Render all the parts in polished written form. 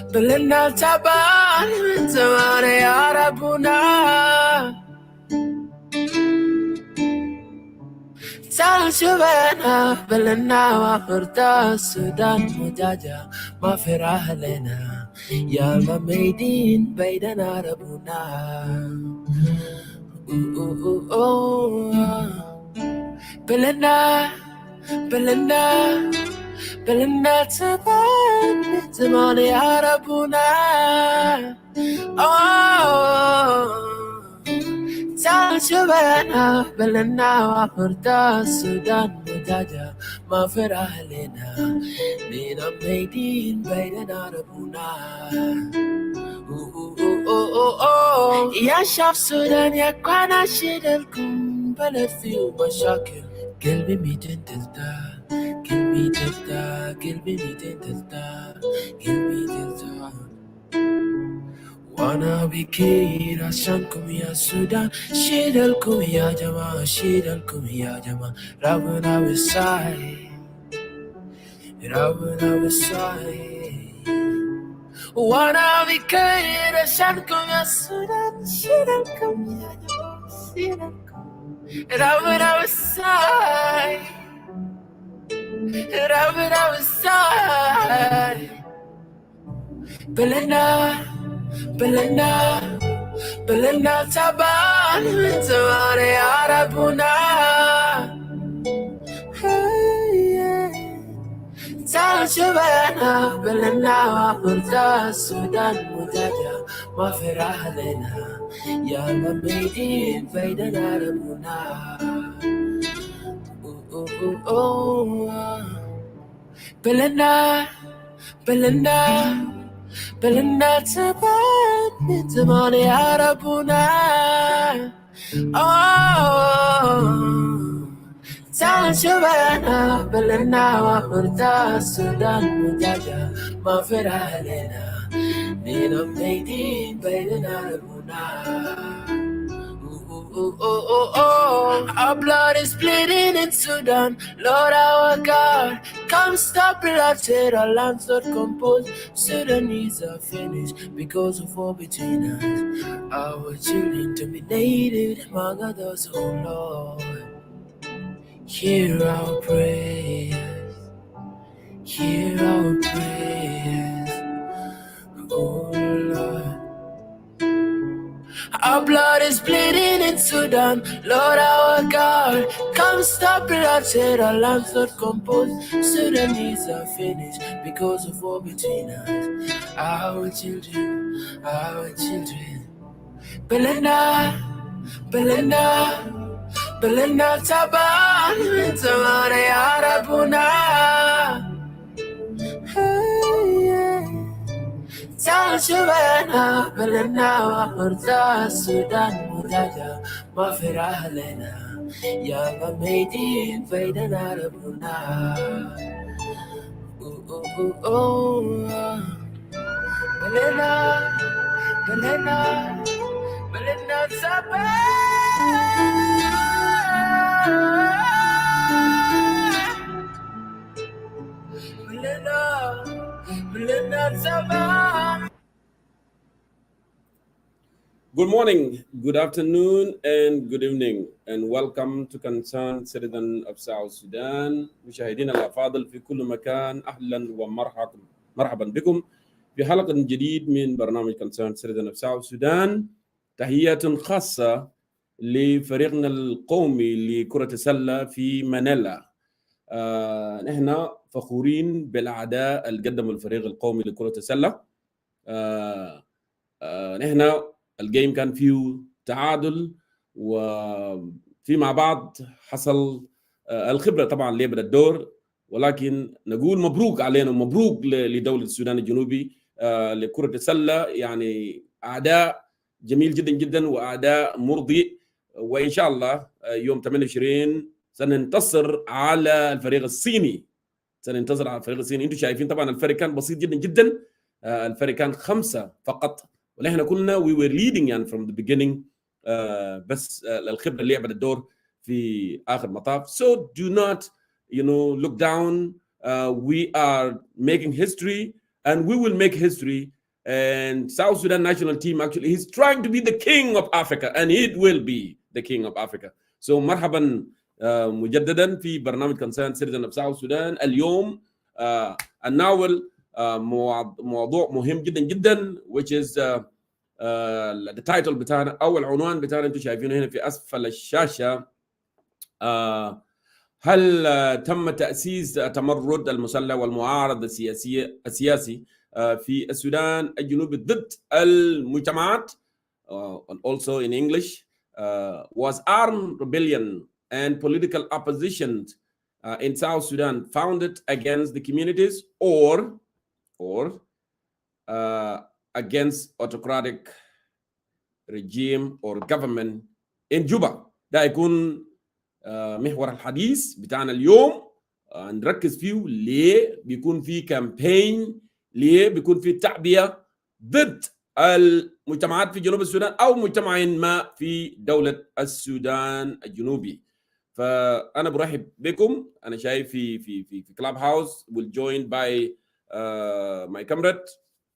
بلنا تعبان من زمان يا ربنا تعال شبنا بلنا وفرت السودان مجاجة ما في أهلنا يا ميدين بيدنا ربنا بلنا تعبان من زمان يا ربنا تعال شبنا بلنا وفرت السودان مجاجة ما في أهلنا لينا ميدين بيننا ربنا يا شعب السودان يا كوانا شيدلكم بلد فيه مشاكل قلبي ميتين تلتا قلبي تلتا قلبي ميتين تلتا قلبي تلتا وانا بكير عشانكم يا السودان شيدلكم يا جماعة شيدلكم يا جماعة ربنا بالسعي ربنا بالسعي وانا بكير عشانكم يا السودان شيدلكم يا جماعة شيدلكم ربنا بالسعي ربنا بالسعي بلنا تعبان من زمان يا ربنا تعال شبنا بلنا وفرت السودان مجاجة ما في أهلنا يا ميدين بيدنا ربنا بلنا تعبان من زمان يا ربنا تعال شبنا بلنا وفرت السودان مجاجة ما في أهلنا لينا ميدين بيننا ربنا Our blood is bleeding in Sudan, Lord our God, come stop bloodshed, our lands not composed. Sudanese are finished because of war between us. Our children dominated among others, oh Lord. Hear our prayers, hear our prayers, oh Lord. Our blood is bleeding in Sudan, Lord our God, come stop bloodshed, our lands not composed. Sudanese are finished because of war between us. Our children, بلنا تعبان من زمان يا ربنا تعال شبنا بلنا وفرت السودان مجاجة ما في أهلنا يا ميدين بيننا ربنا بلنا تعبان Good morning, good afternoon, and good evening, and welcome to Concerned Citizen of South Sudan. مشاهدينا الأفاضل في كل مكان، أهلا ومرحبا بكم في حلقة جديد من برنامج Concerned Citizen of South Sudan. تحيات خاصة لفريقنا القومي لكرة السلة في مانيلا. نحن فخورين بالأعداء اللي قدموا الفريق القومي لكرة السلة. نحن الجيم كان فيه تعادل، وفي مع بعض حصل الخبرة طبعا لعبة الدور، ولكن نقول مبروك علينا ومبروك لدولة السودان الجنوبي لكرة السلة. يعني أعداء جميل جدا جدا وأعداء مرضي، وإن شاء الله يوم 28 سننتصر على الفريق الصيني. انتم شايفين طبعا الفريق كان بسيط جدا جدا، الفريق كان 5 فقط، ونحن كنا we were leading يعني from the beginning. بس الخبرة اللي لعبت الدور في آخر مطاف. So do not look down. We are making history and we will make history. And South Sudan national team actually is trying to be the king of Africa, and it will be the king of Africa. So مرحبا مجددا في برنامج Concerned Citizen of South Sudan. اليوم الناول موضوع مهم جدا جدا which is the title بتاعنا أو العنوان بتاعنا انتم شايفينه هنا في أسفل الشاشة. هل تم تأسيس تمرد المسلح والمعارضة السياسي في السودان الجنوبي ضد المجتمعات, and also in English, was armed rebellion and political opposition in South Sudan founded against the communities or against autocratic regime or government in Juba. ده يكون محور الحديث بتاعنا اليوم. نركز فيه ليه بيكون في كامبين, ليه بيكون في تعبئة ضد المجتمعات في جنوب السودان أو مجتمعين ما في دولة السودان الجنوبي. فأنا برحب بكم. أنا شايف في كلاب هاوس will join by my comrade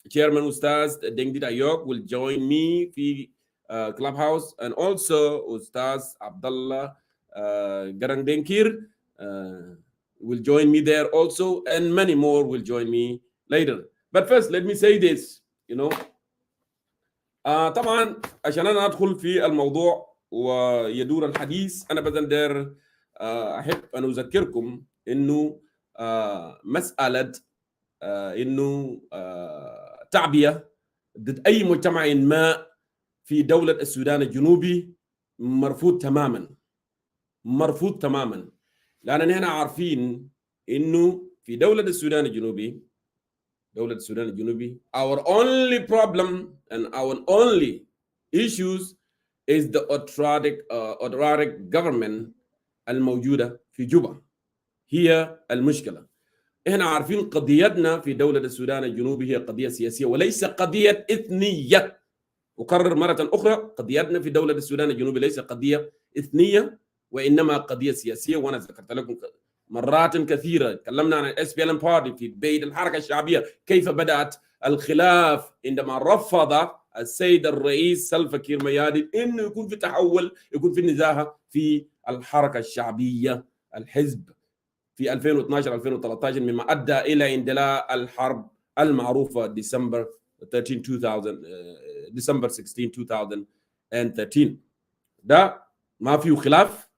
chairman أستاذ دينجدي أيوك will join me في كلاب هاوس, and also أستاذ عبد الله Garang Denkir will join me there also, and many more will join me later. But first, let me say this, طبعا عشان أنا أدخل في الموضوع ويدور الحديث, أنا بدل أحب أن أذكركم إنه مسألة إنه تعبئة ضد أي مجتمع ما في دولة السودان الجنوبي مرفوض تماما, لأننا هنا عارفين إنه في دولة السودان الجنوبي our only problem and our only issues is the autocratic government الموجودة في جوبا. هي المشكلة. إحنا عارفين قضيتنا في دولة السودان الجنوبي هي قضية سياسية وليس قضية إثنية. أكرر مرة أخرى, قضيتنا في دولة السودان الجنوبي ليس قضية إثنية وإنما قضية سياسية. وأنا ذكرت لكم مرات كثيرة, تكلمنا عن SPLM Party في بيت الحركة الشعبية, كيف بدأت الخلاف عندما رفض السيد الرئيس سلفا كير ميادين إنه يكون في تحول, يكون في نزاهة في الحركة الشعبية الحزب في 2012-2013, مما أدى إلى اندلاع الحرب المعروفة ديسمبر 16, 2013. ده ما فيه خلاف,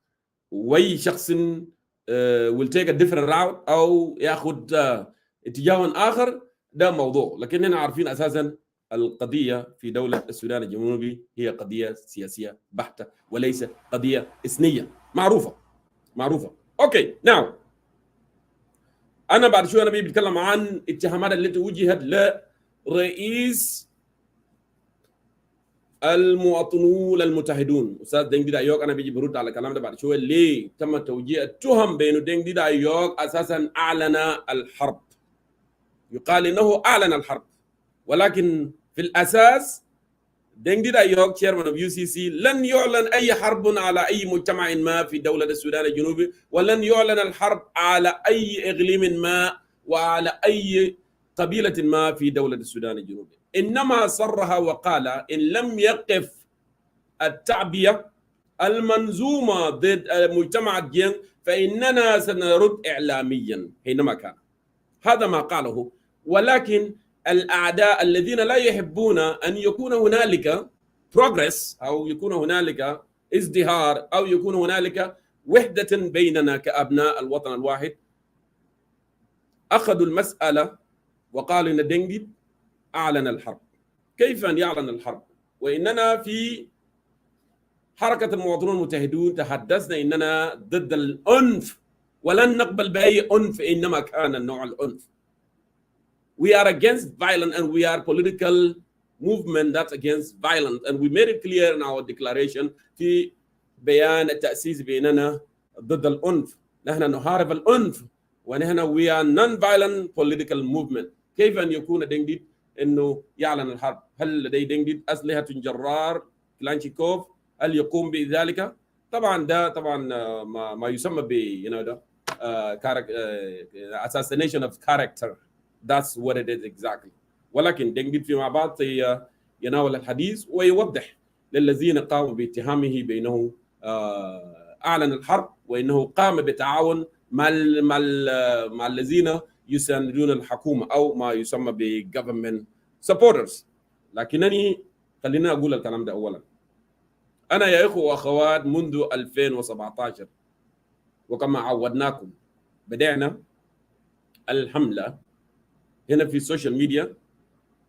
واي شخص will take a different route او ياخذ اتجاه اخر, ده موضوع. لكن هنا عارفين اساسا القضيه في دوله السودان الجنوبي هي قضيه سياسيه بحته وليس قضيه اثنيه معروفه. اوكي, ناو انا بعد شويه انا بتكلم عن اتهامات التي وجهت لرئيس المواطنون المتحدون استاذ دينجدي ايوك. انا بيجي برد على الكلام ده بعد شويه. ليه تم توجيه التهم بانه دينجدي ايوك اساسا اعلن الحرب؟ يقال انه اعلن الحرب, ولكن في الاساس دينجدي ايوك chairman of UCC لن يعلن اي حرب على اي مجتمع ما في دوله السودان الجنوبي, ولن يعلن الحرب على اي اقليم ما وعلى اي قبيله ما في دوله السودان الجنوبي. إنما صرها وقال إن لم يقف التعبئة المنظومة ضد مجتمع الجين فإننا سنرد إعلاميا حينما كان. هذا ما قاله. ولكن الأعداء الذين لا يحبون أن يكون هنالك progress أو يكون هنالك ازدهار أو يكون هنالك وحدة بيننا كأبناء الوطن الواحد, أخذوا المسألة وقالوا إن دينجدي أعلن الحرب. كيف أن يعلن الحرب وإننا في حركة المواطنون المتحدون تحدثنا إننا ضد العنف ولن نقبل بأي عنف إنما كان النوع العنف. We are against violence and we are political movement that's against violence, and we made it clear in our declaration في بيان التأسيس بأننا ضد العنف. نحن نحارب العنف ونحن we are non-violent political movement. كيف أن يكون دينجدي إنه يعلن الحرب؟ هل لدي دينجدي أسلحة جرار كلانشيكوف؟ هل يقوم بذلك؟ طبعا ده طبعا ما يسمى ب ده assassination of character. That's what it is exactly. ولكن دنجد فيما بعد يناول الحديث ويوضح للذين قاموا باتهامه بأنه أعلن الحرب وأنه قام بتعاون مع الذين يساندون الحكومة أو ما يسمى ب government supporters. لكنني خلينا أقول الكلام ده أولا. أنا يا إخوة وأخوات منذ 2017 وكما عودناكم بدأنا الحملة هنا في السوشيال ميديا،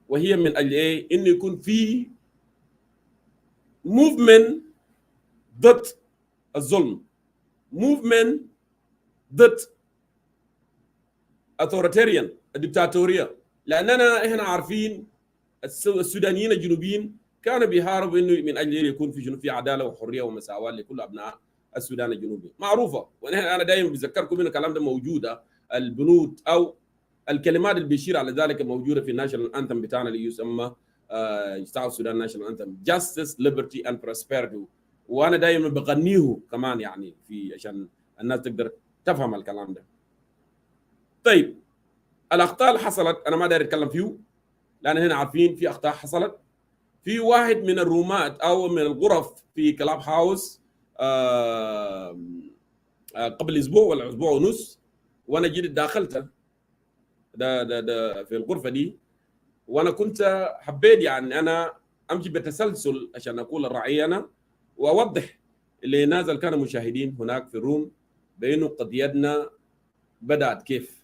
وهي من أجل إيه؟ إنه يكون في موفمنت ضد الظلم، موفمنت ضد authoritarian الدكتاتورية. لأننا إحنا عارفين السودانيين الجنوبيين كانوا بيحاربوا إنه من أجل يكون في جنوب في عدالة وحرية ومساواة لكل أبناء السودان الجنوبي، معروفة. وأنا دائما بذكركم إن الكلام ده موجودة، البنود أو الكلمات اللي بيشير على ذلك موجودة في الناشونال أنثم بتاعنا اللي يسمى South Sudan National Anthem Justice, Liberty and Prosperity. وأنا دائما بغنيه كمان يعني في عشان الناس تقدر تفهم الكلام ده. طيب الأخطاء اللي حصلت أنا ما داير أتكلم فيه، لأن هنا عارفين في أخطاء حصلت. في واحد من الرومات أو من الغرف في كلاب هاوس قبل أسبوع ولا أسبوع ونص، وأنا جيت داخلت ده في الغرفة دي، وأنا كنت حبيت يعني أنا أمشي بتسلسل عشان أقول الرعية أنا وأوضح للناس اللي كانوا مشاهدين هناك في الروم بأنه قضيتنا بدأت كيف.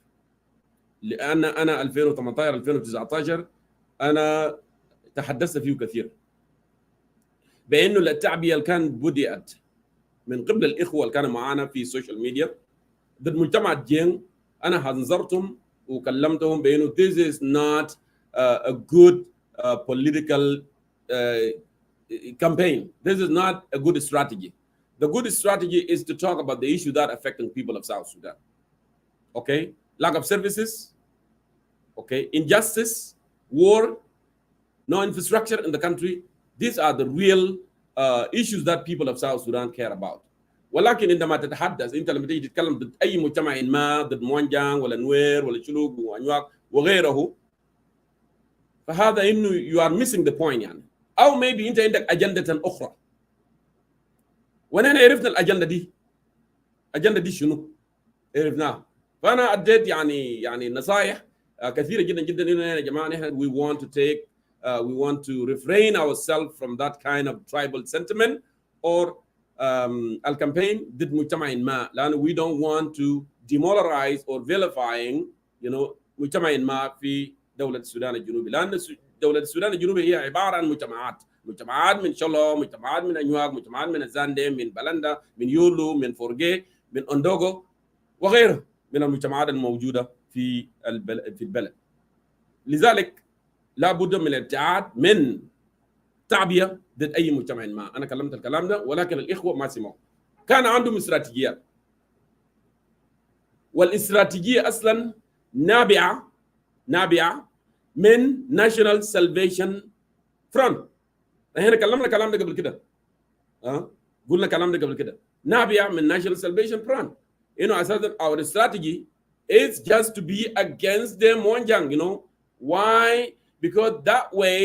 لأن أنا 2018 2019 أنا تحدثت فيه كثير بأنه التعبئة اللي كانت بدأت من قبل الإخوة اللي كانوا معنا في السوشيال ميديا ضد مجتمع جين، أنا حذرتهم وكلمتهم بأنه this is not a good political campaign. This is not a good strategy. The good strategy is to talk about the issue that affecting people of South Sudan. Okay, lack of services, okay, injustice, war, no infrastructure in the country. These are the real issues that people of South Sudan care about. ولكن عندما تتحدث انت لما تيجي تتكلم ضد اي مجتمع ما، ضد موانجان ولا نوير ولا شلوك وانيواك وغيره، فهذا انه you are missing the point يعني. او maybe انت عندك اجنده اخرى. ونحن عرفنا الاجنده دي شنو؟ عرفناها. فانا اديت يعني نصائح كثيره جدا جدا انه يا جماعه نحن we want to refrain ourselves from that kind of tribal sentiment or الكامبين ضد مجتمع ما، لانه we don't want to demoralize or vilifying مجتمع ما في دوله السودان الجنوبي، لان دوله السودان الجنوبي هي عباره عن مجتمعات من شلو، مجتمعات من انيواك، مجتمعات من الزاندي، من بلندا، من يولو، من فورجي، من اندوغو وغيره من المجتمعات الموجوده في البلد. لذلك لا بد من الابتعاد من تعبئه ضد اي مجتمع ما. انا كلمت الكلام ده ولكن الاخوه ما سمعوا. كان عندهم استراتيجيات، والاستراتيجيه اصلا نابعه من ناشونال سالفيشن فرونت. احنا كلمنا الكلام ده قبل كده، قلنا الكلام ده قبل كده، نابعه من ناشونال سالفيشن فرونت انه اساسا our strategy is just to be against them Monjang. Why? Because that way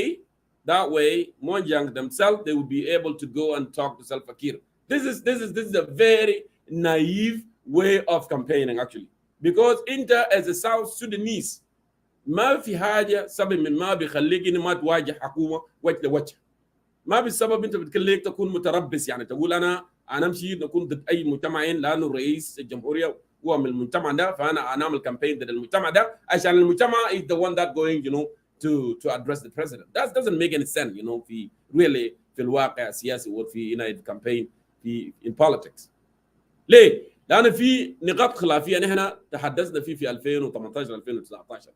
Monjang themselves, they will be able to go and talk to Salva Kiir. This is a very naive way of campaigning actually, because انت as a South Sudanese ما في حاجه سبب من ما بيخليك انه ما تواجه حكومه وجه لوجه. ما بالسبب انت بتخليك تكون متربص، يعني تقول انا امشي نكون ضد اي مجتمعين لانه رئيس الجمهوريه هو من المجتمع ده، فانا انعمل كامبين ضد المجتمع ده عشان المجتمع is the one that going to address the president. That doesn't make any sense في really في الواقع السياسي وفي campaign in politics. ليه؟ لأن في نقاط خلافية نحن تحدثنا في 2018 2019،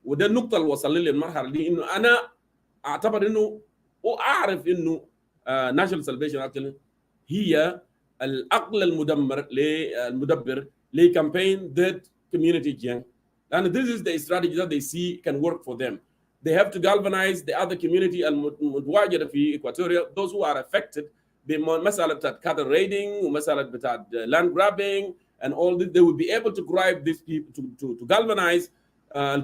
وده النقطة اللي وصل لي للمرحلة دي إنه أنا أعتبر إنه وأعرف إنه national salvation actually هي العقل المدبر لكامبين ضد community جين. And this is the strategy that they see can work for them. They have to galvanize the other community المتواجدة في Equatoria, those who are affected بمسألة بتاعت cattle raiding ومسألة بتاعت land grabbing and all this, they will be able to drive these people to galvanize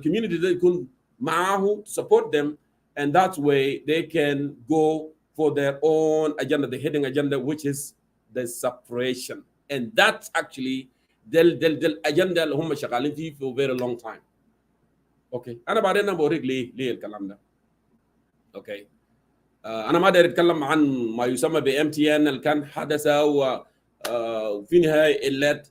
community that يكون معاه to support them, and that way they can go for their own agenda, the hidden agenda, which is the separation. And that's actually the agenda اللي هم شغالين فيه for a very long time. اوكي انا بعدين بوريك ليه الكلام ده. اوكي انا ما داير اتكلم عن ما يسمى ب MTN اللي كان حدث وفي النهايه اللي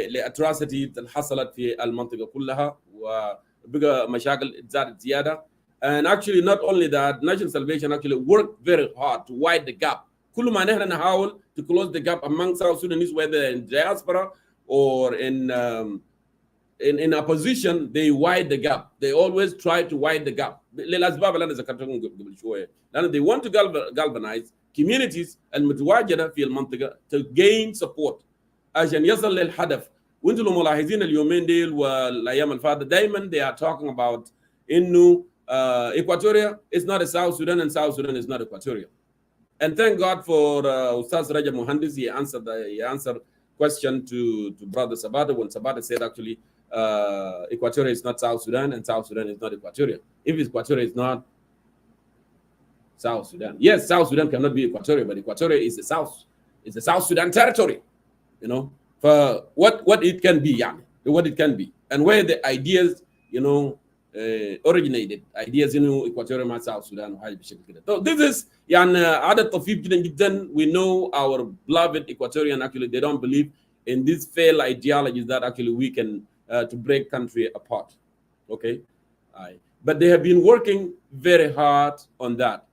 لاتراسيتي اللي حصلت في المنطقه كلها وبقى مشاكل زادت زياده. And actually not only that, National Salvation actually worked very hard to widen the gap. كل ما نحن نحاول to close the gap among South Sudanese, whether in diaspora or in opposition, they widen the gap. They always try to widen the gap. للأسباب اللي أنا ذكرتهم قبل شوية. لأن they want to galvanize communities المتواجدة في المنطقة to gain support عشان يصل للهدف. وانتم لو ملاحظين اليومين ديل والأيام الفاتت دايما they are talking about إنه Equatoria is not a South Sudan and South Sudan is not Equatoria. And thank God for Ustaz Rajab Mohandes. He answered question to Brother Sabata when Sabata said actually Equatoria is not South Sudan and South Sudan is not Equatoria. If Equatoria is not South Sudan, yes, South Sudan cannot be Equatoria, but Equatoria is the South Sudan territory, you know, for what it can be, yeah, what it can be, and where the ideas, you know, originated, ideas in Equatorial مع South Sudan وهاي بشكل كده. So this is يعني عدد طفيف جدا جدا. We know our beloved Equatorian actually they don't believe in these failed ideologies that actually we can to break country apart. Okay, but they have been working very hard on that.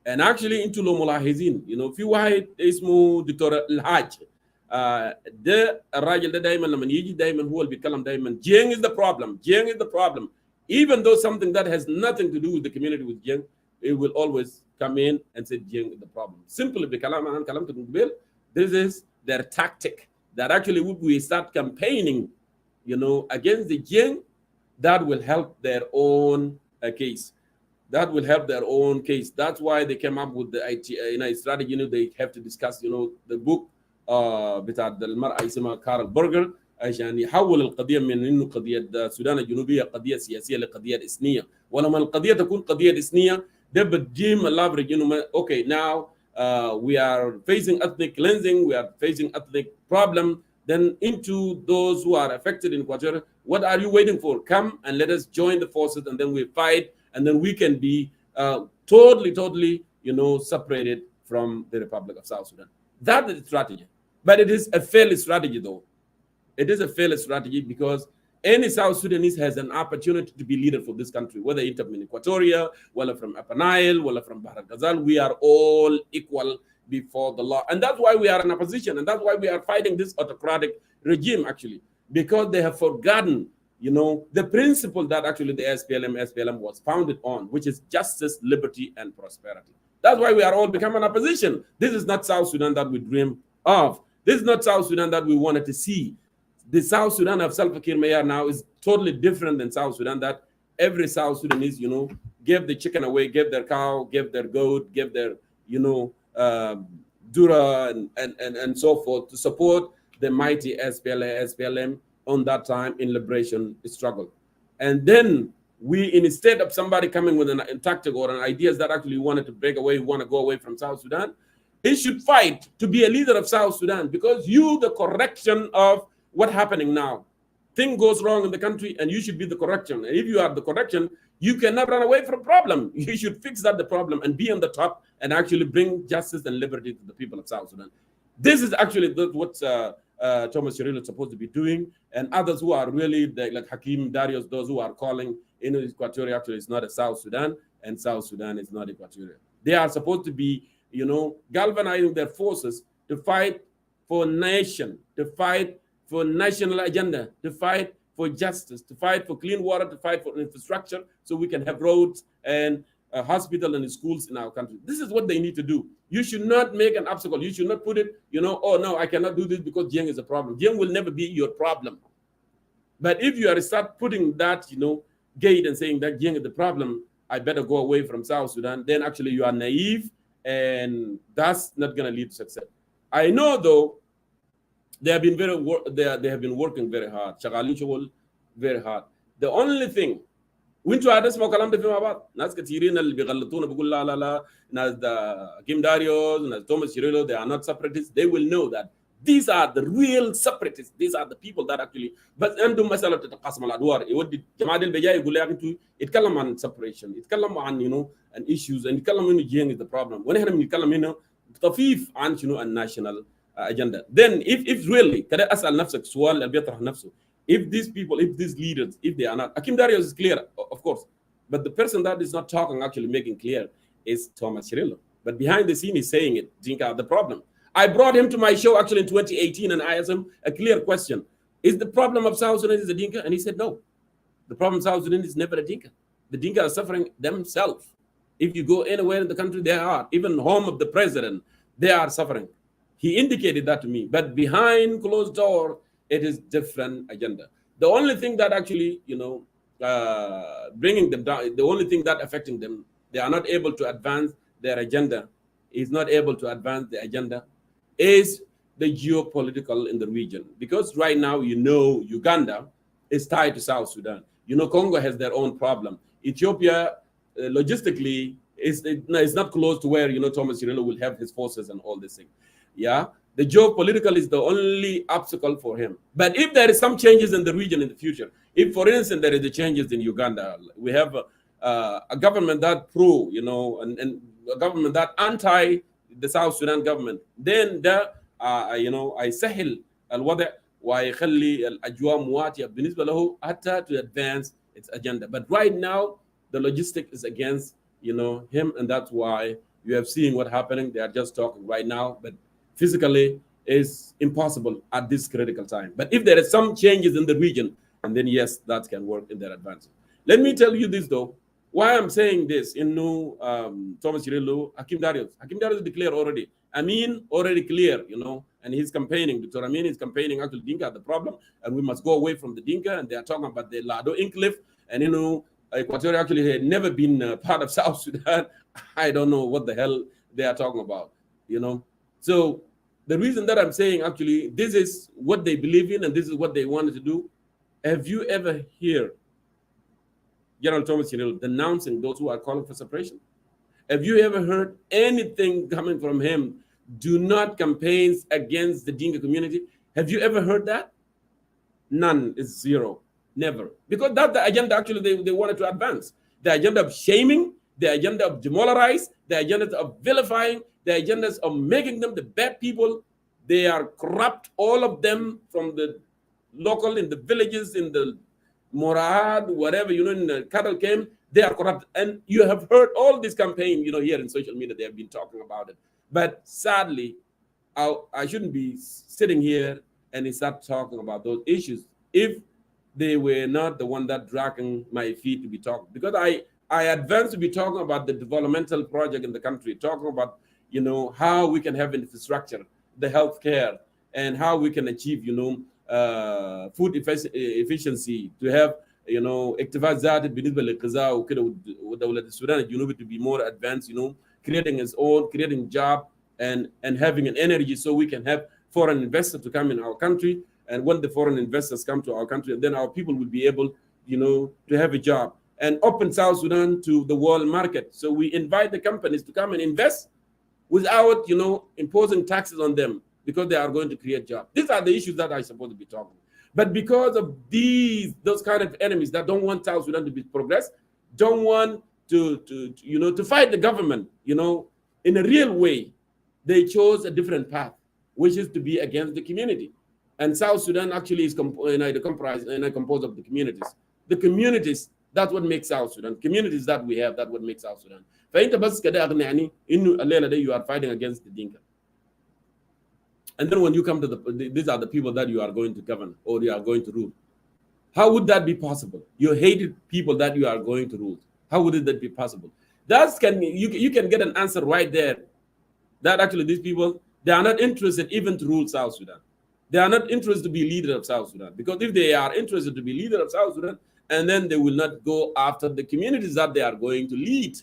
And actually into لو ملاحظين, you know, في واحد اسمه دكتور الحاج ده الراجل ده دايما لما يجي دايما هو اللي بيتكلم دايما Jiang is the problem, Jiang is the problem. Even though something that has nothing to do with the community with Jiang, it will always come in and say Jiang is the problem. Simply this is their tactic that actually we start campaigning, you know, against the Jiang, that will help their own case. That will help their own case. That's why they came up with the strategy. You know, they have to discuss, you know, the book بتاع المرأة اسمها كارل برجر عشان يحول القضيه من انه قضيه السودان الجنوبيه قضيه سياسيه لقضيه اثنيه. ولما القضيه تكون قضيه اثنيه ده بتجيم اللافرج انه اوكي now we are facing ethnic cleansing, we are facing ethnic problem, then into those who are affected in Equatorial, what are you waiting for? Come and let us join the forces and then we fight and then we can be totally, you know, separated from the Republic of South Sudan. That is the strategy. But it is a failed strategy though. It is a failed strategy because any South Sudanese has an opportunity to be leader for this country, whether it's from Equatoria, whether from Upper Nile, whether from Bahr al-Ghazal. We are all equal before the law. And that's why we are in opposition. And that's why we are fighting this autocratic regime, actually, because they have forgotten, you know, the principle that actually the SPLM was founded on, which is justice, liberty, and prosperity. That's why we are all becoming opposition. This is not South Sudan that we dream of. This is not South Sudan that we wanted to see. The South Sudan of Salva Kiir Mayar now is totally different than South Sudan that every South Sudanese, you know, gave the chicken away, gave their cow, gave their goat, gave their, you know, dura and so forth to support the mighty SPLM on that time in liberation struggle. And then we, instead of somebody coming with a tactic or an ideas that actually wanted to break away, want to go away from South Sudan, he should fight to be a leader of South Sudan because you, the correction of what's happening now. Thing goes wrong in the country and you should be the correction. And if you are the correction, you cannot run away from problem. You should fix that the problem and be on the top and actually bring justice and liberty to the people of South Sudan. This is actually what Thomas Shirley is supposed to be doing, and others who are really like Hakim Darius, those who are calling in Equatoria actually is not a South Sudan and South Sudan is not Equatoria. They are supposed to be, you know, galvanizing their forces to fight for nation, to fight for national agenda, to fight for justice, to fight for clean water, to fight for infrastructure, so we can have roads and hospitals and schools in our country. This is what they need to do. You should not make an obstacle. You should not put it, you know, oh no, I cannot do this because Jiang is a problem. Jiang will never be your problem. But if you start putting that, you know, gate and saying that Jiang is the problem, I better go away from South Sudan, then actually you are naive and that's not going to lead to success. I know though they have been they have been working very hard, شغالين شغل very hard. The only thing وانتوا عاد اسمعوا كلام ده فيما بعض، ناس كثيرين اللي بيغلطونا بيقول لا لا لا ناس كيم داريوس ناس توماس شيريلو they are not separatists. They will know that these are the real separatists. These are the people that actually بس عندهم مسألة تتقاسم الأدوار. يودي الجماعة دي بيجي يقول لك انتوا يتكلم عن separation، يتكلم عن an issues، يتكلم انه جين is the problem، ونحن بنتكلم هنا طفيف عن شنو الناشونال agenda. Then if really كده أسأل نفسك سؤال اللي بيطرح نفسه، if these people, if these leaders, if they are not, Akim Darius is clear, of course, but the person that is not talking, actually making clear, is Thomas Cirillo. But behind the scene, he's saying it. Dinka are the problem. I brought him to my show actually in 2018, and I asked him a clear question: is the problem of South Sudan is the Dinka? And he said no. The problem of South Sudan is never a Dinka. The Dinka are suffering themselves. If you go anywhere in the country, they are. Even home of the president, they are suffering. He indicated that to me. But behind closed door, it is different agenda. The only thing that actually, bringing them down, the only thing that affecting them, they are not able to advance their agenda, is not able to advance the agenda, is the geopolitical in the region. Because right now, Uganda is tied to South Sudan. Congo has their own problem. Ethiopia, logistically, is not close to where, Thomas Cirillo will have his forces and all this thing. Yeah. The geopolitical is the only obstacle for him. But if there is some changes in the region in the future, if, for instance, there is the changes in Uganda, we have a government that and a government that anti the South Sudan government, then ده يسهل الوضع ويخلي الأجواء مواتية بالنسبة له حتى to advance its agenda. But right now, the logistic is against him, and that's why you have seen what happening. They are just talking right now, but physically is impossible at this critical time. But if there is some changes in the region, and then yes, that can work in their advantage. Let me tell you this though, why I'm saying this in Thomas Cirillo, Hakim Darius declared already. Amin already clear, and he's campaigning. Dr. Amin is campaigning actually Dinka the problem, and we must go away from the Dinka, and they are talking about the Lado Incliffe, and Equatorial actually had never been part of South Sudan. I don't know what the hell they are talking about, So the reason that I'm saying actually this is what they believe in and this is what they wanted to do. Have you ever heard General Thomas Cirillo denouncing those who are calling for separation? Have you ever heard anything coming from him? Do not campaign against the Dinka community. Have you ever heard that? None. Is zero. Never. Because that's the agenda actually they wanted to advance. The agenda of shaming, the agenda of demoralize, the agenda of vilifying, the agendas of making them the bad people. They are corrupt, all of them, from the local, in the villages, in the Morad, whatever, in the cattle camp, they are corrupt. And you have heard all this campaign, here in social media, they have been talking about it. But sadly, I shouldn't be sitting here and start talking about those issues if they were not the one that dragging my feet to be talking. Because I advance to be talking about the developmental project in the country, talking about how we can have infrastructure, the healthcare, and how we can achieve, food efficiency, to have, اكتفاء ذاتي بالنسبة للغذاء وكده ودولة السودان الجنوبي to be more advanced, creating its own, creating job and having an energy so we can have foreign investors to come in our country. And when the foreign investors come to our country, then our people will be able, to have a job and open South Sudan to the world market. So we invite the companies to come and invest without, imposing taxes on them because they are going to create jobs. These are the issues that I'm supposed to be talking. But because of those kind of enemies that don't want South Sudan to be progress, don't want to fight the government, in a real way, they chose a different path, which is to be against the community. And South Sudan actually is composed of the communities. The communities, that's what makes South Sudan. Communities that we have, that's what makes South Sudan. فانت بس كده اقنعني انه الليله دي you are fighting against the Dinka. And then when you come to these are the people that you are going to govern or you are going to rule. How would that be possible? You hated people that you are going to rule. How would that be possible? You can get an answer right there. That actually these people, they are not interested even to rule South Sudan. They are not interested to be leader of South Sudan. Because if they are interested to be leader of South Sudan, and then they will not go after the communities that they are going to lead.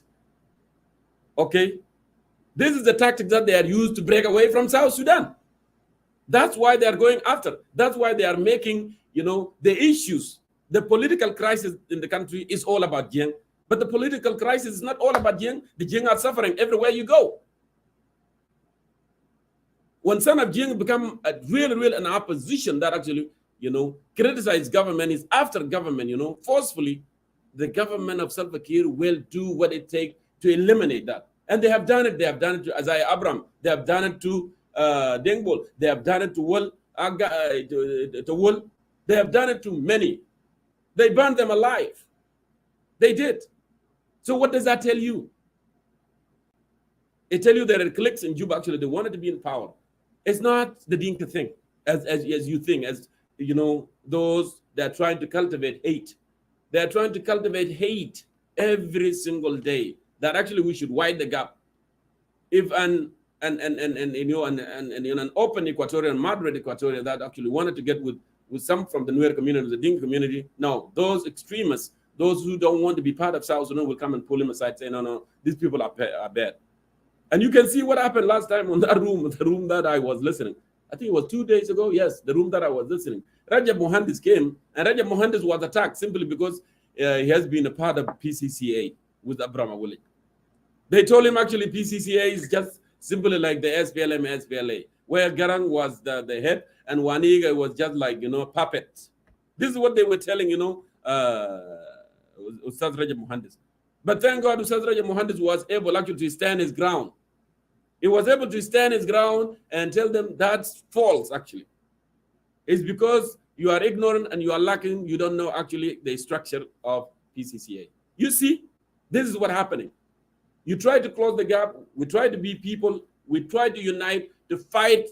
Okay? This is the tactic that they are used to break away from South Sudan. That's why they are going after. That's why they are making, the issues. The political crisis in the country is all about Jiang. But the political crisis is not all about Jiang. The Jiang are suffering everywhere you go. When some of Jiang become a real an opposition that actually, criticize government, is after government, forcefully, the government of Salva Kiir will do what it takes to eliminate that. And they have done it. They have done it to Isaiah Abram. They have done it to Dengbol. They have done it to Wol. They have done it to many. They burned them alive. They did. So what does that tell you? It tells you that the cliques in Juba actually they wanted to be in power. It's not the Dinka thing, as you think, those that are trying to cultivate hate. They are trying to cultivate hate every single day. That actually we should widen the gap. If an open Equatorian, moderate Equatorian that actually wanted to get with some from the Nuer community, the Dinka community, no, those extremists, those who don't want to be part of South Sudan will come and pull him aside, saying, no, these people are bad. And you can see what happened last time on that room, the room that I was listening. I think it was 2 days ago. Yes, the room that I was listening. Rajab Mohandis came, and Rajab Mohandis was attacked simply because he has been a part of PCCA with Abraham Awili. They told him actually PCCA is just simply like the SPLM, SPLA, where Garang was the head and Waniga was just like, puppet. This is what they were telling, Ustaz Rajab Mohandis. But thank God Ustaz Rajab Mohandis was able actually to stand his ground. He was able to stand his ground and tell them that's false actually. It's because you are ignorant and you are lacking, you don't know actually the structure of PCCA. You see, this is what's happening. You try to close the gap. We try to be people. We try to unite to fight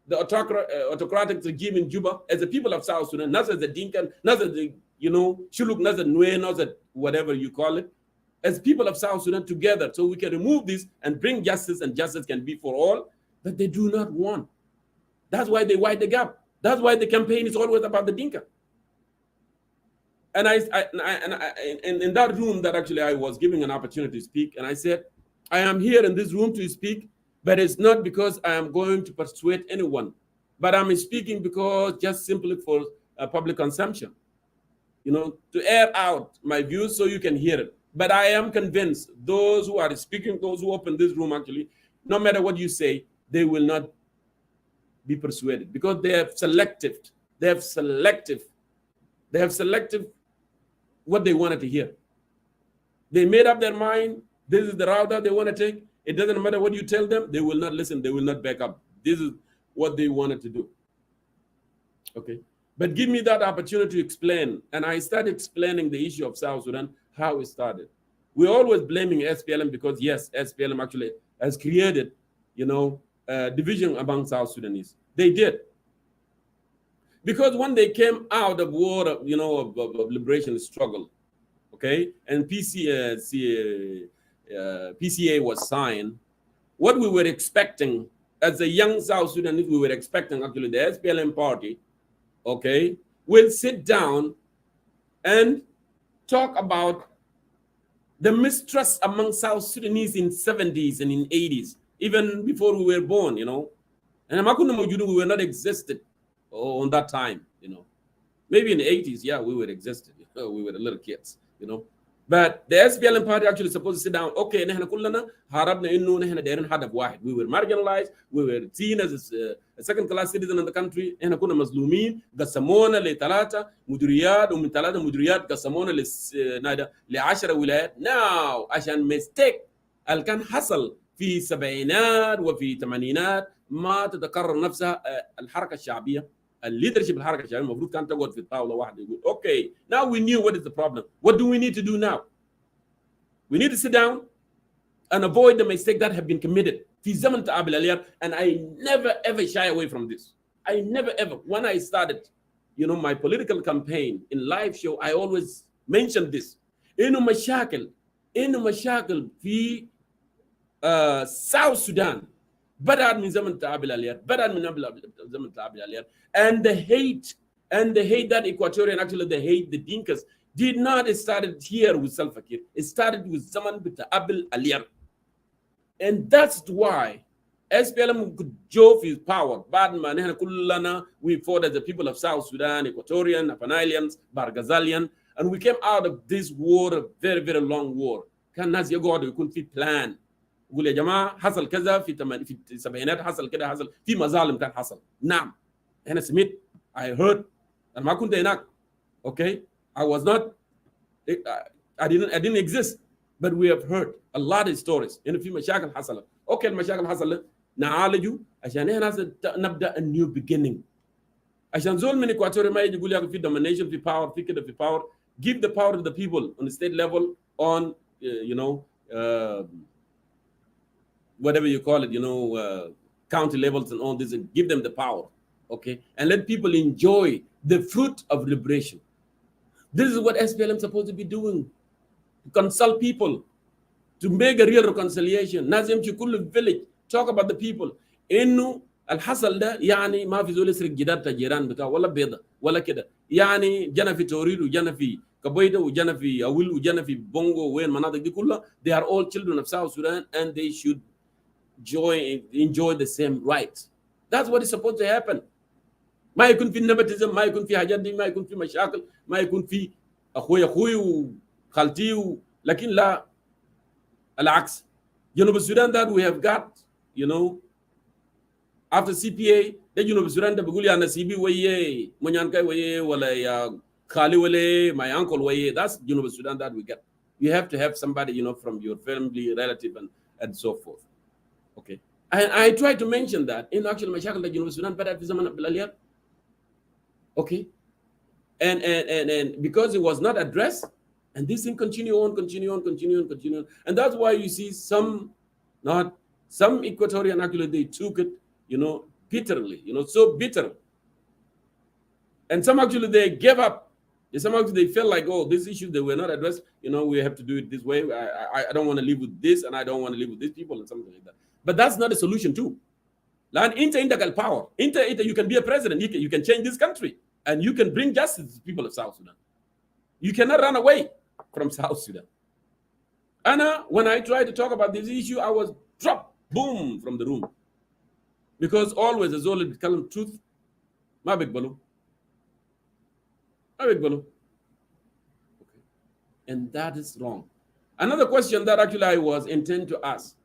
the autocratic regime in Juba as the people of South Sudan, not as the Dinka, not as the, Shuluk, not as Nuer, not as whatever you call it, as people of South Sudan together so we can remove this and bring justice, and justice can be for all that they do not want. That's why they widen the gap. That's why the campaign is always about the Dinka. And in that room that actually I was giving an opportunity to speak, and I said, I am here in this room to speak, but it's not because I am going to persuade anyone, but I'm speaking because just simply for public consumption, to air out my views so you can hear it. But I am convinced those who are speaking, those who open this room actually, no matter what you say, they will not be persuaded because they have selective what they wanted to hear. They made up their mind. This is the route that they want to take. It doesn't matter what you tell them. They will not listen. They will not back up. This is what they wanted to do. Okay. But give me that opportunity to explain. And I started explaining the issue of South Sudan, how it started. We're always blaming SPLM because, yes, SPLM actually has created, division among South Sudanese. They did. Because when they came out of war, of liberation struggle, okay, and PCA was signed, what we were expecting as a young South Sudanese, we were expecting actually the SPLM party, okay, will sit down and talk about the mistrust among South Sudanese in 70s and in 80s, even before we were born, And we were not existed on that time, Maybe in the 80s, yeah, we were existed. We were the little kids, But the SPLM party actually supposed to sit down. Okay, we were marginalized. We were seen as a second-class citizen in the country. We were مظلومين. قسمونا ل3 مديريات ومن 3 مديريات قسمونا ل10 ولايات. Now عشان mistake اللي كان حصل في السبعينات وفي الثمانينات ما تتكرر نفسها الحركة الشعبية. الليدرشيب الحركه الشعبيه المفروض كان تقعد في الطاوله واحده يقول okay, now we knew what is the problem. What do we need to do now? We need to sit down and avoid the mistake that have been committed في زمن تقابل اليار. And I never ever shy away from this. I never ever, when I started my political campaign in live show, I always mentioned this. انه مشاكل في South Sudan بدأت من زمن تقابل اليار, بدأت من زمن تقابل اليار. And the hate that Equatorian, actually the hate the Dinkas, did not start here with Salva Kiir. It started with Zaman Bita'abil Aliyar. And that's why SPLM could jove his power. Bad man, we fought as the people of South Sudan, Equatorian, Apanilians, Barghazalian, and we came out of this war, a very, very long war. كان ناس يقعدوا يكون في plan. يقول يا جماعة حصل كذا في السبعينات حصل كذا حصل في مظالم كان حصل. نعم. أنا سمعت. I heard. أنا ما كنت هناك. Okay. I was not. I didn't exist. But we have heard a lot of stories. إنه في مشاكل حصلت. Okay المشاكل حصلت. نعالجه عشان احنا نبدا a new beginning. عشان زول من اكواتوريا ما يجي يقول لك في domination في power في كده في power. Give the power to the people on the state level, on whatever you call it, county levels and all this, and give them the power, okay, and let people enjoy the fruit of liberation. This is what SPLM is supposed to be doing, to consult people, to make a real reconciliation. لازم في كل village talk about the people. إنه الحصل ده يعني ما في زول يسرق جدار تجيران بتاعه ولا بيضة ولا كده. يعني جانا في توريد وجانا في كبويدة وجانا في أول وجانا في بونغو وين مناطق دي كلها. They are all children of South Sudan and they should enjoy the same rights. That's what is supposed to happen. ما يكون في nepotism، ما يكون في حاجات دي، ما يكون في مشاكل، ما يكون في أخوي وخالتي لكن لا العكس. جنوب السودان that we have got, after CPA ده جنوب السودان ده بيقول يا نسيبي ويه منيانكاي ويه ولا يا خالي ولا my uncle ويه. That's جنوب السودان that we get. You have to have somebody from your family, relative and so forth. Okay. And I try to mention that in actual مشاكل ده جنوب السودان بدأت في زمن بالاليات. Okay. And because it was not addressed, and this thing continue on. And that's why you see some Equatorian actually they took it, bitterly, so bitter. And some actually they gave up. Some actually they felt like, oh, these issues they were not addressed. We have to do it this way. I don't want to live with this, and I don't want to live with these people, and something like that. But that's not a solution too. Land inter power. You can be a president. You can change this country, and you can bring justice to the people of South Sudan. You cannot run away from South Sudan. Anna, when I tried to talk about this issue, I was dropped, boom, from the room. Because always as always become truth, ma big balu. Okay. And that is wrong. Another question that actually I was intended to ask.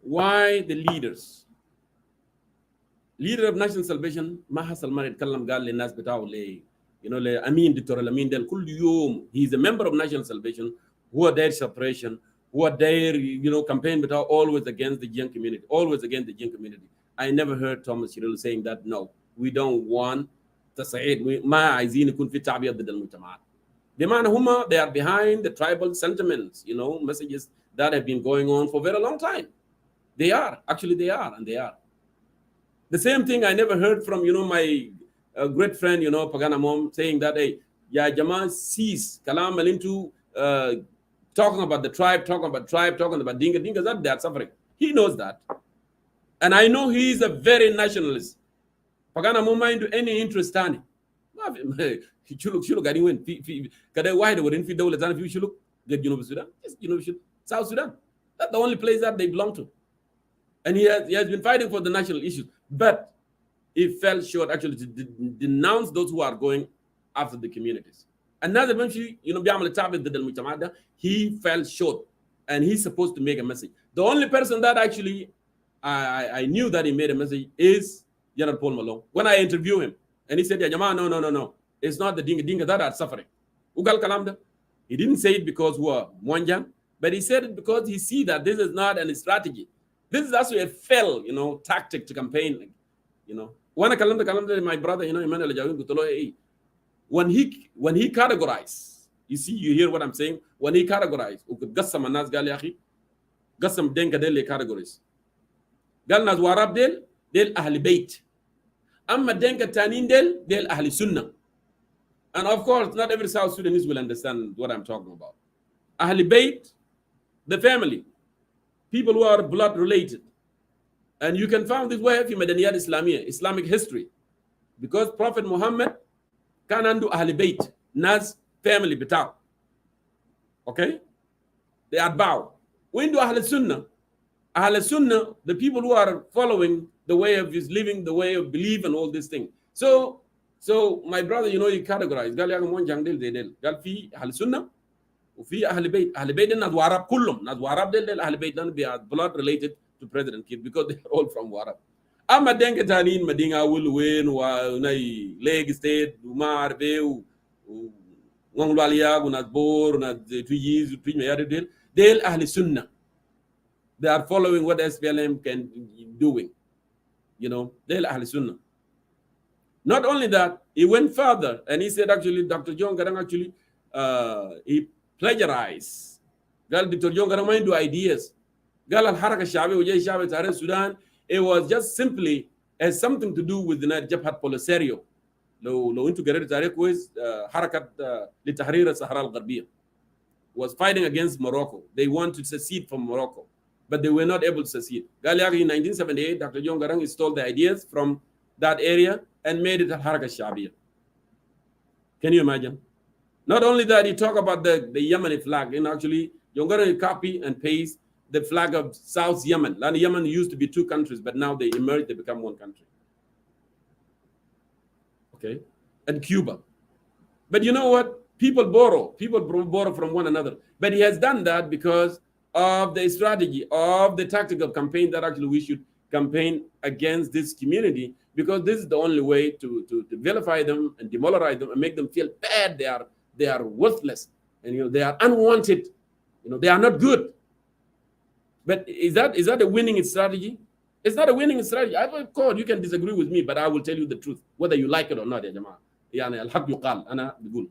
Why the leader of National Salvation ما حصل مرة يتكلم قال للناس بتاعه لأمين دكتور الأمين ده كل يوم he's a member of National Salvation who are their separation, who are their campaign بتاعه always against the young community, I never heard Thomas Shirley saying that no, we don't want تصعيد, ما عايزين يكون في تعبئة ضد المجتمعات. بمعنى هم they are behind the tribal sentiments, messages that have been going on for a very long time. They are. The same thing I never heard from, my great friend, Pagana Mom, saying that, hey, ya Jama cease kalam into talking about the tribe, talking about Dinka, that they are suffering. He knows that. And I know he is a very nationalist. Pagana Mom mind any interest tani. Shuluk anyway. Kada why they were in Fidel Zan if you look get Sudan. Just South Sudan. That's the only place that they belong to. And he has been fighting for the national issues, but he fell short actually to denounce those who are going after the communities. Another eventually, he fell short, and he's supposed to make a message. The only person that actually I knew that he made a message is General Paul Malone. When I interviewed him, and he said, "Yeah, no, it's not the Dinka that are suffering." Ugal Kalamda. He didn't say it because we are Mwanjang, but he said it because he see that this is not a strategy. This is actually a failed, tactic to campaign. When I Kalamda, my brother, Emmanuel Jawin, when he categorized, you hear what I'm saying? When he categorized, Gassam Anas Galiahi, Gassam Denka Dele categories. Galnas Warab del Ahli Bait. Amma Denka Tanin del Ahli Sunnah. And of course, not every South Sudanese will understand what I'm talking about. Ahli Bait, the family. People who are blood related. And you can find this way in Madaniyat Islamiyah, Islamic history. Because Prophet Muhammad can undo Ahl Bayt, Nas family bitaw. Okay? the atba'u. وعنده أهل السنة. أهل السنة, the people who are following the way of his living, the way of belief and all these things. So my brother, you know, he categorized. قال يا أخي مون جان ديل زي ديل. قال في أهل السنة وفي أهل بيت. أهل بيت الناس وعرب كلهم. ناس وعرب ديل أهل بيت لأن they are blood related to President Kir because they are all from Warab. أما دينك تانين مدينة أول وين وناي leg state وما عربي ونغلو عليا وناس بور وناس تويجيز وتويج مياري ديل أهل السنة. They are following what SPLM can doing, you know. They're Ahl Sunnah. Not only that, he went further and he said actually, Dr. John Garang actually he plagiarized. Gal Dr. John Garang mind do ideas. Gal al Haraka Shabi Ujay Shabi Tare Sudan. It was just simply has something to do with the Jabhat Polisario. لو انتوا قريتوا تاريخ كويس حركة لتحرير الصحراء الغربية was fighting against Morocco. They want to secede from Morocco, but they were not able to secede. Galiagi in 1978, Dr. John Garang stole the ideas from that area and made it al-Haraka Shabiya. Can you imagine? Not only that, he talked about the Yemeni flag. And actually, John Garang copy and paste the flag of South Yemen. Like Yemen used to be two countries, but now they emerged, they become one country. Okay? And Cuba. But you know what? People borrow from one another. But he has done that because of the strategy, of the tactical campaign that actually we should campaign against this community, because this is the only way to vilify them and demoralize them and make them feel bad. They are worthless, and you know they are unwanted. You know they are not good. But is that a winning strategy? It's not a winning strategy. Of course, you can disagree with me, but I will tell you the truth, whether you like it or not. Ya Jamaa. يعني الحق يقال أنا بقول.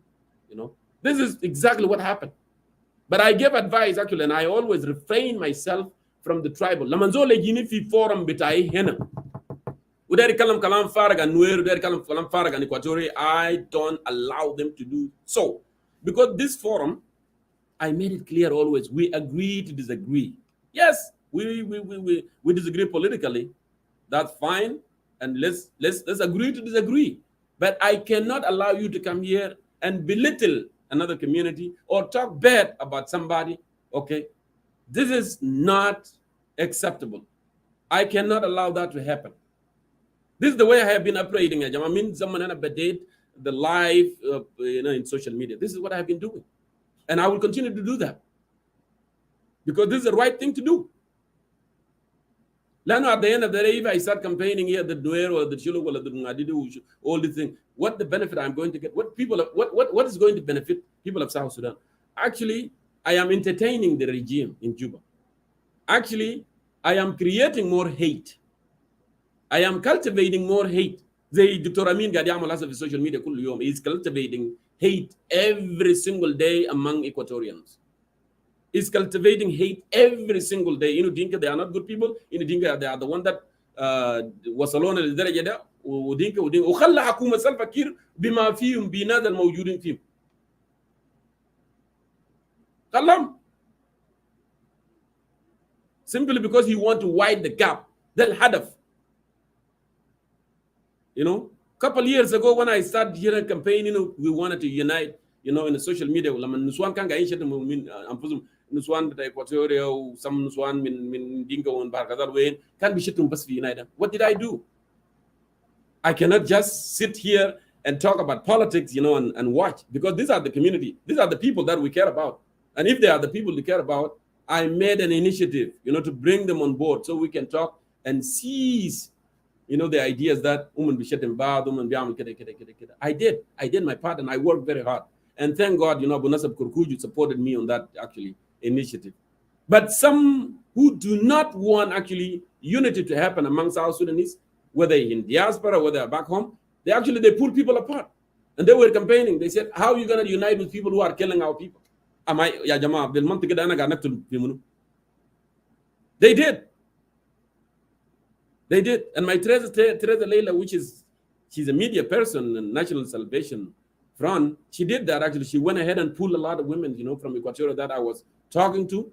You know, this is exactly what happened. But I gave advice actually, and I always refrain myself from the tribal. لما نزول يجيني في فورم بتاعي هنا وده يتكلم كلام فارغ عن نوير وده يتكلم كلام فارغ عن إكواتوري, I don't allow them to do so. Because this forum, I made it clear always, we agree to disagree. Yes, we disagree politically. That's fine, and let's agree to disagree. But I cannot allow you to come here and belittle another community or talk bad about somebody. Okay, this is not acceptable. I cannot allow that to happen. This is the way I have been operating. I mean, someone date the live, in social media. This is what I have been doing, and I will continue to do that because this is the right thing to do. At the end of the day, if I start campaigning here, the Duer or the Chilo or the Ngadidu, all these things, what the benefit I'm going to get? What is going to benefit people of South Sudan? Actually, I am entertaining the regime in Juba. Actually, I am creating more hate. I am cultivating more hate. The Dr. Amin Gadiam of social media is cultivating hate every single day among Equatorians. Is cultivating hate every single day. Dinka, they are not good people. Dinka, they are the one that وصلونا للدرجة ده. ودينك وخلى حكومة سلفا كير بما فيهم بنادى الموجودين فيهم. خلهم. Simply because he want to widen the gap. ده الهدف. Couple years ago when I started hearing campaign, we wanted to unite, in the social media. لما النسوان كان قاعدين يشتموا من أنفسهم. نسوان بتاع إكواتوريا وسم نسوان من دينكا وباركازال وين كان بيشتم بس في يونايتد. What did I do? I cannot just sit here and talk about politics, and watch, because these are the community. These are the people that we care about. And if they are the people we care about, I made an initiative, to bring them on board so we can talk and seize, the ideas that I did my part and I worked very hard. And thank God, Abu Nasab Kurkuju supported me on that actually initiative. But some who do not want actually unity to happen among South Sudanese, whether in diaspora, whether back home, they pull people apart. And they were campaigning. They said, how are you going to unite with people who are killing our people? They did. And my Teresa Leila, she's a media person and National Salvation Front, she did that actually. She went ahead and pulled a lot of women, from Equatorial that I was talking to.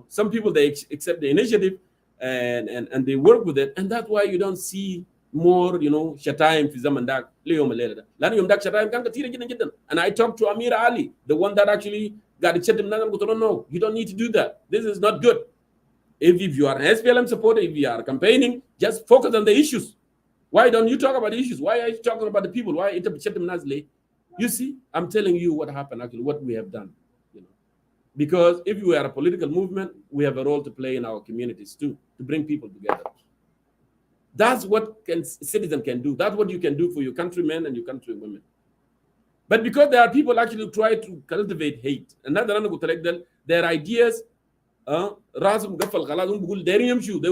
Some people, they accept the initiative and they work with it. And that's why you don't see more, Shatayim fi zaman dak, liyom lela da. Lani yom dak Shatayim kan katira jiddan jiddan. And I talked to Amir Ali, the one that actually قاعد تشتم الناس. قلت له no, you don't need to do that. This is not good. If you are an SPLM supporter, if you are campaigning, just focus on the issues. Why don't you talk about the issues? Why are you talking about the people? Why you tell them Nazli? You see, I'm telling you what happened actually, what we have done. You know, because if you are a political movement, we have a role to play in our communities too, to bring people together. That's what citizen can do. That's what you can do for your countrymen and your countrywomen. But because there are people actually try to cultivate hate, and their ideas, they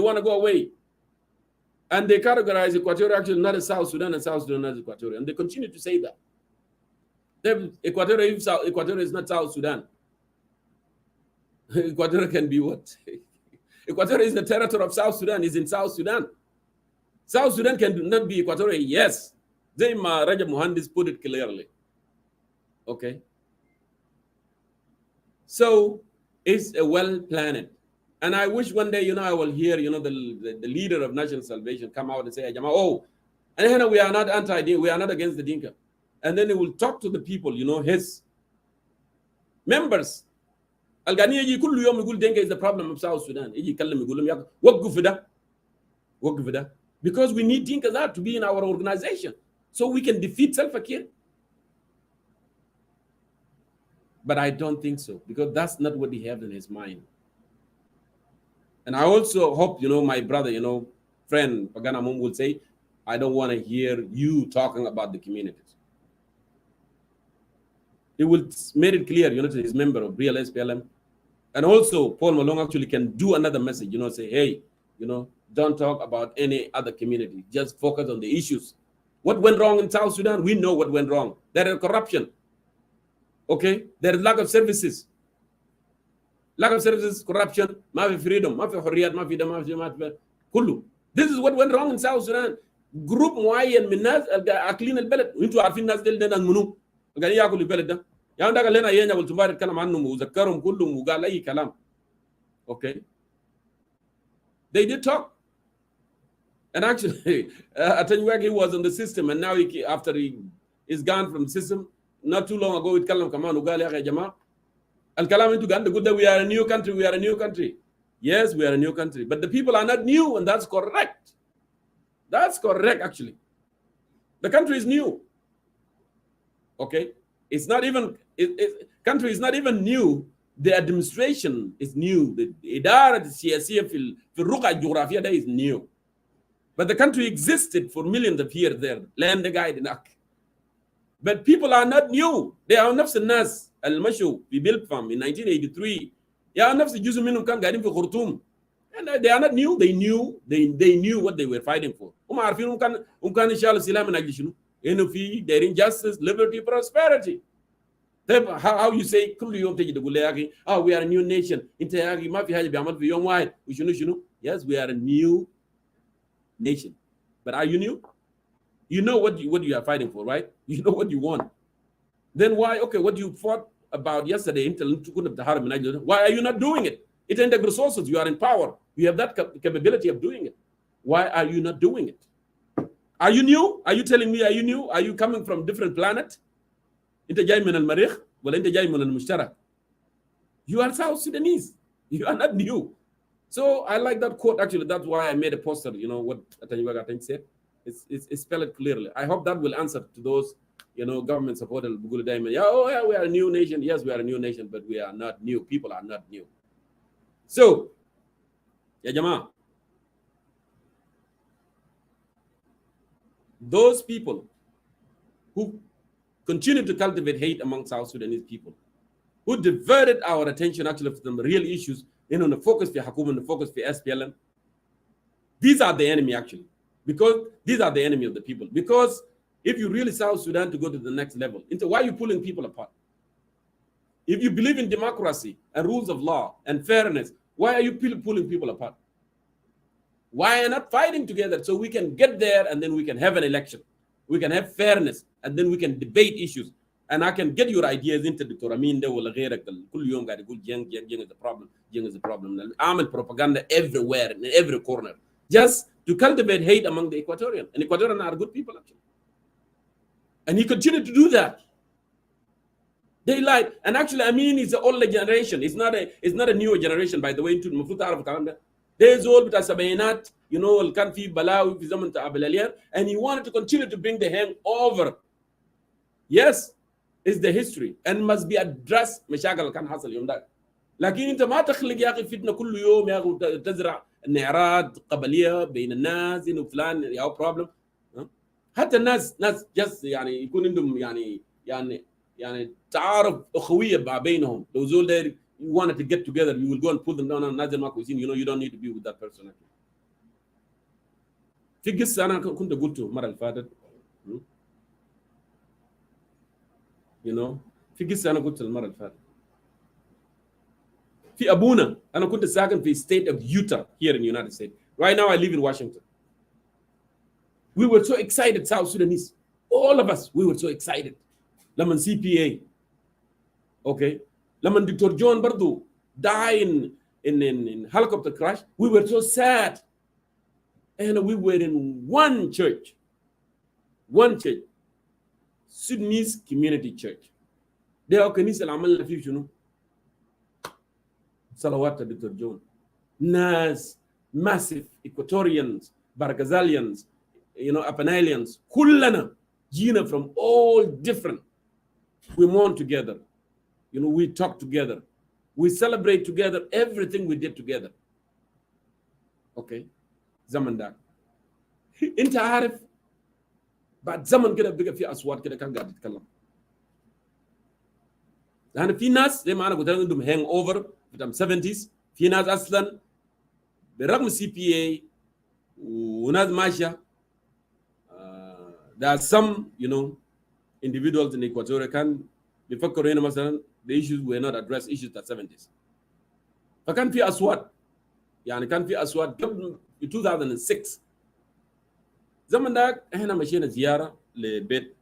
want to go away. And they categorize Equatorial actually not as South Sudan and South Sudan not as Equatorial. And they continue to say that. Equatorial is not South Sudan. Equatorial can be what? Equatorial is the territory of South Sudan, is in South Sudan. South Sudan can not be Equatorial, yes. Zayma Rajab Muhandis put it clearly. Okay. So it's a well-planned. And I wish one day, I will hear, the leader of National Salvation come out and say, oh, and we are not anti-Dinka, we are not against the Dinka. And then he will talk to the people, his members. Al-Ghani yaji kullu yawm yaqul Dinka is the problem of South Sudan. Yaji kallam yaqulum ya waqfu fi da. Because we need Dinkas to be in our organization so we can defeat Salva Kiir. But I don't think so, because that's not what he has in his mind. And I also hope, my brother, friend Pagana Mum will say, I don't want to hear you talking about the communities. He will make it clear, to his member of real SPLM. And also, Paul Malong actually can do another message, say, hey, don't talk about any other community. Just focus on the issues. What went wrong in South Sudan? We know what went wrong. There is corruption. Okay? There is lack of services. Lack of services, corruption, mafi freedom, mafi hurriyat, mafi da, mafi kullu. This is what went wrong in South Sudan. Group معين من الناس اكلين البلد وانتوا عارفين الناس دول ناس منو قاعدين ياكلوا البلد ده. يعني ده قال لنا يانا والتمار يتكلم عنهم وذكرهم كلهم وقال اي كلام. Okay. They did talk. And actually, Atanyuagi was in the system, and now after he is gone from the system, not too long ago, يتكلم كمان وقال يا جماعه Al-Kalam into Ganda good that we are a new country, we are a new country. Yes, we are a new country. But the people are not new, and that's correct. That's correct, actually. The country is new. Okay? It's not even, country is not even new. The administration is new. The Idara, the Siyasiya, the Ruqa Geography is new. But the country existed for millions of years there. Land the guide in Ak. But people are not new. They are nafs al-nas al-mashu fi Bilk Farm in 1983. Yeah, nafs juzu minhum kan qadin fi Khartoum. And they are not new. They knew what they were fighting for. Arfin kan inshallah sila min ajli shunu. Inu their injustice, liberty, prosperity. How you say kullu yawm taji taqul ya akhi, we are a new nation. Inta ya akhi ma fi haja bi'amal fi yawm wahid. Shunu. Yes, we are a new nation. But are you new? You know what you are fighting for, right? You know what you want. Then why? Okay, what you fought about yesterday, why are you not doing it? It's in the resources. You are in power. You have that capability of doing it. Why are you not doing it? Are you new? Are you telling me, are you new? Are you coming from different planet? You are South Sudanese. You are not new. So I like that quote. Actually, that's why I made a poster. What Atanyuaga said. It's spelled clearly. I hope that will answer to those, government supporters. Yeah, we are a new nation. Yes, we are a new nation, but we are not new. People are not new. So, ya Jama, those people who continue to cultivate hate among South Sudanese people, who diverted our attention actually from the real issues, the focus for Hakuma, the focus for SPLM, these are the enemy actually. Because these are the enemy of the people. Because if you really South Sudan to go to the next level, why are you pulling people apart? If you believe in democracy and rules of law and fairness, why are you pulling people apart? Why are you not fighting together so we can get there and then we can have an election? We can have fairness and then we can debate issues. And I can get your ideas into the Toraminde or غيرك كل يوم قاعد يقول جنگ is the problem. Jeng is the problem. I'm propaganda everywhere in every corner. Just to cultivate hate among the Equatorian. And Equatorian are good people, actually. And he continued to do that. They lied. And actually, Amin is the older generation. It's not a newer generation, by the way. المفروض تعرف الكلام ده. There's all بتاع السبعينات, you know, اللي كان في بلاوي في زمن تاع بلالير, and he wanted to continue to bring the hangover. Yes, it's the history and must be addressed. مشاكل اللي كان حصل اليوم ده. لكن انت ما تخلق يا اخي فتنه كل يوم يا اخي تزرع نعرات قبليه بين الناس انه فلان يا بروبلم. حتى الناس جس يعني يكون عندهم يعني تعارف اخويه ما بينهم. لو زول ده you wanted to get together, you will go and pull them down. الناس ما كويسين, you know, you don't need to be with that person. في قصه انا كنت قلته المره اللي فاتت, you know, في قصه انا قلت المره اللي فاتت. في ابونا, انا كنت ساكن في state of Utah here in the United States. Right now I live in Washington. We were so excited, South Sudanese, all of us, we were so excited. لما CPA, okay, لما Dr. John برضو die in helicopter crash, we were so sad. And we were in one church, Sudanese Community Church. ده الكنيسة اللي عملنا فيه شنو؟ صلوات دكتور جون. ناس massive Equatorians, Bargazalians, you know, Apanalians, كلنا جينا from all different. We mourn together, you know, we talk together, we celebrate together, everything we did together. Okay, زمن ده. انت عارف بعد زمن كده بقى في اصوات كده كان قاعد يتكلم. لأن في ناس زي ما أنا قلت عندهم هانج أوفر بتاع 70s. في ناس أصلاً برغم CPA وناس ماشية. There are some, you know, individuals in Equatorial كان بيفكروا هنا مثلاً the issues were not addressed, issues بتاع 70s. فكان في أصوات, يعني كان في أصوات قبل 2006. زمن ده إحنا مشينا زيارة لبيت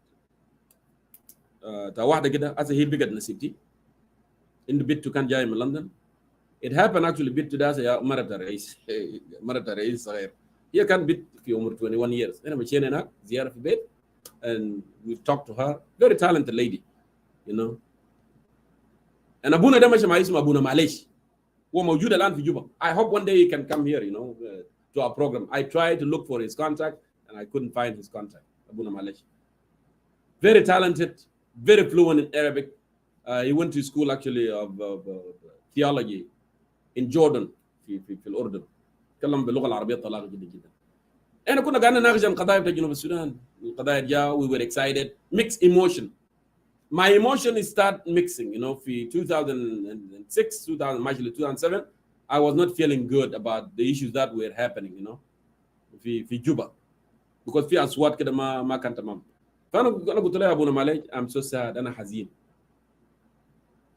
تا واحدة كده هسه هي بقت نسيبتي. إنه بيته كان جاي من لندن. It happened actually بيته ده يا مرة الرئيس صغير. هي كان بيت في عمر 21 years. أنا مشينا هناك زيارة في البيت and we talked to her. Very talented lady, you know. And أبونا ده مش ما اسمه أبونا معلش. هو موجود الآن في جوبا. I hope one day he can come here, you know, to our program. I tried to look for his contact and I couldn't find his contact. أبونا معلش. Very talented, very fluent in Arabic. He went to school actually of theology in Jordan في الأردن. تكلم باللغة العربية طلاقة جدا جدا. أنا كنا قاعدين نناقش عن قضايا بتاع جنوب السودان. القضايا جاء, we were excited, mixed emotion. My emotion start mixing, you know, في 2006, 2007, I was not feeling good about the issues that were happening, you know, في جوبا. Because في أصوات كده ما كان تمام. فأنا قلت له يا أبونا معلش, I'm so sad,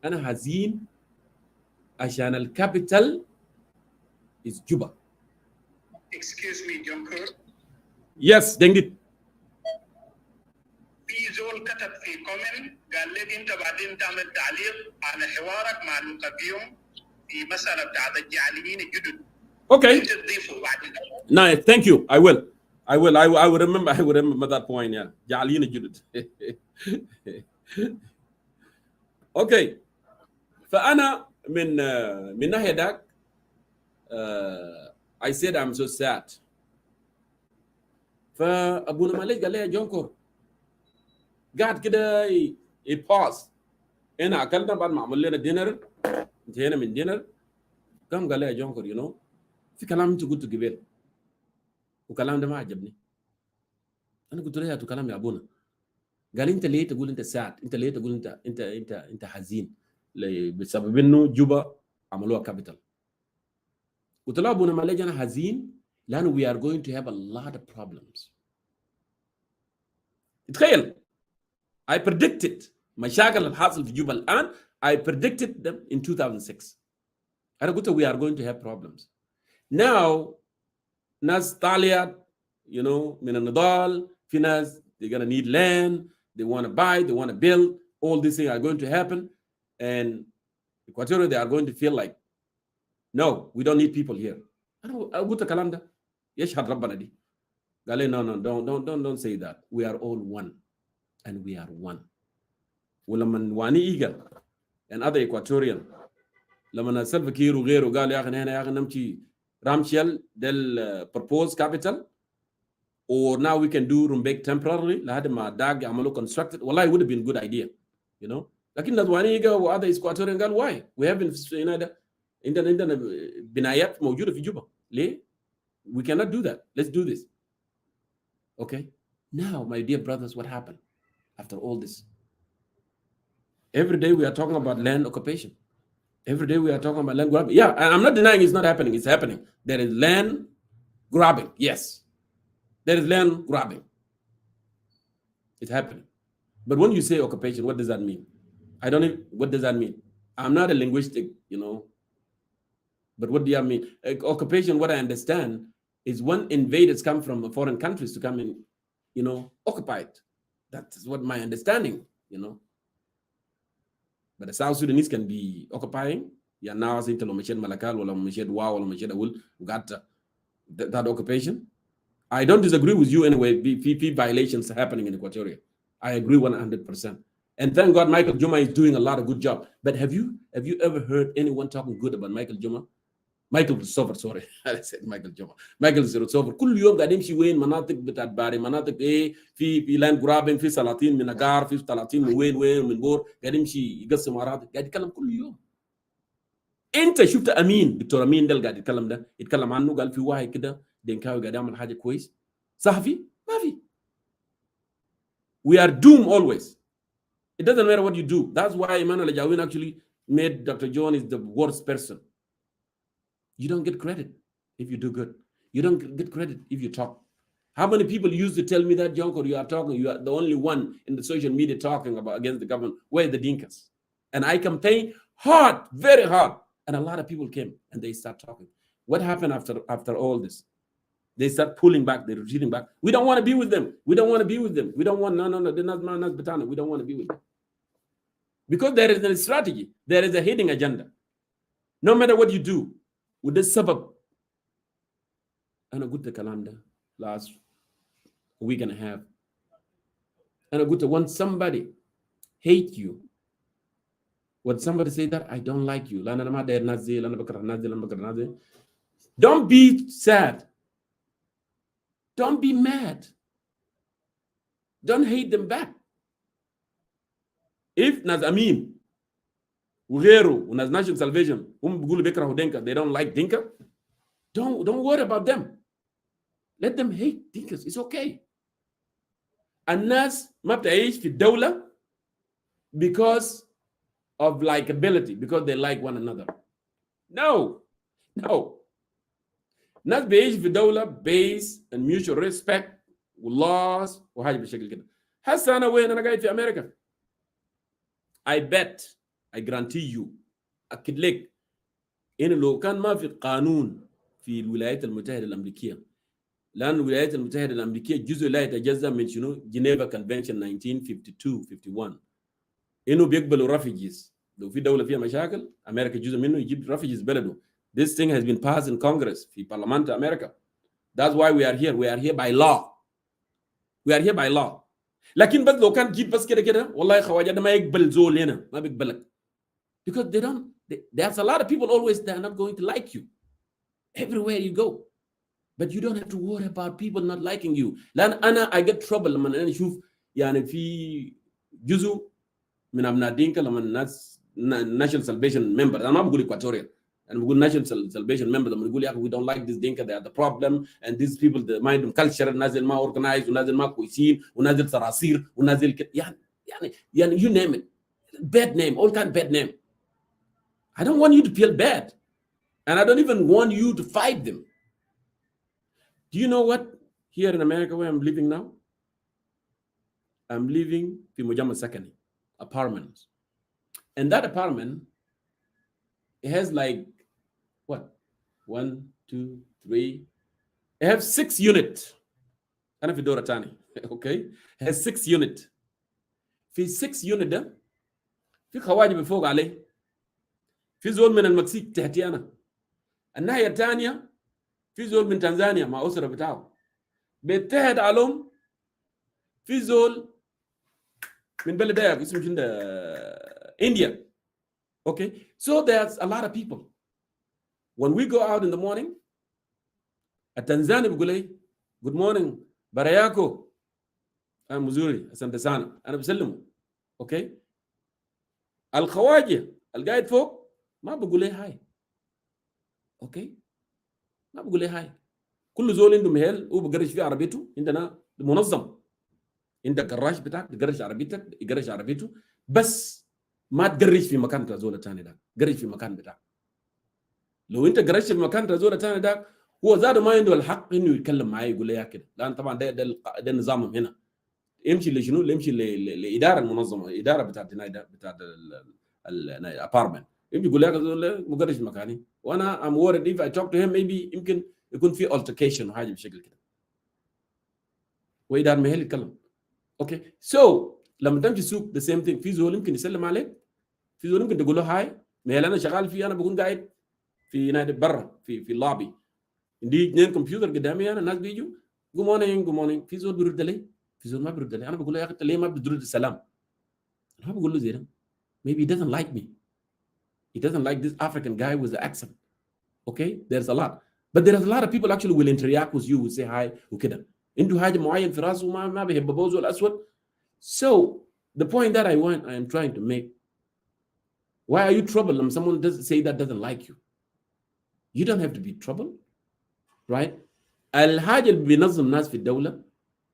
أنا حزين عشان الكابيتال is Juba. Excuse me, Junker. Yes, دنجد. في زول كتب في كومنت قال لك انت بعدين تعمل تعليق على حوارك مع المقدم في مسألة بتاعت الجعليين الجدد. Okay. انت تضيفه بعدين. Nice, thank you. I will remember that point. Yeah, جعليين الجدد. Okay. فأنا من ناحية داك I said I'm so sad. فأبونا معلش قال لي يا جونكور قاعد كده يباس. هنا أكلنا بعد ما عمل لنا دينر, انتهينا من دينر, قام قال لي يا جونكور you know في كلام أنت قلته قبل وكلام ده ما عجبني. أنا قلت له يا كلام يا أبونا. قال أنت ليه تقول أنت sad؟ أنت ليه تقول أنت حزين؟ بسبب إنه جوبا عملوها كابيتال. قلت له أبونا معلش أنا حزين لأنه we are going to have a lot of problems. تخيل I predicted مشاكل الحاصل في جوبا الآن, I predicted them in 2006. أنا قلت we are going to have problems. Now ناس طالعة you know من النضال, في ناس they're gonna need land, they want to buy, they want to build, all these things are going to happen, and Equatorial they are going to feel like no, we don't need people here. أنا قلت الكلام ده يشهد ربنا دي. قال لي no, don't say that. We are all one and we are one. ولما واني ايجا and other Equatorian لما سلفا كير وغيره قال يا اخي هنا يا اخي نمشي رامشيل del proposed capital or now we can do Rumbek temporarily لحد ما داق عملوا constructed والله it would have been a good idea you know لكن واني ايجا و other Equatorian قال why we haven't عندنا بنايات موجوده في جوبا ليه we cannot do that let's do this okay now my dear brothers what happened after all this every day we are talking about land occupation every day we are talking about land grabbing yeah and I'm not denying it's not happening it's happening there is land grabbing yes there is land grabbing it's happening but when you say occupation what does that mean I don't know what does that mean I'm not a linguistic you know but what do you mean occupation what I understand is when invaders come from foreign countries to come and you know occupy it that's what my understanding you know but the South Sudanese can be occupying yeah now as into Lomached Malakal or Lomached Wow or Lomached Awul who got that occupation I don't disagree with you anyway PP violations are happening in Equatoria I agree 100% and thank God Michael Juma is doing a lot of good job but have you ever heard anyone talking good about Michael Juma مايكل كريستوفر سوري مايكل جوبا مايكل كريستوفر كل يوم قاعد يمشي وين مناطق بتاعت باري مناطق ايه في لاند جرابين في سلاطين من اجار في سلاطين من وين من بور قاعد يمشي يقسم اراضي قاعد يتكلم كل يوم انت شفت امين دكتور امين ده قاعد يتكلم ده يتكلم عنه قال في واحد كده دينكاوي قاعد يعمل حاجه كويس صحفي ما في we are doomed always it doesn't matter what you do that's why Emmanuel Ajawin actually made Dr. John is the worst person you don't get credit if you do good. You don't get credit if you talk. How many people used to tell me that, Jonko, you are talking, you are the only one in the social media talking about against the government. Where are the Dinkas? And I campaigned hard, very hard. And a lot of people came and they start talking. What happened after all this? They start pulling back, they're retreating back. We don't want to be with them. We don't want to be with them. We don't want, no, they're not Batana. We don't want to be with them. Because there is a strategy. There is a hidden agenda. No matter what you do, وده السبب أنا قلت الكلام ده last week and a half أنا قلت when somebody hate you when somebody say that I don't like you لا أنا ما داير ناس زي لا أنا بكره ناس زي لا أنا بكره ناس زي don't be sad don't be mad don't hate them back if ناس أمين وغيره وناس ناشن سالفيشن هم بيقولوا بيكرهوا دينكا they don't like Dinka don't worry about them let them hate Dinkas it's okay الناس ما بتعيش في الدولة because of likability because they like one another no ناس بيعيش في دولة based on mutual respect laws وحاجة بالشكل كده هسه أنا وين أنا قاعد في أمريكا I bet I guarantee you أكد لك إنه لو كان ما في قانون في الولايات المتحدة الأمريكية لأن الولايات المتحدة الأمريكية جزء لا يتجزأ من شنو جنيفا كونفنشن 1952 إنه بيقبلوا refugees لو في دولة فيها مشاكل أمريكا جزء منه يجيب refugees بلده this thing has been passed in Congress في برلمان أمريكا that's why we are here by law لكن بس لو كان جيت بس كده والله خواجة ده ما يقبل زول هنا ما بيقبلك because there's a lot of people always that are not going to like you everywhere you go but you don't have to worry about people not liking you لأن أنا I get trouble لما أنا أشوف يعني في جزء من أبناء دينكا لما الناس national salvation member أنا ما بقول Equatorial أنا بقول national salvation member لما يقول يا أخي we don't like this dinka they are the problem and these people the mind culture نازل ما organized ونازل ما كويسين ونازل صراصير ونازل يعني you name it bad name all kind of bad name I don't want you to feel bad and I don't even want you to fight them. Do you know what? Here in America where I'm living now, I'm living in Mujama Sakani apartment. And that apartment, it has like, what? 1, 2, 3. It has 6 units. أنا في دورة تاني. Okay? It has 6 units. في 6 units ده في خواجة بفوق عليه. في زول من المكسيك تحتي أنا. الناحية الثانية في زول من تنزانيا مع أسرة بتاعه. بيتحد عليهم في زول من بلد ده اسمه شنو India. Okay, so there's a lot of people. When we go out in the morning, التنزاني بيقول لي good morning براياكو انا مزوري اسنت سانا انا بسلمه. اوكي، الخواجه القاعد فوق ما بقول لي هاي. اوكي، ما بقول لي هاي. كل زول عنده مهل هو بقرش فيه عربيته. عندنا منظم، عندك جراج بتاعك تقرش عربيتك يقرش عربيته، بس ما تقرش في مكان بتاع زول الثاني ده، قرش في مكان بتاعك. لو انت قرشت في مكان بتاع زول الثاني ده هو زاد ما عنده الحق انه يتكلم معي يقول لي يا كده، لان طبعا ده نظامهم هنا. يمشي لشنو؟ يمشي للاداره المنظمه، الاداره بتاعت ده بتاعت الابارتمنت، يمشي يقول لك مقرش مكاني، وانا ام worried if I talk to him maybe يمكن يكون في altercation وحاجه بالشكل كده، واداره ما هي اللي يتكلم. اوكي، سو لما تمشي سوق ذا سيم ثينج، في زول يمكن يسلم عليك، في زول يمكن تقول له هاي. ما انا شغال فيه، انا بكون قاعد في نادي برا في اللابي، عندي 2 كمبيوتر قدامي، انا الناس بيجوا جود مورنينج جود مورنينج، في زول بيرد لي، في زول ما بيرد لي. انا بقول له يا اخي انت ليه ما بترد السلام؟ انا ما بقول له زي ده. maybe he doesn't like me, he doesn't like this African guy with the accent. okay, there's a lot, but there's a lot of people actually will interact with you, will say hi وكده. عنده حاجه معين في راسه ما بيحب بوزه الاسود. So the point that I am trying to make, why are you troubled when someone does say that doesn't like you? You don't have to be troubled, right? الحاجه اللي بينظم ناس في الدوله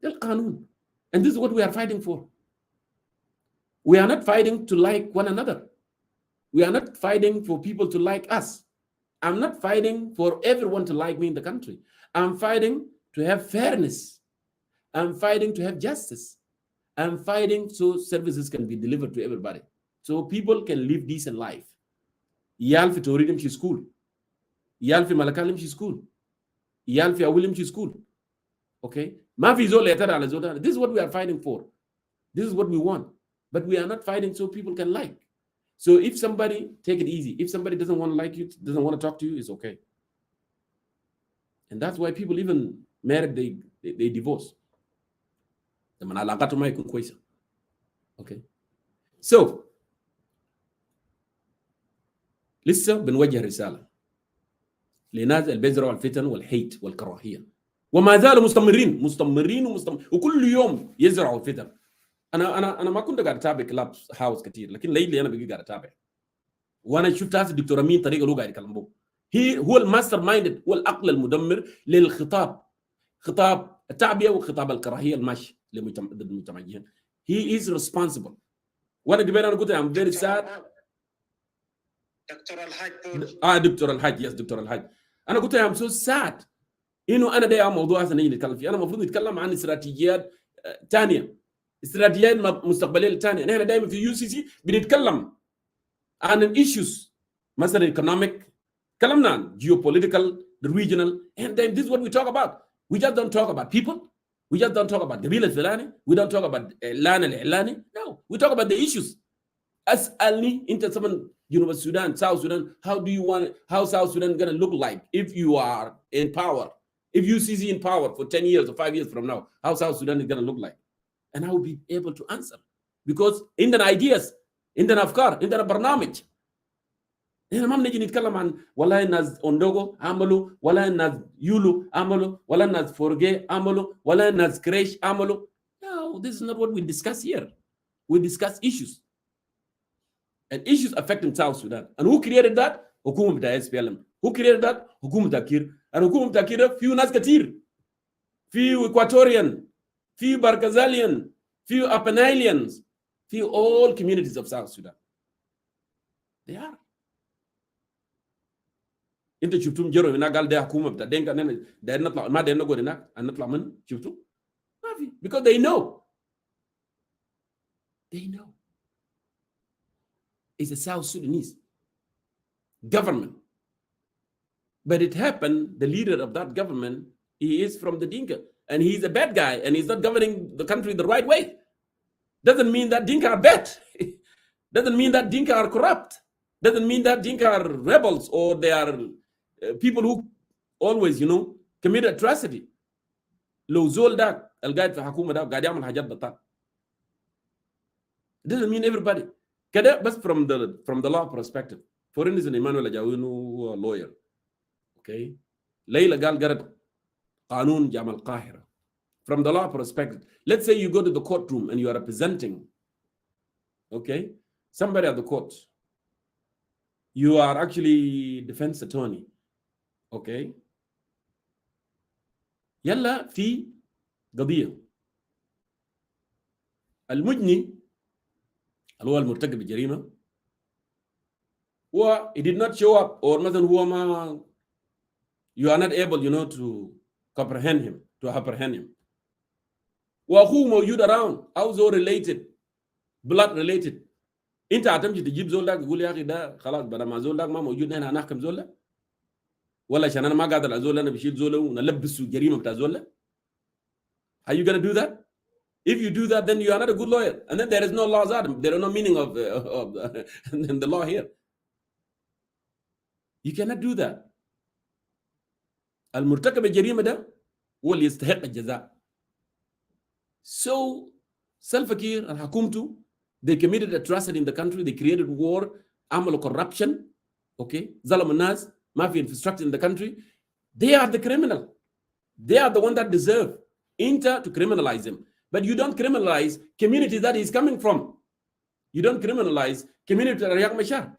ده القانون, and this is what we are fighting for. We are not fighting to like one another. We are not fighting for people to like us. I'm not fighting for everyone to like me in the country. I'm fighting to have fairness. I'm fighting to have justice. I'm fighting so services can be delivered to everybody, so people can live decent life. يال في توريد يمشي سكول, يال في ملكال يمشي سكول, يال في أول يمشي سكول. Okay, ما في زول يعترض على زول. This is what we are fighting for. This is what we want. But we are not fighting so people can like. So if somebody, take it easy. If somebody doesn't want to like you, doesn't want to talk to you, it's okay. And that's why people even married, they divorce. لما علاقاته ما يكون كويسة. Okay. So لسه بنوجه رسالة لناس اللي بيزرعوا الفتن والحيت والكراهية، وما زالوا مستمرين وكل يوم يزرعوا الفتن. انا ما كنت قاعد اتابع كلاب هاوس كثير، لكن ليلي انا بقي قاعد اتابع، وانا شفت هذا الدكتور امين طريقه له قاعد يتكلم به. هو الماستر مايند، هو العقل المدمر للخطاب، خطاب التعبئه وخطاب الكراهيه الماشي ضد المجتمعين. he is responsible. وانا قبل انا قلت I'm very sad. دكتور الحاج دكتور الحاج، يس دكتور الحاج. انا قلت I'm so sad انه انا ده موضوع هسه نيجي نتكلم فيه. انا المفروض نتكلم عن استراتيجيات ثانيه، استراتيجيات مستقبليه ثانيه. نحن دائما في يو سي سي بنتكلم عن الايشوز، مثلا ايكونوميك، تكلمنا عن geopolitical, the regional, and then this is what we talk about. We just don't talk about people. We just don't talk about قبيله الفلاني. We don't talk about اعلان الاعلاني. No, we talk about the issues. اسالني انت طبعا جنوب السودان, South Sudan, how South Sudan going to look like if you are in power, if UCC in power for 10 years or 5 years from now, how South Sudan is going to look like? And I will be able to answer because عندنا ideas, عندنا افكار, عندنا برنامج. احنا ما بنجي نتكلم عن والله الناس اوندوغو عملوا، ولا الناس يولو عملوا، ولا الناس فورجي عملوا، ولا الناس كريش عملوا. No, this is not what we discuss here. We discuss issues. And issues affecting South Sudan. And who created that? حكومة بتاع SPLM. Who created that? حكومة كير. And حكومة بتاع كير فيه ناس كتير. فيه Equatorian, فيه Barkazalian, فيه Apenalians, فيه all communities of South Sudan. They are. انت شفتهم جروا هنا قال ده حكومة بتاع دينكا ده نطلع ما ده نقول هناك نطلع من شفتوا؟ ما في. Because they know. They know. It's a South Sudanese government. But it happened, the leader of that government, he is from the Dinka. And he's a bad guy. And he's not governing the country the right way. Doesn't mean that Dinka are bad. Doesn't mean that Dinka are corrupt. Doesn't mean that Dinka are rebels or they are people who always, commit atrocity. لو زول ده القاعد في حكومة ده قاعد يعمل حاجات بطال. It doesn't mean everybody. كده بس from the law perspective. For instance, Emmanuel Ajawinou, a lawyer. Okay. Leila قال قرأت قانون جامعة القاهرة. From the law perspective, let's say you go to the courtroom and you are representing, okay, somebody at the court. You are actually defense attorney, okay. يلا في قضية المجني اللي هو المرتكب الجريمة و he did not show up or مثلا هو ما you are not able to comprehend him, to apprehend him. واخوه موجود around او زو related blood related. انت هتمشي تجيب زول لك تقول يا اخي ده خلاص بدل ما زول لك ما موجود هنا هنحكم زول لك؟ ولا عشان انا ما قادر ازول انا بشيل زول ونلبسه الجريمه بتاع زول لك؟ Are you going to do that? If you do that, then you are not a good lawyer. And then there is no laws out. There is no meaning of the law here. You cannot do that. المرتكب الجريمه ده هو اللي يستحق الجزاء. So Salva Kiir and حكومته, they committed atrocity in the country. They created war, عملوا corruption, okay, ظلموا الناس, ما في infrastructure in the country. They are the criminal. They are the one that deserve to criminalize them. But you don't criminalize community that he's coming from. You don't criminalize community Riyak Mashar.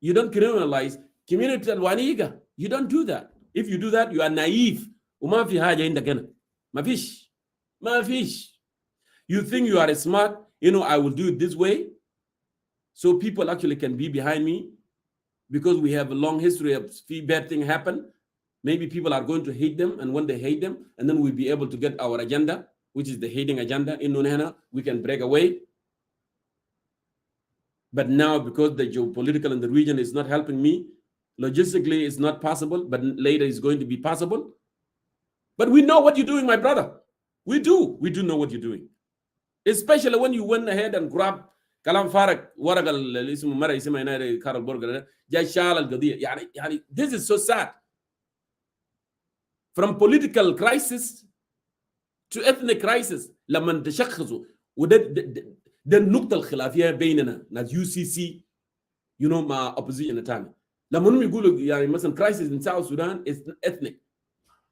You don't criminalize community Waniga. You don't do that. If you do that, you are naive. وما في حاجة عندك هنا. ما فيش. You think you are smart, I will do it this way, so people actually can be behind me, because we have a long history of bad things happen. Maybe people are going to hate them, and when they hate them, and then we'll be able to get our agenda, which is the hating agenda. We can break away. But now, because the geopolitical in the region is not helping me, logistically it's not possible, but later it's going to be possible. But we know what you're doing, my brother. We do know what you're doing. Especially when you went ahead and grabbed كلام فارق ورقه اللي اسمه مره اسمها هنا كارل بورجر جاي شال القضيه. يعني this is so sad. From political crisis to ethnic crisis لما تشخصوا ده النقطه الخلافيه بيننا ناس UCC مع opposition الثاني. لما هم يقولوا يعني مثلا crisis in South Sudan is ethnic.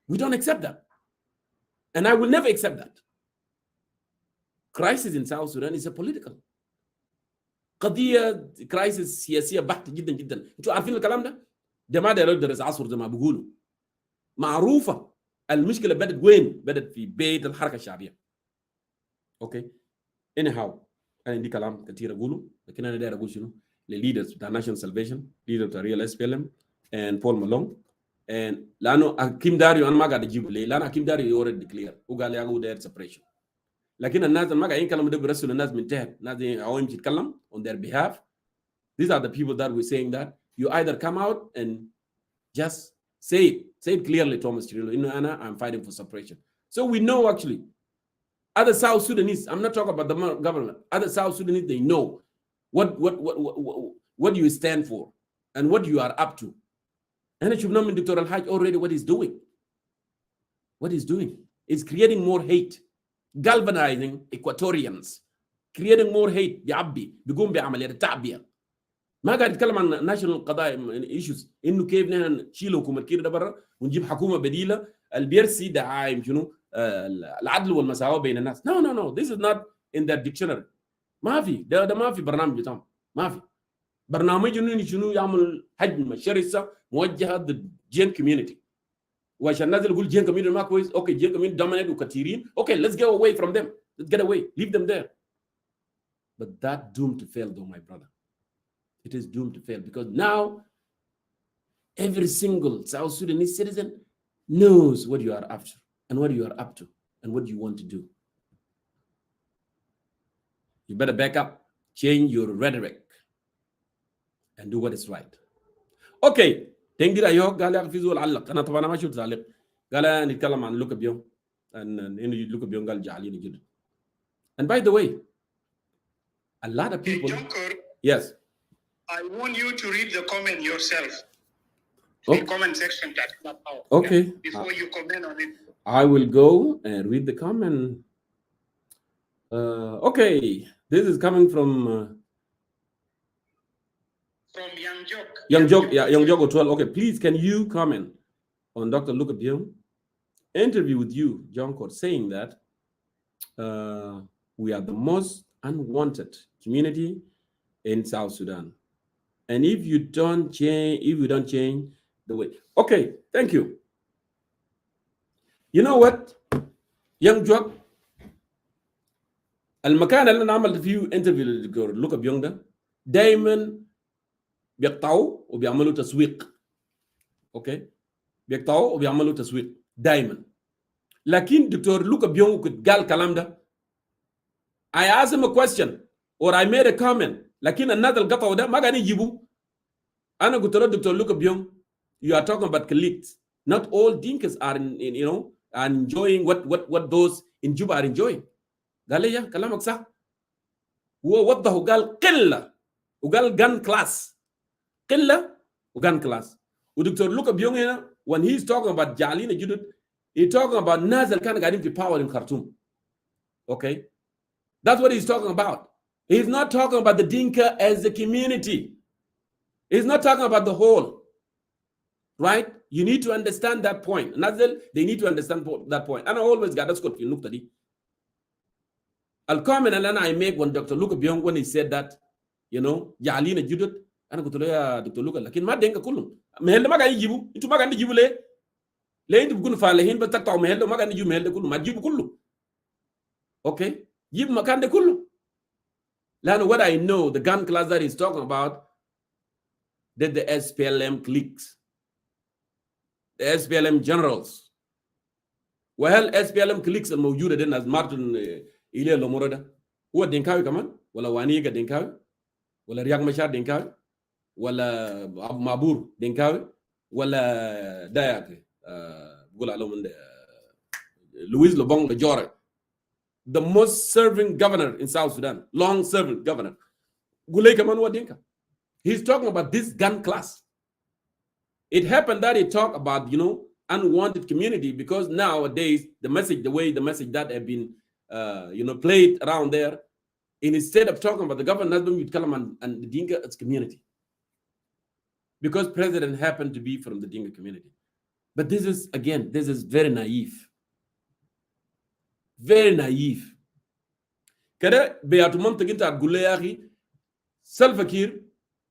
We don't accept that. And I will never accept that. Crisis in South Sudan is a political. قضية crisis سياسية بحتة جدا جدا. انتوا عارفين الكلام ده؟ ده ما داير يدرس عصر زي ما بيقولوا. معروفة. المشكلة بدت وين؟ بدت في بيت الحركة الشعبية. اوكي. Anyhow أنا عندي كلام كثير أقوله، لكن أنا داير أقول شنو؟ للليدرز بتاع National Salvation، leader بتاع Real SPLM and Paul Malone. and لأنه حكيم داريو أنا ما قاعد أجيبه ليه؟ لأن حكيم داريو already declare وقال لي أقول داير separation. لكن الناس اللي ما قاعدين يتكلموا ده بيرسلوا الناس من تحت، الناس دي عاوزين يتكلم on their behalf. These are the people that were saying that you either come out and just say it clearly, Thomas Chirilo, I'm fighting for separation. So we know actually other South Sudanese, I'm not talking about the government, other South Sudanese, they know what you stand for and what you are up to. And it should know Dr. Al-Haj already what he's doing. What he's doing is creating more hate, galvanizing Equatorians, creating more hate. بيقوم بعملية التعبية. ما قاعد يتكلم عن national قضايا issues إنه كيف نحن نشيل حكومة كير ده برا ونجيب حكومة بديلة البيرسي دعايم شنو العدل والمساواة بين الناس. No, this is not in that dictionary. ما في ده ما في برنامج بتاعهم. ما في برنامج إنه شنو يعمل هجمة شرسة موجهة ضد جين community. وعشان الناس اللي يقول جين community ما كويس. Okay, جين community dominate وكثيرين. Okay, let's get away from them. Let's get away. Leave them there. But that doomed to fail, though, my brother. It is doomed to fail because now every single South Sudanese citizen knows what you are after and what you are up to and what you want to do. You better back up, change your rhetoric, and do what is right. Okay. تنقل أيوه قال لي في زول علق. أنا طبعا ما شفت تعليق. قال نتكلم عن لوكا بيوم. إنه لوكا بيوم قال جعليني جدا. And by the way, a lot of people. Yes. I want you to read the comment yourself. The comment section. Okay. Before you comment on it. I will go and read the comment. Okay. This is coming from Young Jok. Young Jok, yeah, Young Jok 12. Okay, please, can you comment on Dr. Luka Byung interview with you, John Court, saying that we are the most unwanted community in South Sudan, and if you don't change the way. Okay, thank you. You know what, Young Jok, المكان اللي انا عملت فيه انترفيو للدكتور لوكا بيونغ ده دايما بيقطعوا وبيعملوا تسويق. اوكي، بيقطعوا وبيعملوا تسويق دايما. لكن دكتور لوكا بيونغ كنت قال الكلام ده، I asked him a question or I made a comment، لكن الناس اللي قطعوا ده ما قاعدين يجيبوا. انا قلت له دكتور لوكا بيونغ you are talking about colleagues, not all dinkas are in you know are enjoying what those in Juba are enjoying. قال لي يا كلامك صح. هو وضح وقال قله وقال gun class، قله وgun class. ودكتور لوكا بيونغ هنا when he's talking about جعلين الجدد he's talking about ناس اللي كانوا قاعدين في power in Khartoum. Okay, that's what he's talking about. He's not talking about the Dinka as a community. He's not talking about the whole. Right? You need to understand that point. Nazil, they need to understand that point. And I always got that's good for you. I'll comment and then I make when Dr. Luka Byung when he said that, you know, Jalina Judut, and I go to Dr. Luka, like in my denka kulum. Mehel maga yibu, into maga jibule. Lay into good file him, but Tata Mehel maga you mehel the kulum, Majibu kulu. Okay? Yib makande kulu. Learn what I know, the gun class that he's talking about, that the SPLM cliques. The SPLM generals. Well, SPLM cliques الموجودة دي ناس مارتن إليه لومورو ده هو دينكاوي كمان ولا وانيجا دينكاوي ولا رياض مشار دينكاوي ولا مابور دينكاوي ولا دايك بقول عليهم لويس لوبون لجوري the most serving governor in South Sudan, long serving governor. قول كمان هو دينكا. He's talking about this gun class. It happened that he talked about, you know, unwanted community because nowadays the message that have been, you know, played around there, instead of talking about the government, you'd call them and the Dinka as community. Because president happened to be from the Dinka community. But this is very naive. Very naive. Kada beyatumam taginta gulayaki Salfakir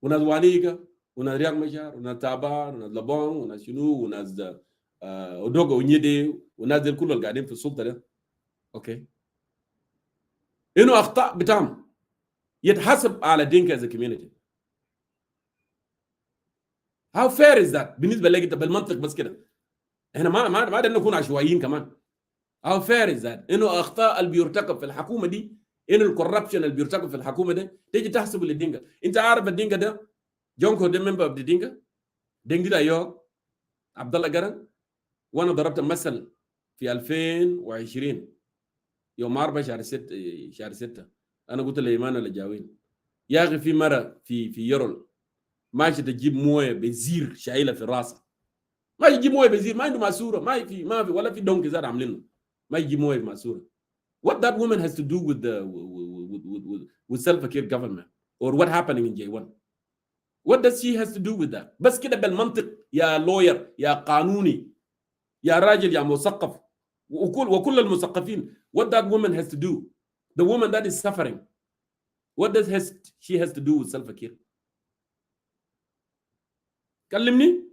unazwanika una Riek Machar, una Tabar, una Labong, una Shinu, una Odogo Unyede, una ذي الكل اللي قاعدين في السلطة ده. Okay. إنه أخطاء بتام يتحسب على دينكا as a community. How fair is that? بالنسبة لك بالمنطق بس كده. إحنا ما بدنا نكون عشوائيين كمان. How fair is that? إنه أخطاء اللي بيرتكب في الحكومة دي، إنه الكوربشن اللي بيرتكب في الحكومة ده، تيجي تحسب للدينكا. أنت عارف الدينكا ده؟ جونكو ده member of the Dinka. دينكا ده يوك عبد الله قرن. وانا ضربت مثل في 2020 يوم 4 شهر 6 انا قلت لايمان الجاوين يا اخي في مره في يرول ماشي تجيب مويه بزير شايله في راسها، ما يجيب مويه بزير، ما عنده ماسوره، ما في ولا في دونكي زاد عاملينه، ما يجيب مويه بماسوره. What that woman has to do with the with self-care government or what happening in J1? What does she has to do with that? بس كده بالمنطق يا لوير يا قانوني يا راجل يا مثقف وكل المثقفين. What that woman has to do, the woman that is suffering, what does she has to do with self-care? كلمني.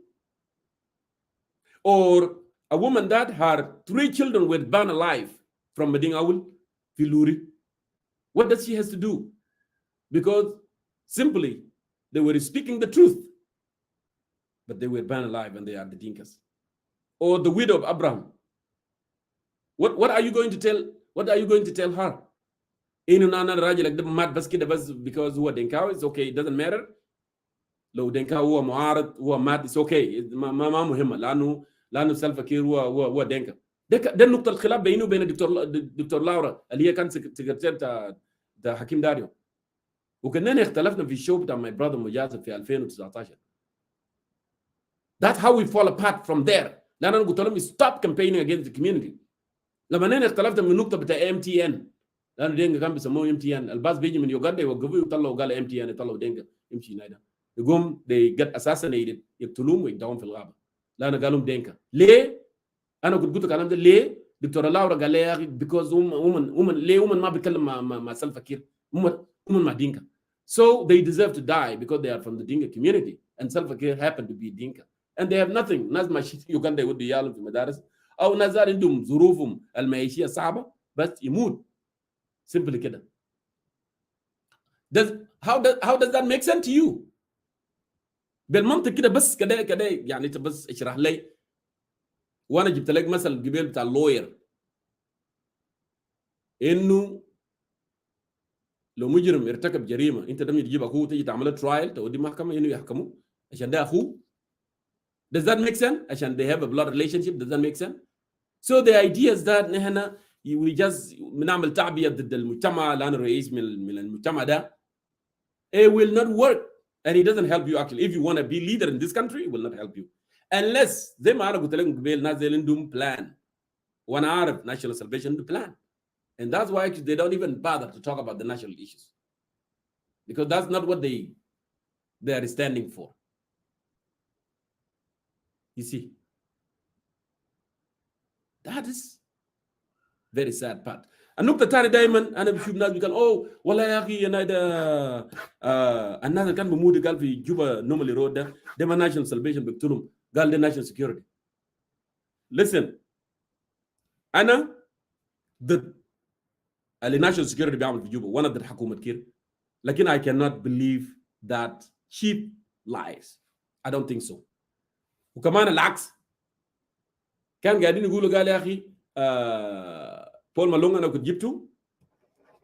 Or a woman that her 3 children were burned alive from Meding Awul في لوري. What does she has to do? Because simply they were speaking the truth, but they were burned alive and they are the Dinkas. Or the widow of Abraham. What are you going to tell? What are you going to tell her? Because هو دينكاوي it's okay, it doesn't matter. لو دينكاوي هو معارض هو مات it's okay, ما مهمة لأنه سلفا كير هو دينكا. ده النقطة الخلاف بينه وبين الدكتور لاورا اللي هي كانت سكرتير بتاع حكيم داريو. وكنا اختلفنا في الشو بتاع my brother مجازف في 2019. That's how we fall apart from there. لأن أنا قلت لهم stop campaigning against the community. لما أنا اختلفت من النقطة بتاع MTN لانه دينجا كان بيسموه MTN. الباص بيجي من يوغندا يوقفوه يطلعوا قال MTN، يطلعوا دينجا يمشي نايدا، يقوم they get assassinated، يقتلوهم ويدعوهم في الغابه لانه قالوا دينكا. ليه؟ انا كنت قلت الكلام ده ليه؟ دكتور لاورا قال لي يا اخي because ليه ما بيتكلم مع سلفا كير؟ مع دينكا. So they deserve to die because they are from the Dinka community and Salva Kiir happened to be Dinka and they have nothing. ناس ماشيين يوغندا يودوا عيالهم في المدارس او ناس عندهم ظروفهم المعيشيه صعبه بس يموت simply كده. How does that make sense to you؟ بالمنطق كده بس كده يعني انت بس اشرح لي. وانا جبت لك مثل الجبال بتاع اللوير انه لو مجرم ارتكب جريمه انت لما تجيب اخوه تيجي تعمل له ترايل توديه محكمه انه يحكموه عشان ده اخوه. Does that make sense؟ عشان they have a blood relationship. Does that make sense؟ So the idea is that نحن we just بنعمل تعبئه ضد المجتمع لانه رئيس من المجتمع ده. It will not work and it doesn't help you actually. If you want to be leader in this country, it will not help you unless زي ما انا قلت لكم قبل ناس عندهم plan. وانا عارف national salvation plan. And that's why actually they don't even bother to talk about the national issues because that's not what they are standing for. You see, that is very sad part. النقطة الثانية دائما أنا بشوف ناس بيقول أوه والله يا أخي أنا ده الناس اللي كان بيموتوا قال في جوبا نومالي رود ده ما national salvation بيقتلهم قال ده national security. Listen, أنا ضد اللي national security بيعمل في جوبا وأنا ضد حكومة كير، لكن I cannot believe that cheap lies. I don't think so. وكمان العكس كان قاعدين يقولوا قال يا أخي بول مالونغ أنا كنت جبته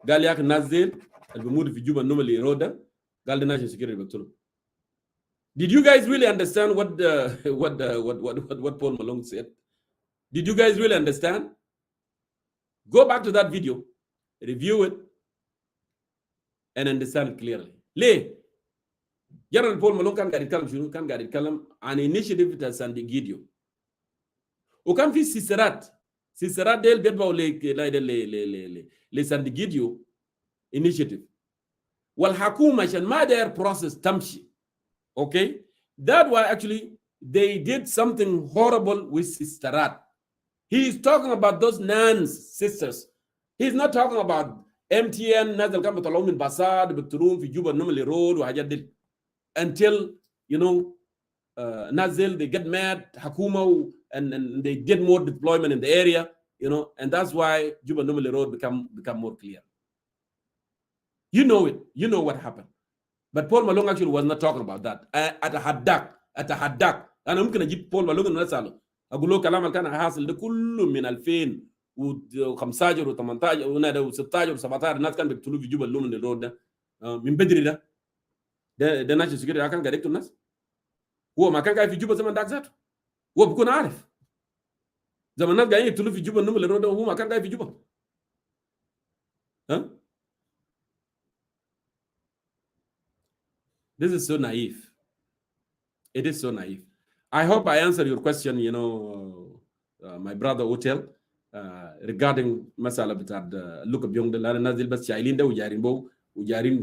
قال يا أخي الناس ديل اللي بيموتوا في جوبا النومالي رود ده قال ده national security بيقتلهم. Did you guys really understand what Paul Malone said? Did you guys really understand? Go back to that video, review it, and understand it clearly. ليه؟ جنرال بول مالون كان قاعد يتكلم شنو؟ كان قاعد يتكلم عن initiative بتاع ساندي جيديو. وكان في سيسرات ديل بيتبعوا لساندي جيديو initiative. والحكومة عشان ما داير process تمشي. Okay? That's why actually they did something horrible with Sisterat. He is talking about those nuns, sisters. He's not talking about MTN, ناس اللي كانوا بيطلعوا من باساد بيقتلوهم في جوبا نومالي رود وحاجات دي. Until you know نازل they get mad حكومة and they get more deployment in the area, you know, and that's why Juba Normally Road become more clear. You know it. You know what happened. But Paul Malone actually was not talking about that. أتحداك أنا ممكن أجيب بول مالون ونسأله أقول له كلام اللي كان حاصل ده كله من 2015 و18 و16 و17 الناس كانوا بيقتلوا في جوبا نورمالي رود ده من بدري ده ناشونال سيكيورتي كان قاعد يقتل الناس. هو ما كان قاعد في جوبا زمان داك ذاته. هو بيكون عارف زمان الناس قاعدين يقتلوا في جوبا نورمالي رود وهو ما كان قاعد في جوبا. This is so naive. It is so naive. I hope I answered your question, you know, my brother Otel, regarding مسألة بتاعت look up young ده لأن الناس دي بس شايلين ده وجارين بو وجارين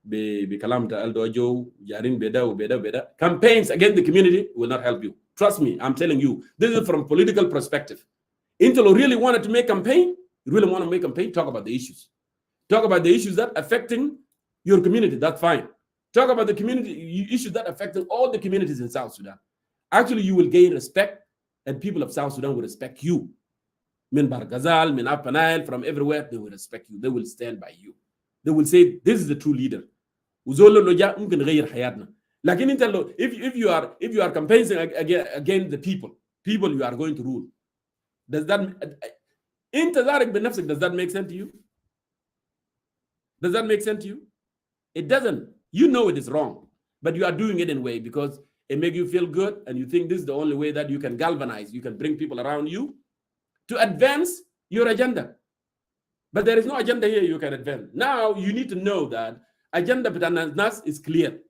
بكلام ده الدوجو وجارين بدا. Campaigns against the community will not help you. Trust me, I'm telling you. This is from political perspective. Intel really wanted to make campaign. You really want to make campaign? Talk about the issues. Talk about the issues that affecting your community. That's fine. Talk about the community issues that affect all the communities in South Sudan. Actually, you will gain respect, and people of South Sudan will respect you. Min Barghazal, Min Upper Nile, from everywhere, they will respect you. They will stand by you. They will say, this is the true leader. If you are campaigning against the people you are going to rule. Does that make sense to you? Does that make sense to you? It doesn't. You know it is wrong, but you are doing it anyway because it makes you feel good and you think this is the only way that you can galvanize, you can bring people around you to advance your agenda. But there is no agenda here you can advance. Now you need to know that agenda between us is clear.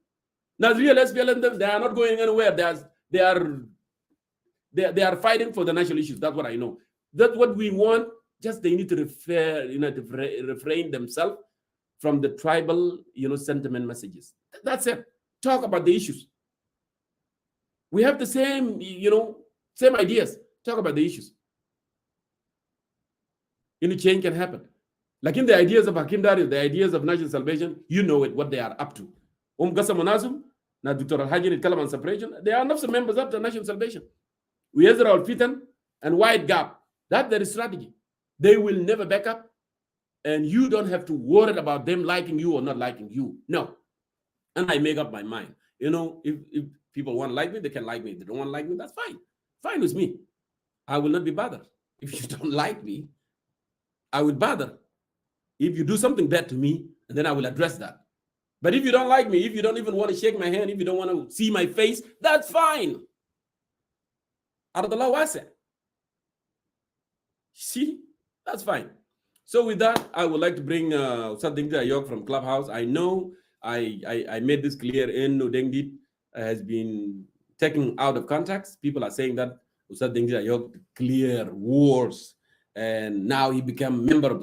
Now real SPLM, they are not going anywhere. They are fighting for the national issues. That's what I know. That's what we want Just they need to refrain themselves from the tribal, sentiment messages. That's it. Talk about the issues. We have the same, same ideas. Talk about the issues. Change can happen. Like in the ideas of Hakim Dario, the ideas of national salvation, you know it, what they are up to. Gasa Monazum, na Dr. Al-Hajin Kalam on separation, they are not some members of the national salvation. We Ezra Al-Fitan and White Gap. That's their strategy. They will never back up, and you don't have to worry about them liking you or not liking you. No. And I make up my mind. If people want to like me, they can like me. If they don't want to like me, that's fine. Fine with me. I will not be bothered. If you don't like me, I will bother. If you do something bad to me, and then I will address that. But if you don't like me, if you don't even want to shake my hand, if you don't want to see my face, that's fine. Ardallah wasa. See, that's fine. So with that, I would like to bring Ustad Dengdi Ayok from Clubhouse. I know I made this clear. Dengdi has been taken out of context. People are saying that Ustad Dengdi Ayok declared wars, and now he became a member of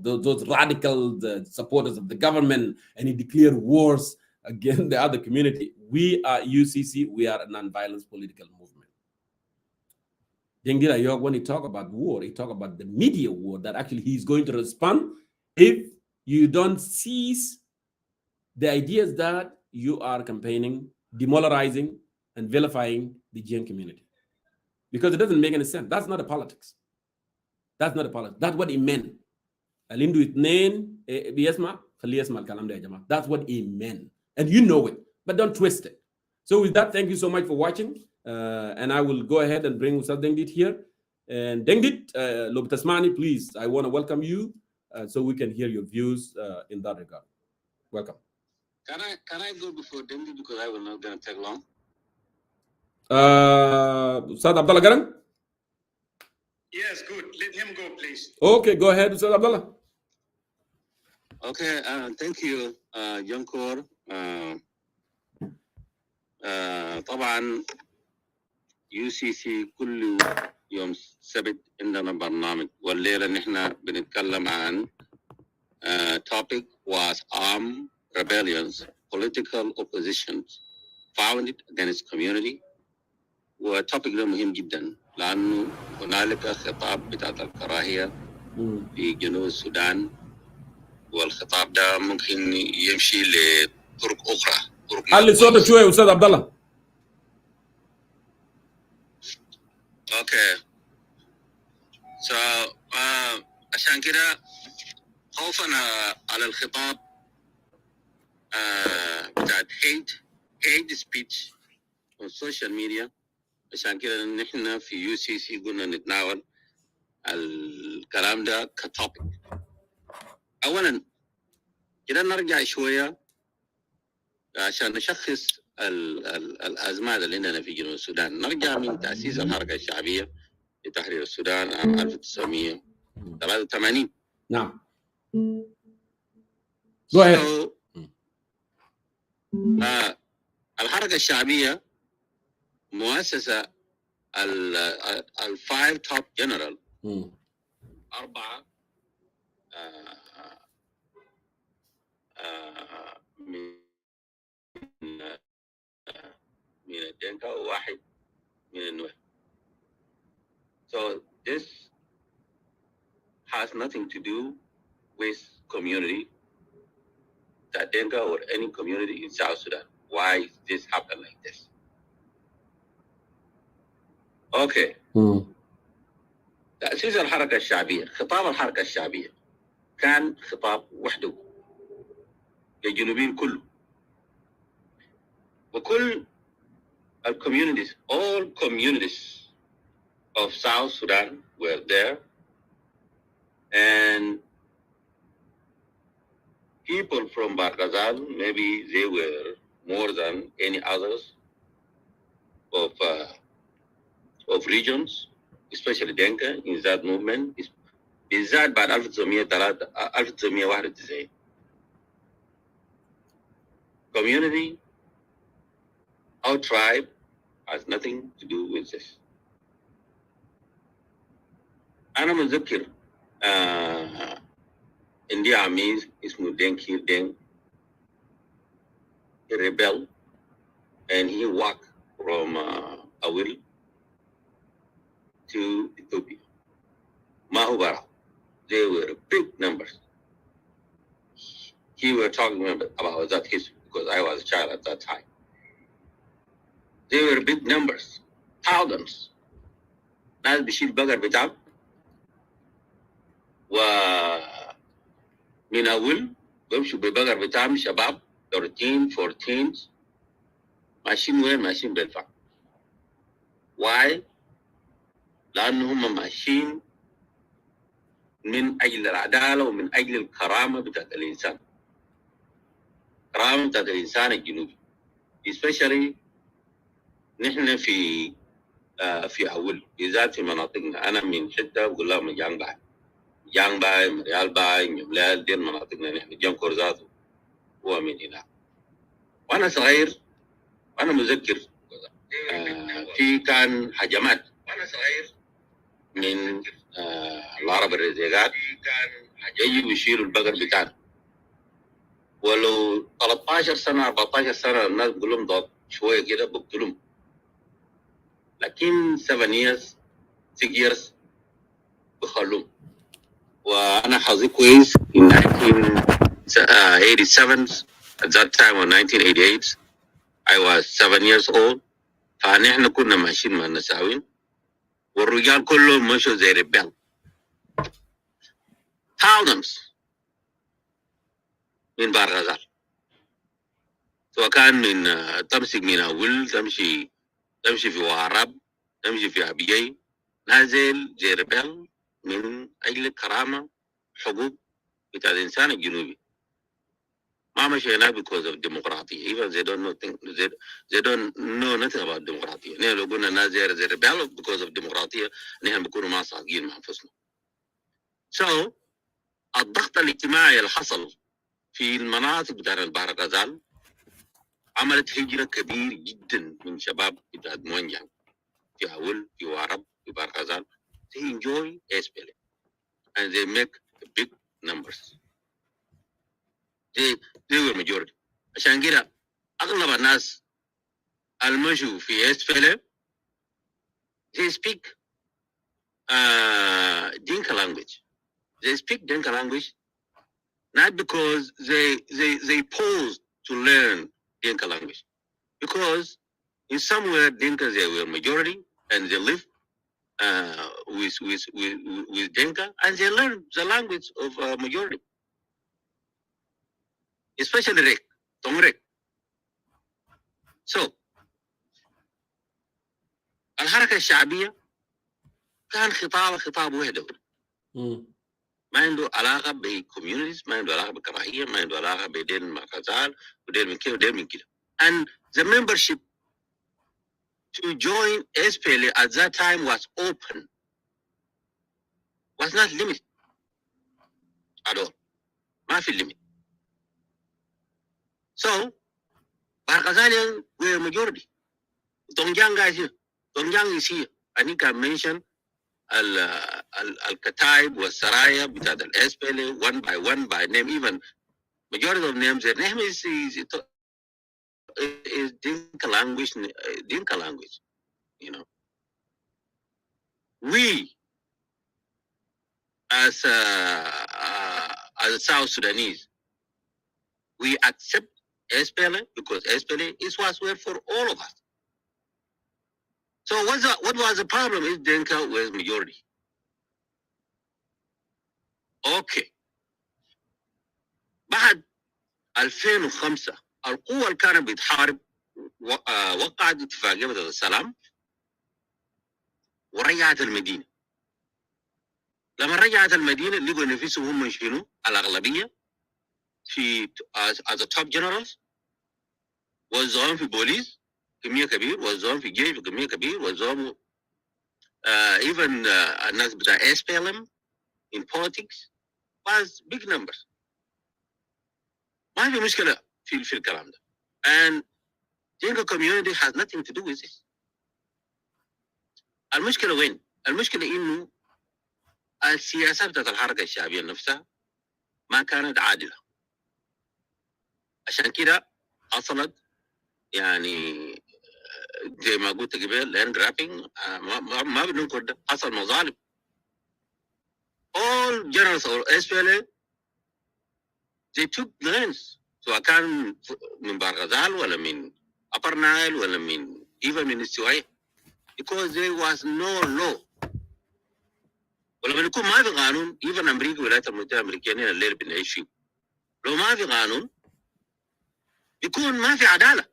those radical supporters of the government, and he declared wars against the other community. We are UCC. We are a non-violence political movement. Dengdi Ayok, when he talk about war, he talk about the media war that actually he's going to respond if you don't seize the ideas that you are campaigning, demoralizing, and vilifying the Jiang community. Because it doesn't make any sense. That's not a politics. That's not a politics. That's what it meant. Alindu itnain biyasma khaliyasma al-kalam da ya jama. That's what it meant. And you know it, but don't twist it. So with that, thank you so much for watching. And I will go ahead and bring Ustad Dengdi here. And Dengdi, Lobtasmani, please, I want to welcome you so we can hear your views in that regard. Welcome. Can I go before Dengdi because I will not going to take long? Ustad Abdullah Garang? Yes, good. Let him go, please. Okay, go ahead, Ustad Abdullah. Okay, thank you, Jankor. طبعا UCC كل يوم سبت عندنا برنامج والليلة نحن بنتكلم عن topic was armed rebellions, political oppositions founded against community. وtopic ده مهم جدا لأنه هنالك خطاب بتاعت الكراهية في جنوب السودان، والخطاب ده ممكن يمشي لطرق أخرى. علي صوتك شوية أستاذ عبد الله. اوكي عشان كده خوفا على الخطاب بتاعت hate speech on social media، عشان كده نحن في UCC قلنا نتناول الكلام ده كتوبيك. اولا كده نرجع شويه عشان نشخص الازمات اللي عندنا في جنوب السودان. نرجع من تاسيس الحركه الشعبيه لتحرير السودان عام 1983. نعم. الحركه الشعبيه مؤسسه الفايف توب جنرال، 4 من الدنكا وواحد من النوير. So this has nothing to do with community, that Denka or any community in South Sudan. Why this happened like this? Okay. تأسيس الحركة الشعبية، خطاب الحركة الشعبية كان خطاب وحده للجنوبيين كله، وكل communities, all communities of South Sudan were there, and people from Barkazal, maybe they were more than any others of regions, especially Denka in that movement. بالذات بعد 1991. Community, our tribe has nothing to do with this. أنا متذكر عندي عميل اسمه دينكي دين. He rebelled and he walked from Awil to Ethiopia. Mahubara. They were big numbers. He were talking about that history because I was a child at that time. They were big numbers, thousands. ناس بيشيل بقر بتاعهم ومن أول بيمشوا ببقر بتاعهم شباب 13 14 ماشيين وين؟ ماشيين بالفعل. Why؟ لأنه هم ماشيين من أجل العدالة ومن أجل الكرامة بتاعت الإنسان. كرامة بتاعت الإنسان الجنوبي. especially نحن في أول بالذات في مناطقنا. أنا من حتة بقول لها من جانباي مريال باي نملال دي مناطقنا نحن جنكور ذاته هو من هنا. وأنا صغير وأنا مذكر في كان هجمات وأنا صغير من العرب الرزيقات يجوا يشيلوا البقر بتاعنا. ولو 13 سنة 14 سنة الناس بقول لهم ضغط شوية كده بقتلهم. لكن 7 years 6 years بخلوهم. وأنا حظي كويس in 1987 at that time or 1988 I was 7 years old. فنحن كنا ماشيين مع النساوين والرجال كلهم مشوا زي ربال. thousands من بار غزال. سواء كان من تمسك من أول تمشي في وعرب تمشي في أبيي نازل زي ربال من أجل كرامة حقوق بتاع الإنسان الجنوبي. ما مشينا because of ديمقراطية. even they don't know nothing about ديمقراطية. نحن لو قلنا ناس زي ربال because of ديمقراطية نحن بنكونوا ما صادقين مع أنفسنا. so الضغط الاجتماعي اللي حصل في المناطق بتاع البحر غزال عملت هجرة كبير جدا من شباب بتاع موانجان في أول في وعرب في بحر غزال. they enjoy SPLA and they make big numbers. they were majority. عشان كده أغلب الناس المشوا في SPLA they speak Dinka language. They speak Dinka language not because they pose to learn Dinka language, because in somewhere Dinka they were majority and they live with Dinka and they learn the language of majority, especially Rek, Tongrek. So الحركة الشعبية كان خطاب وحده. ما عنده علاقة بكوميونيتيز، ما عنده علاقة بكراهية، ما عنده علاقة بدين مغازال ودين من كده ودين من كده. And the membership to join SPLA at that time was open, was not limited at all. ما في limit. So Barghazalian were majority. Tongjang guys here. Tongjang is here. I think I mentioned Al-Kataib was Saraya بتاعت SPLA one by one by name. Even majority of names, their name is Dinka language, you know. We as South Sudanese, we accept SPLA because SPLA is what's well for all of us. So what was the problem is Dinka was majority. Okay. بعد 2005 القوة اللي كانت بتحارب وقعت اتفاقية بدل السلام ورجعت المدينة. لما رجعت المدينة لقوا نفسهم هم شنو الأغلبية في as a top generals، وزعهم في بوليس كمية كبير، وزعهم في جيش كمية كبير، وزعهم even الناس بتاع SPLM in politics was big numbers. ما في مشكلة في الكلام ده. And Dinka community has nothing to do with this. المشكلة وين؟ المشكلة إنه السياسات بتاعت الحركة الشعبية نفسها ما كانت عادلة. عشان كده حصلت يعني زي ما قلت قبل لاند جرابينج، ما بننكر ده، حصل مظالم. all generals or SPLA they took lands، سواء كان من بارغزال ولا من upper Nile ولا من even من السوايع، because there was no law. ولما يكون ما في قانون، even امريكا والولايات المتحده الامريكيه هنا الليل بنعيش فيه، لو ما في قانون يكون ما في عداله.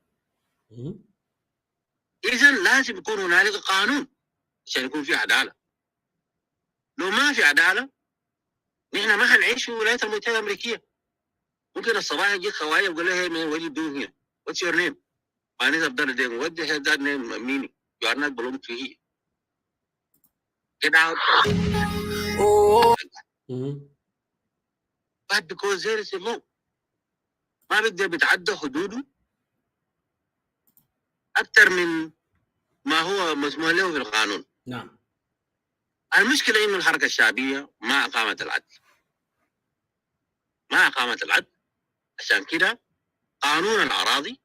اذا لازم يكون هنالك قانون عشان يكون في عداله. لو ما في عداله نحن ما حنعيش في الولايات المتحده الامريكيه. ممكن الصباح يجيك خواجه يقول له hey man what you doing here, what's your name, my name is Abdullah Deng, what the hell that name meaning, you are not belong to here, get out. but because there is a law ما بيقدر بيتعدى حدوده اكثر من ما هو مسموح له في القانون. نعم. المشكله انه الحركه الشعبيه ما اقامت العدل، ما اقامت العدل. عشان كده قانون الاراضي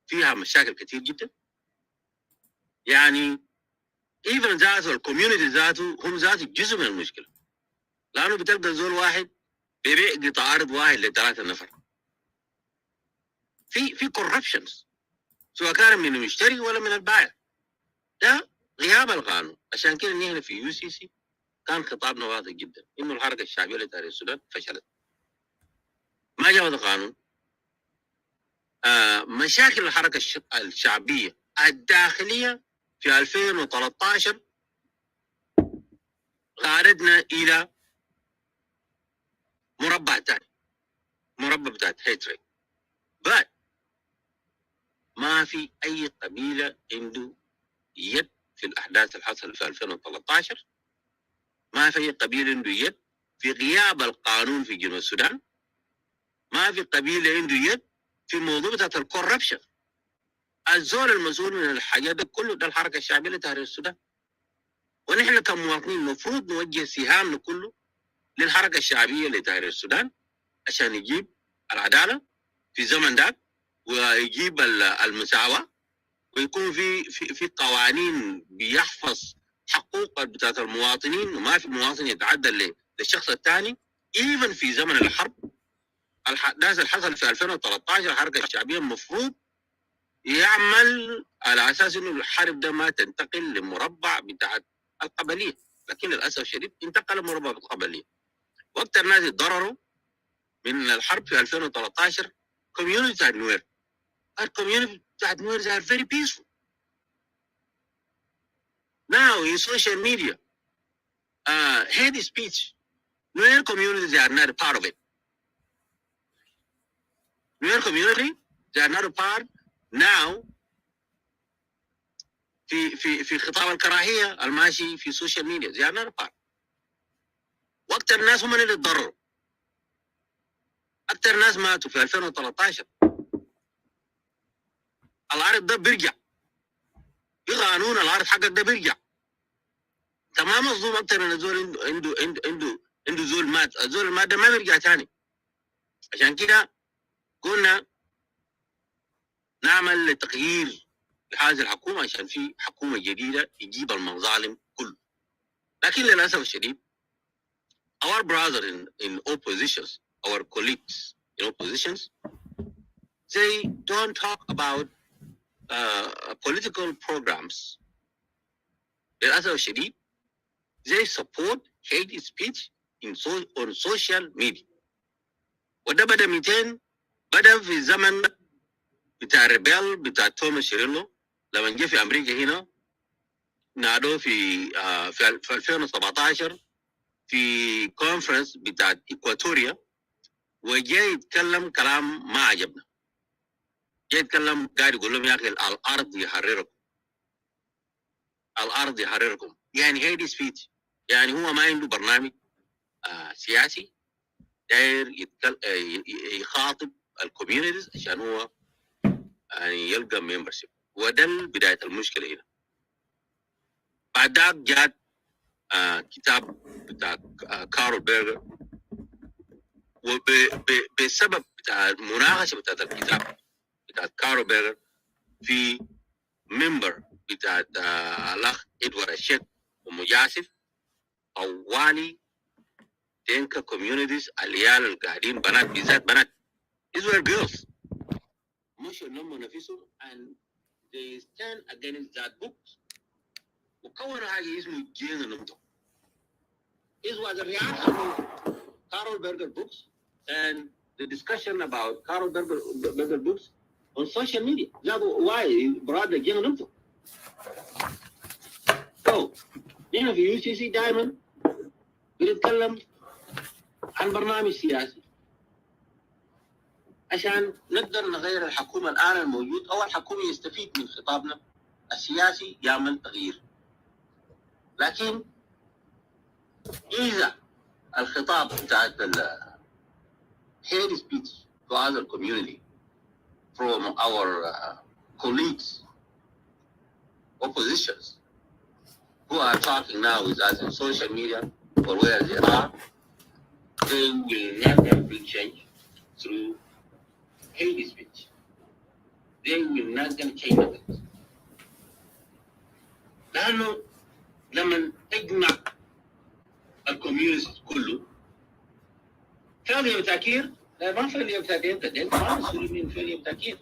فيها مشاكل كثير جدا. يعني ايفن ذاته الكوميونتي ذاته هم ذاته جزء من المشكله، لانه بتلقى زول واحد بيبيع قطع ارض واحد لثلاثه نفر. في كوربشنز سواء كان من المشتري ولا من البائع. ده غياب القانون. عشان كده نحن في UCC كان خطابنا واضح جدا انه الحركه الشعبيه لتحرير السودان فشلت، ما جابت قانون. مشاكل الحركه الشعبيه الداخليه في 2013 غادتنا الى مربع ثاني، مربع بتاعت هيتري. but ما في اي قبيله عنده يد في الاحداث اللي حصلت في 2013. ما في اي قبيله عنده يد في غياب القانون في جنوب السودان. ما في قبيله عنده يد في موضوع بتاعت الكوربشن. الزول المسؤول من الحاجات ده كله ده الحركه الشعبيه لتحرير السودان. ونحن كمواطنين المفروض نوجه سهامنا كله للحركه الشعبيه لتحرير السودان عشان يجيب العداله في الزمن ده، ويجيب المساواه، ويكون في قوانين بيحفظ حقوق بتاعت المواطنين، وما في مواطن يتعدى للشخص الثاني. ايفن في زمن الحرب الناس اللي حصل في 2013 الحركه الشعبيه المفروض يعمل على اساس انه الحرب ده ما تنتقل لمربع بتاعت القبليه، لكن للاسف الشديد انتقل لمربع القبليه. وقت الناس اتضرروا من الحرب في 2013 كوميونتي بتاعت نوير. الكوميونتي بتاعت نوير are very peaceful. Now in social media hate speech, Nuer communities are not a part of it. Nuer community they are not a part now في خطاب الكراهيه الماشي في السوشيال ميديا. they are not a part. وقت الناس هم اللي اتضرروا، اكثر ناس ماتوا في 2013. العرض ده بيرجع بقانون، العرض حقك ده بيرجع. تمام مظلوم اكثر من الزول عنده زول مات، الزول المات ده ما بيرجع ثاني. عشان كده قلنا نعمل تغيير لهذه الحكومه عشان في حكومه جديده يجيب المظالم كله. لكن للاسف الشديد our brothers in oppositions, our colleagues in oppositions, they don't talk about political programs. للاسف الشديد they support hate speech on social media. وده بدأ في الزمن بتاع الريبيل بتاع توماس شيريلو لما جه في امريكا هنا نادوه في 2017 في كونفرنس بتاع اكواتوريا، وجاي يتكلم كلام ما عجبنا. جاي يتكلم قاعد يقول لهم يا اخي الارض يحرركم، الارض يحرركم. يعني هيدي سبيتش، يعني هو ما عنده برنامج سياسي داير يخاطب الكوميونيتيز عشان هو يعني يلقى ممبرشيب. وده بدايه المشكله هنا. بعد ذاك جات كتاب بتاع كارل بيرغر، وبسبب بتاع المناقشه بتاعت الكتاب بتاع كارل بيرغر في ممبر بتاع الاخ ادوارد الشيخ ومجاسف طوالي دينكا كوميونيتيز العيال القاعدين بنات بالذات بنات these were girls مش انهم نفسهم and they stand against that book وكونوا حاجه اسمه جين نمتو. This was a reaction to Carol Berger books and the discussion about Carol Berger books on social media. That's why he brought the جين نمتو. So هنا في UCC دائما بنتكلم عن برنامج سياسي عشان نقدر نغير الحكومة الآن الموجود أو الحكومة يستفيد من خطابنا السياسي يعمل تغيير. لكن إذا الخطاب بتاعت hate speech to other community from our colleagues, oppositions, who are talking now with us in social media or where they are, they will never bring change through hate speech. They will not gonna change it. لأنه لما تجمع الكوميونيست كله فعليا وتأكير لا ما فعليا وتأكير كده ما مسؤول من فعليا وتأكير.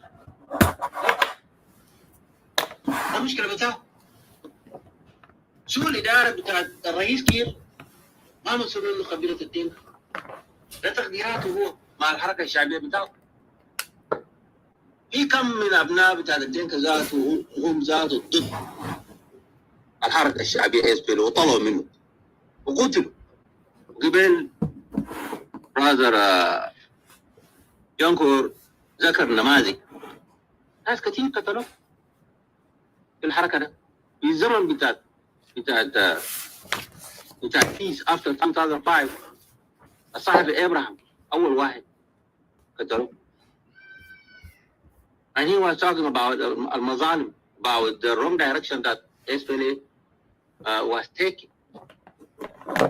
المشكلة بتاعه شو الإدارة بتاعت الرئيس كير ما مسؤول منه خبيرة الدين، ده تقديراته هو مع الحركة الشعبية بتاعه. في كم من أبناء بتاعت الدين ذاته هم ذاته ضد الحركة الشعبية إسبيل وطلعوا منه وقتلوا. قبل برادر ينكر ذكر نماذج ناس كثير قتلوا في الحركة ده في الزمن بتاعت peace after 2005. الصحفي إبراهيم أول واحد قتلوه. And he was talking about المظالم about the wrong direction that SPLA was taking.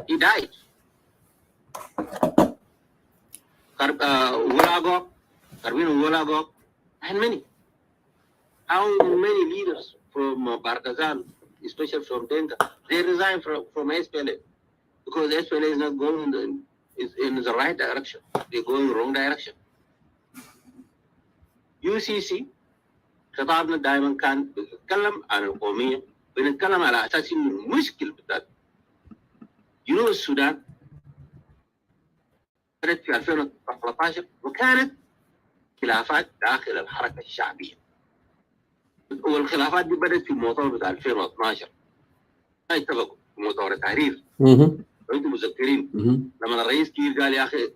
He died. Wulago, and many. How many leaders from Barkazal, especially from Denga, they resigned from SPLA because SPLA is not going in the right direction. They're going the wrong direction. UCC خطابنا دائما كان بنتكلم عن القومية، بنتكلم على أساس إنه المشكلة بتاعت جنوب السودان بدأت في 2013 وكانت خلافات داخل الحركة الشعبية، والخلافات دي بدأت في المؤتمر بتاع 2012 ما اتفقوا في مؤتمر التحرير. وانتم متذكرين لما الرئيس كير قال يا أخي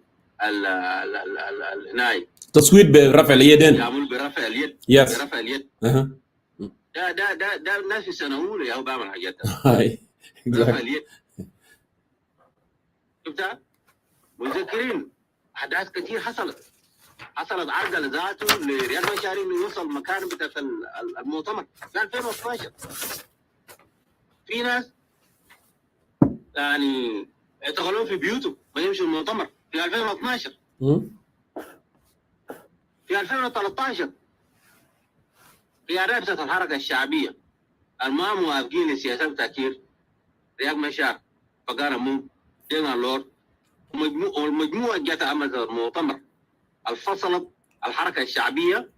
الناي تصويت برفع اليدين، يعمل برفع اليد برفع اليد. ده الناس في السنه الاولى يا هو بعمل حاجات برفع اليد. شفتها؟ متذكرين احداث كثير حصلت عرقله ذاته لرياض مشاري انه يوصل مكان بتاع المؤتمر في 2012. في ناس يعني اعتقلوهم في بيوتهم ما يمشوا المؤتمر في 2012. في 2013 قيادات بتاعت الحركة الشعبية الما موافقين لسياسات تأكير رياض مشار فقال مو دينا اللور والمجموعة جات عملت المؤتمر الفصلت الحركة الشعبية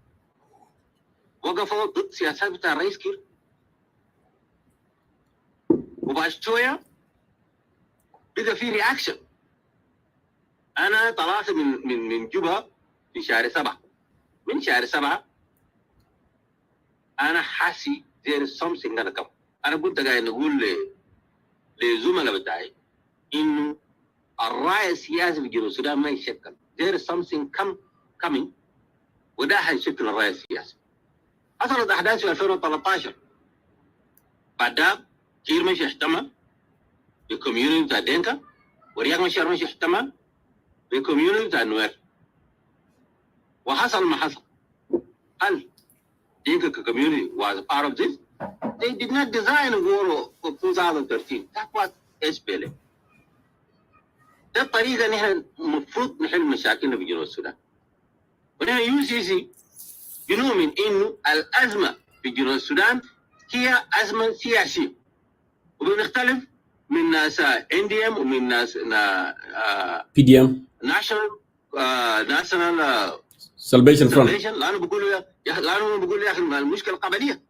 وقفوا ضد سياسات بتاع الرئيس كير. وبعد شوية بدأ في رياكشن. أنا طلعت من جوبا في شهر 7. من شهر 7 أنا حاسي there is something gonna come. أنا كنت قاعد نقول لزملاء بتاعي إنه الرأي السياسي في جنوب السودان ما يشكل. there is something coming وده هيشكل الرأي السياسي. حصلت أحداث في 2013 بعدها كير مش احتمى بالكوميونيتي بتاع دينكا ورياض مشار مش احتمى بالكوميونيتي بتاع النوير. وحصل ما حصل. هل Dinka community was a part of this? They did not design a war of 2013. That was SPLM. ده الطريقة نحن المفروض نحل مشاكلنا في جنوب السودان. ونحن UCC بنؤمن إنه الأزمة في جنوب السودان هي أزمة سياسية، وبنختلف من ناس NDM ومن ناس PDM ناشونال سلفيشن فرونت، لأنه بيقولوا يا أخي المشكلة قبلية.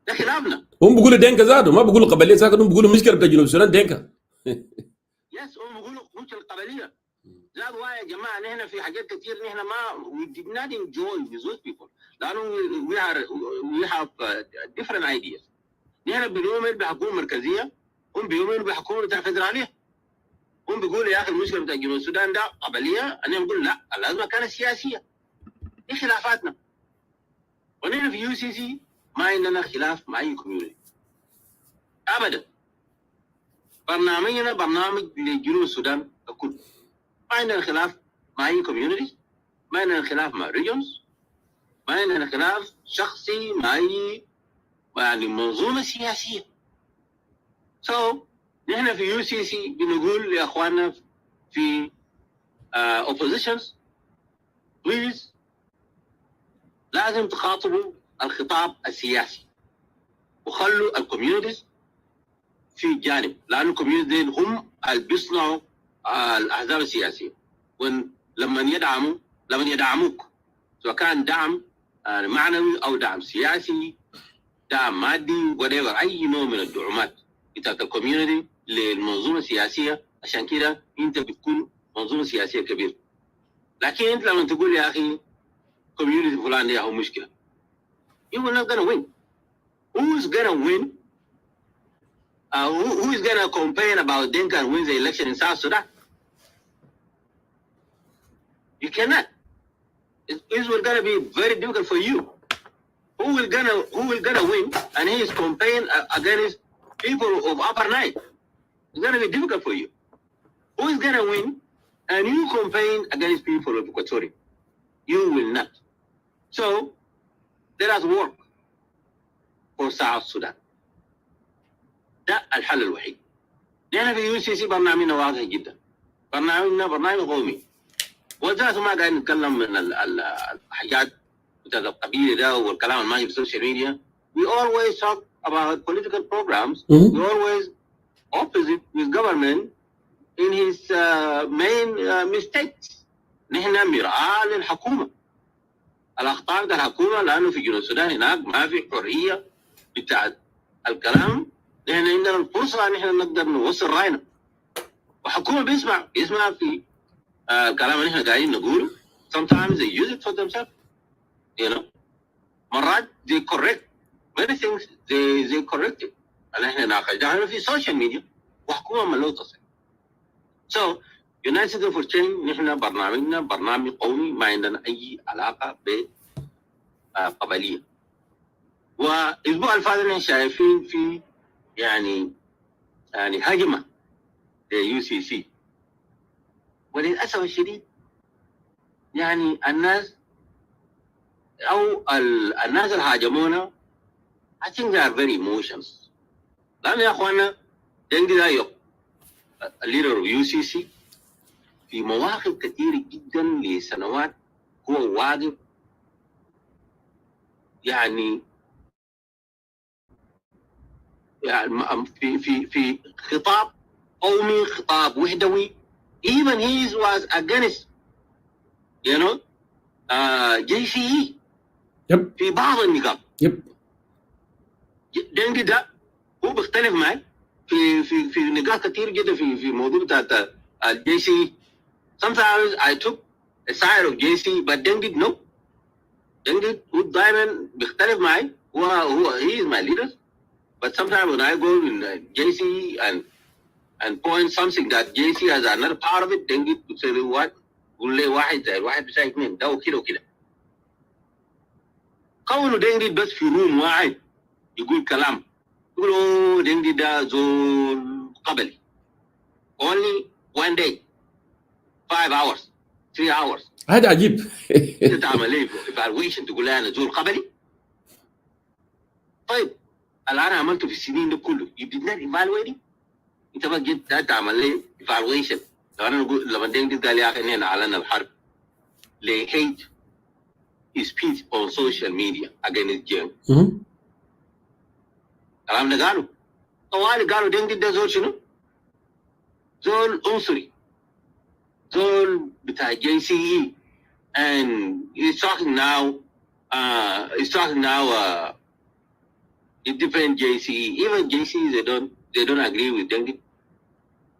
ده خلافنا. هم بيقولوا دينكا زادوا، ما بيقولوا قبليه ساكن، هم بيقولوا مشكله بتاع جنوب السودان دينكا. يس هم بيقولوا مشكلة قبلية. زادوا يا جماعة نحن في حاجات كتير نحن ما we did not enjoy with those people لأنه we have different ideas. نحن بنؤمن بحكومة مركزية، هم بيؤمنوا بحكومة فدرالية. هم بيقولوا يا أخي المشكلة بتاع جنوب السودان ده قبلية، أنا بقول لا، الأزمة كانت سياسية. دي خلافاتنا. ونحن في UCC ما عندنا خلاف مع أي كوميونيتي أبدا. برنامجنا برنامج لجنوب السودان ككل. ما عندنا خلاف مع أي كوميونيتي، ما عندنا خلاف مع ريجونز، ما عندنا خلاف شخصي مع أي يعني منظومة سياسية. نحن في UCC بنقول لأخواننا في oppositions please لازم تخاطبوا الخطاب السياسي وخلوا الكوميونيتيز في جانب، لأن الكوميونيتيز هم اللي بيصنعوا الأحزاب السياسية. لما يدعموك سواء كان دعم معنوي أو دعم سياسي، دعم مادي، whatever، أي نوع من الدعومات بتاعت الكوميونيتي للمنظومة السياسية، عشان كده أنت بتكون منظومة سياسية كبيرة. لكن أنت لما تقول يا أخي كوميونيتي فلان ده هو مشكلة، you will not gonna win. Who's gonna win? Who is gonna complain about Dinka and win the election in South Sudan? You cannot. It will gonna be very difficult for you. Who will gonna win? And he is campaigning against people of Upper Nile. It's gonna be difficult for you. Who is gonna win? And you campaign against people of Equatoria. You will not. So let us work for South Sudan. ده الحل الوحيد. نحن في UCC برنامجنا واضح جدا. برنامجنا برنامج قومي. وذاته ما قاعد نتكلم من الحاجات بتاعت القبيلة ده والكلام اللي ماشي في السوشيال ميديا. We always talk about political programs. We always opposite with government in his main mistakes. نحن مرآة للحكومة. الأخطاء بتاع الحكومة لأنه في جنوب السودان هناك ما في حرية بتاعت الكلام. نحن عندنا الفرصة ان احنا نقدر نوصل راينا، وحكومة بيسمع في الكلام اللي احنا قاعدين نقوله. sometimes they use it for themselves, you know. مرات they correct many things, they correct it. احنا ناقشناها في السوشيال ميديا وحكومة ما لو تصل. So United for Change نحن برنامجنا برنامج قومي، ما عندنا اي علاقة بقبلية. والاسبوع الفاضل احنا شايفين في يعني هجمة لUCC، وللأسف الشديد يعني الناس اللي هاجمونا I think they are very emotions. لأن يا أخوانا دنجي دايو leader of UCC في مواقف كثيرة جدا لسنوات هو واقف يعني في خطاب قومي، خطاب وحدوي. even he was against you know JCE في بعض النقاط. دنجي ده هو بيختلف معي في نقاط كثير جدا في موضوع بتاع JCE. sometimes I took a side of JCE but دنجي no. دنجي هو دائما بيختلف معي. هو he is my leader. But sometimes when I go in JC and point something that JC has another part of it, then you say what? قول لي واحد بيساوي اثنين، ده وكده وكده. كونه دنجي بس في روم واحد يقول كلام، يقول اوه دنجي ده زول قبلي. Only one day, 5 hours, 3 hours. هذا عجيب. انت تعمل ايه evaluation تقول لي انا زول قبلي؟ طيب اللي انا عملته في السنين ده كله you did not evaluate it. انت بقى جيت تعمل لي evaluation. لو انا نقول لما دينجي قال يا اخي احنا اعلنا الحرب ل hate speech on social media against Jam. الكلام ده قالوا طوالي قالوا دينجي ده زول شنو؟ زول عنصري، زول بتاع JCE. And he's talking now it depends JCE. Even JCE they don't agree with Dengue.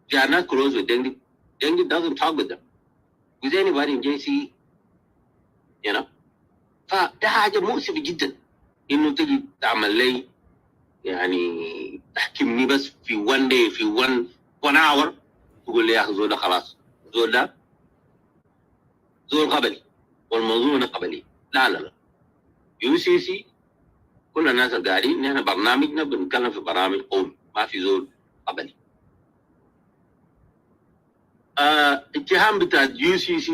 They are not close with Dengue. Dengue doesn't talk with them, with anybody in JCE. You know? فده حاجة مؤسفة جدا إنه تجي تعمل لي يعني تحكمني بس في one day في one hour تقول لي يا أخي زول ده خلاص زول ده زول قبلي والمنظومة قبلية. لا UCC كل الناس القاعدين نحن برنامجنا بنتكلم في برامج قومي، ما في زول قبلي. اتهام بتاع UCC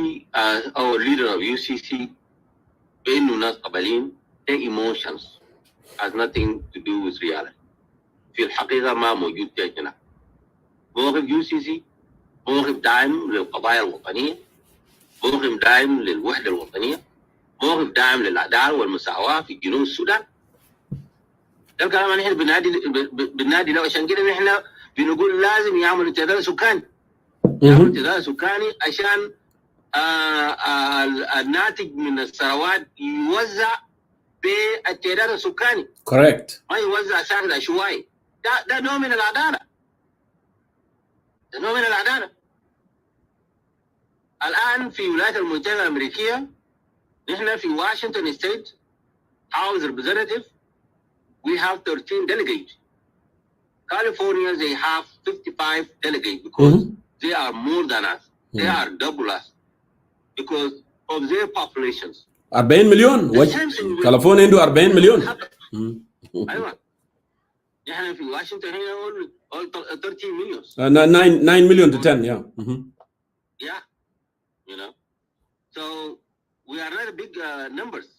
أو leader of UCC بأنه ناس قبليين ده emotions has nothing to do with reality. في الحقيقة ما موجود في الجنة. موقف UCC موقف دائم للقضايا الوطنية، موقف دائم للوحدة الوطنية، موقف دائم للعدالة والمساواة في جنوب السودان. ده الكلام اللي احنا بننادي له. عشان كده نحن بنقول لازم يعملوا تعداد سكاني، يعملوا تعداد سكاني عشان الناتج من الثروات يوزع بالتعداد السكاني. كوريكت. ما يوزع ساكت عشوائي. ده نوع من العدالة. ده نوع من العدالة. الآن في الولايات المتحدة الأمريكية نحن في واشنطن ستيت House Representative we have 13 delegates. California they have 55 delegates because they are more than us. They are double us because of their populations. 40 مليون. كاليفورنيا عنده 40 مليون. أيوة. نحن في واشنطن هنا all 13 million. 9 million to 10 yeah. Yeah. You know, so we are not big numbers.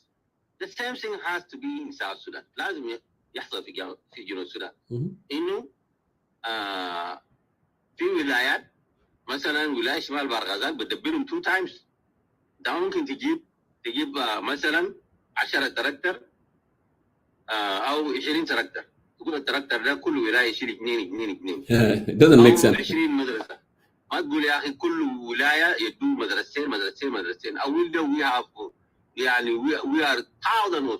The same thing has to be in South Sudan. لازم يحصل في جنوب السودان. إنه في ولايات مثلا ولاية شمال بارغازال بتدبرهم 2 times. ده ممكن تجيب مثلا 10 تراكتر أو 20 تراكتر. تقول التراكتر ده كل ولاية يشيل 2. It doesn't make sense. 20 مدرسة. ما تقول يا أخي كل ولاية يدو مدرستين. أول ده we have يعني we are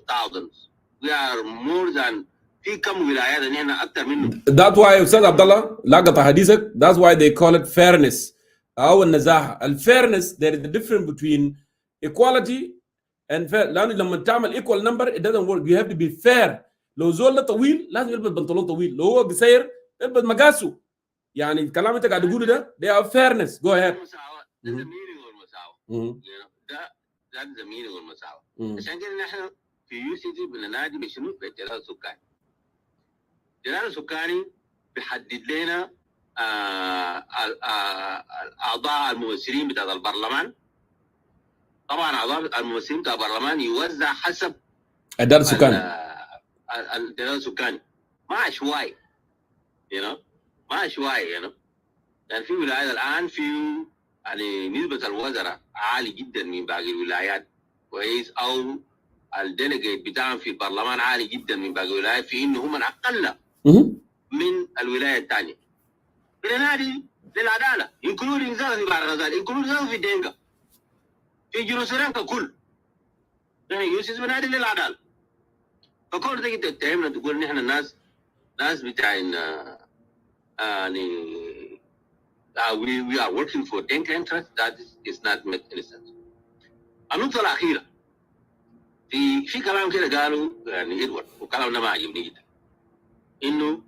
thousands. We are more than في كم ولايات إن إحنا أكتر منه. That's why أستاذ عبد الله لا قطع حديثك. That's why they call it fairness أو النزاهة. Fairness there is a difference between equality and fair. لأنه لما تعمل equal number it doesn't work. You have to be fair. لو زول ده طويل لازم يلبس بنطلون طويل. لو هو قصير يلبس مقاسه. يعني الكلام انت قاعد تقوله ده they are fairness. Go ahead. ده الزميل والمساواة. ده الزميل والمساواة. عشان كده نحن في UCC بننادي بشنو؟ بالتعداد السكاني. التعداد السكاني بيحدد لنا أعضاء الممثلين بتاع البرلمان. طبعا أعضاء الممثلين بتاع البرلمان يوزع حسب التعداد السكاني. التعداد السكاني ما عشوائي. ما عشوائي. يعني في ولايات الآن في يعني نسبة الوزراء عالي جدا من باقي الولايات كويس، أو الديليجيت بتاعهم في البرلمان عالي جدا من باقي الولايات في إنه هم أقل من الولاية الثانية. بننادي للعدالة including ذات في بارغازال including ذات في دينغا في جنوب السودان ككل. يعني يوسف بنادي للعدالة. فكل ده تتهمنا تقول نحن الناس بتاعين يعني we are working for Dinka interests. That is not make any sense. النقطة الأخيرة في كلام كده قالوا يعني إدوارد وكلام ده ما عجبني جدا، إنه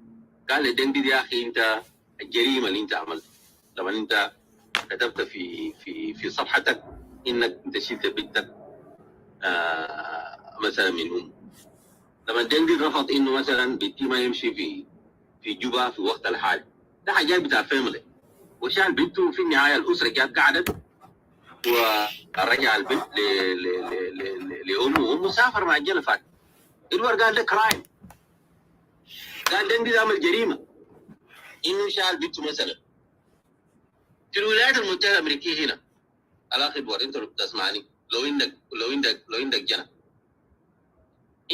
قال لدينجي يا أخي أنت الجريمة اللي أنت عملتها لما أنت كتبت في صفحتك إنك أنت شلت بنتك مثلا من لما دينجي رفض إنه مثلا بنتي ما يمشي في جوبا في وقت الحالي. ده حاجات بتاع فاميلي، وشان بنته في النهاية الأسرة جات قعدت ورجع البنت لأمه وأمه سافر مع الجلفات. إدوارد قال ده كرايم، قال دينجي عمل جريمة. انه شال بيته مثلا في الولايات المتحده الامريكيه هنا. الاخ ادوارد انت لو بتسمعني، لو عندك جنة،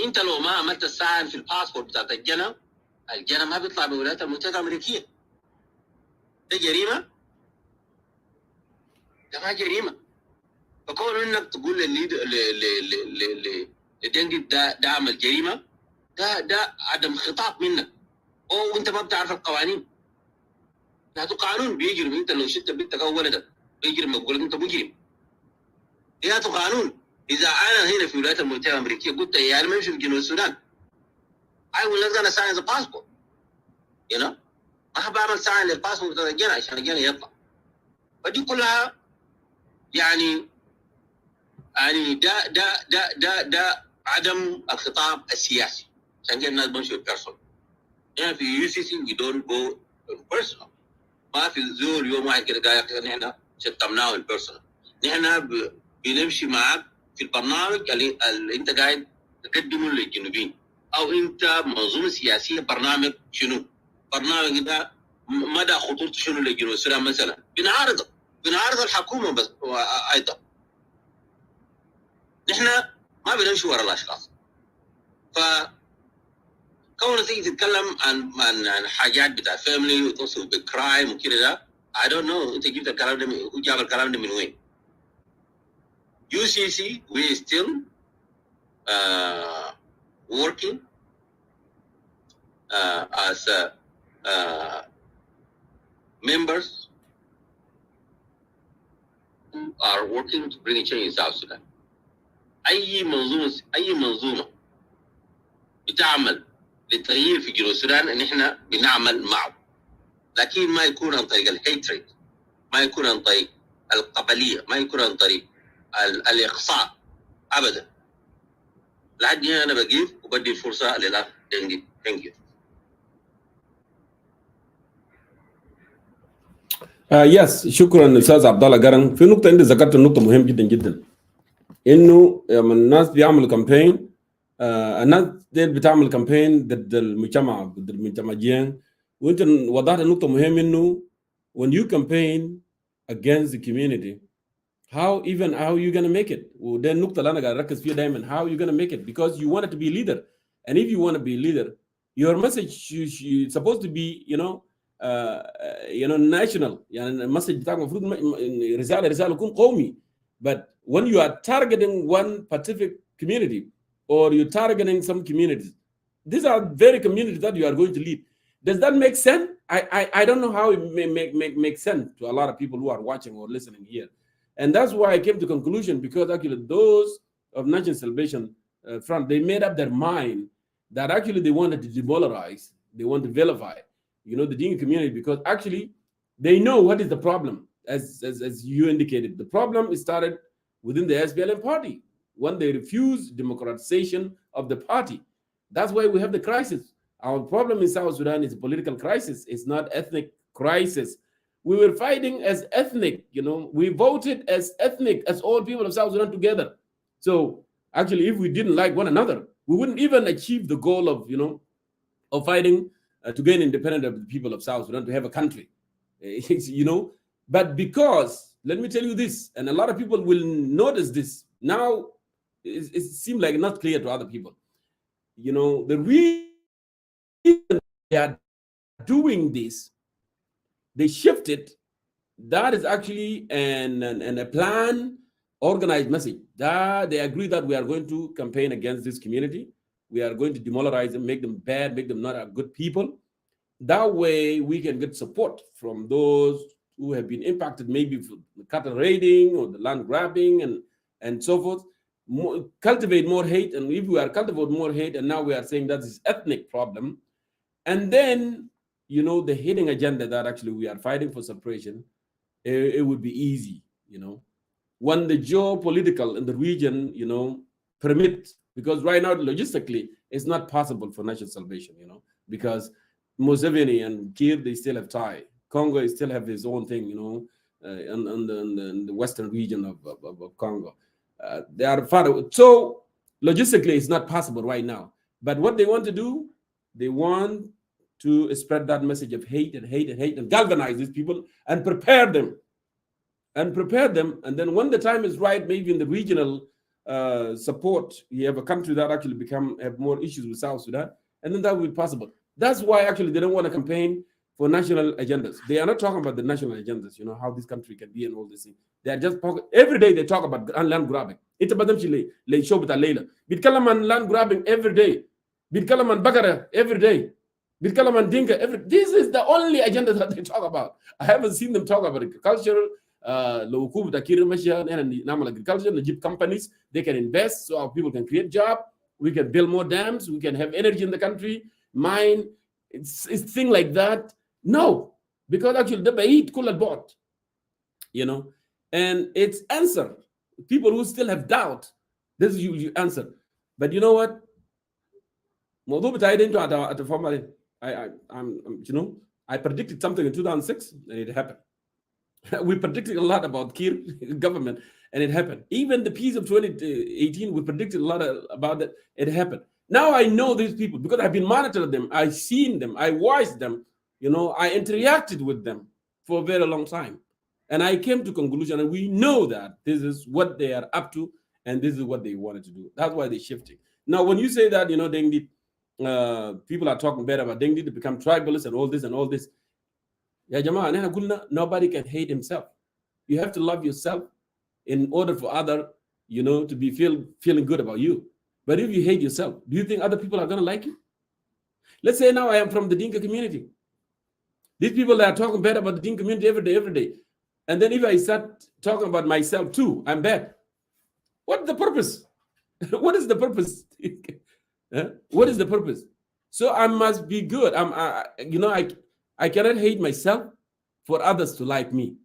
انت لو ما عملت الساين في الباسبورت بتاعت الجنة ما بيطلع من الولايات المتحده الامريكيه. ده جريمه؟ ده ما جريمه. فكون انك تقول لدنجي ده عمل جريمه، ده عدم خطاب منك، او انت ما بتعرف القوانين. هذا قانون بيجرم. انت لو شلت بنتك او ولدك بيجرم، بقول لك انت مجرم. هذا قانون. اذا انا هنا في الولايات المتحده الامريكيه قلت يا ما امشي في جنوب السودان، I will not gonna sign the passport. You know؟ ما بعمل ساين للباسبورت بتاع الجنة عشان الجنة يطلع. فدي كلها يعني ده عدم الخطاب السياسي. عشان كده الناس بمشوا بالبيرسونال. يعني في يو سي سي we don't go personal. ما في زول يوم واحد كده قاعد نحن شتمناه البيرسونال. نحن بنمشي معك في البرنامج اللي انت قاعد تقدمه للجنوبيين، او انت منظومه سياسيه برنامج شنو؟ برنامج ده مدى خطورته شنو للجنوب السودان مثلا؟ بنعارض الحكومه بس ايضا. نحن ما بنمشي ورا الاشخاص. ف كونه تيجي تتكلم عن حاجات بتاع فاميلي وتوصل بالكرايم وكده، ده I don't know انت جبت الكلام ده هو جاب الكلام ده من وين؟ UCC we still working as members who are working to bring a change in South Sudan. اي منظومه بتعمل للتغيير في جنوب السودان ان احنا بنعمل معه، لكن ما يكون عن طريق الهيتريد، ما يكون عن طريق القبليه، ما يكون عن طريق الاقصاء ابدا. لحد هنا انا بجيب وبدي الفرصه للاخ دنجي. ثانك يو. يس، شكرا استاذ عبد الله قرن. في نقطه انت ذكرت النقطه مهم جدا جدا، انه لما الناس بيعملوا كامبين، الناس دي بتعمل كامبين ضد المجتمع، ضد المجتمعين، وانت وضحت نقطه مهم انه when you campaign against the community, how you gonna make it. وده النقطه اللي انا قاعد اركز فيها دايما، how you gonna make it, because you want to be a leader, and if you want to be a leader, your message is supposed to be national. يعني المسج بتاعك المفروض رساله يكون قومي. But when you are targeting one specific community, or you're targeting some communities, these are very communities that you are going to lead. Does that make sense? I don't know how it make sense to a lot of people who are watching or listening here. And that's why I came to conclusion, because actually those of National Salvation Front, they made up their mind that actually they wanted to demoralize, they want to vilify, the Dinka community, because actually they know what is the problem. As you indicated, the problem started within the SPLM party when they refused democratization of the party. That's why we have the crisis. Our problem in South Sudan is a political crisis. It's not ethnic crisis. We were fighting as ethnic, we voted as ethnic, as all people of South Sudan together. So actually, if we didn't like one another, we wouldn't even achieve the goal of fighting to gain independence of the people of South Sudan, to have a country. But because, let me tell you this, and a lot of people will notice this now, it seems like not clear to other people. The reason they are doing this, they shifted. That is actually a plan, organized message. That they agree that we are going to campaign against this community. We are going to demoralize them, make them bad, make them not a good people. That way we can get support from those who have been impacted, maybe for the cattle raiding or the land grabbing and so forth. Cultivate more hate, and if we are cultivating more hate, and now we are saying that is ethnic problem, and then the hidden agenda that actually we are fighting for separation, it would be easy, when the geopolitical in the region, permit, because right now logistically it's not possible for national salvation, because Museveni and Kir, they still have tie. Congo still have his own thing, in the western region of Congo. They are far away. So logistically it's not possible right now. But what they want to do, they want to spread that message of hate and galvanize these people and prepare them. And then when the time is right, maybe in the regional support, you have a country that actually have more issues with South Sudan, and then that will be possible. That's why actually they don't want to campaign for national agendas. They are not talking about the national agendas, how this country can be and all these things. They are just every day they talk about land grabbing. It's about them show with Leila. Bitkalam and land grabbing every day. Bitkalam and Bagara every day. Bitkalam and Dinka every. This is the only agenda that they talk about. I haven't seen them talk about agriculture. Agriculture, they give companies, they can invest so our people can create jobs. We can build more dams. We can have energy in the country. Mine, it's things like that. No, because actually the bait could have bought, and it's answer. People who still have doubt, this is you answer. But you know what? I predicted something in 2006 and it happened. We predicted a lot about Kir government and it happened. Even the peace of 2018, we predicted a lot about it. It happened. Now I know these people because I've been monitoring them. I've seen them. I watched them. I interacted with them for a very long time. And I came to conclusion, and we know that this is what they are up to, and this is what they wanted to do. That's why they're shifting. Now, when you say that, people are talking bad about Dengdi to become tribalists and all this and all this. Ya Jama'ah, nobody can hate himself. You have to love yourself in order for other, to be feeling good about you. But if you hate yourself, do you think other people are going to like you? Let's say now I am from the Dinka community. These people that are talking bad about the Dinka community every day. And then if I start talking about myself too, I'm bad. What's the purpose? What is the purpose? What is the purpose? So I must be good. I cannot hate myself for others to like me.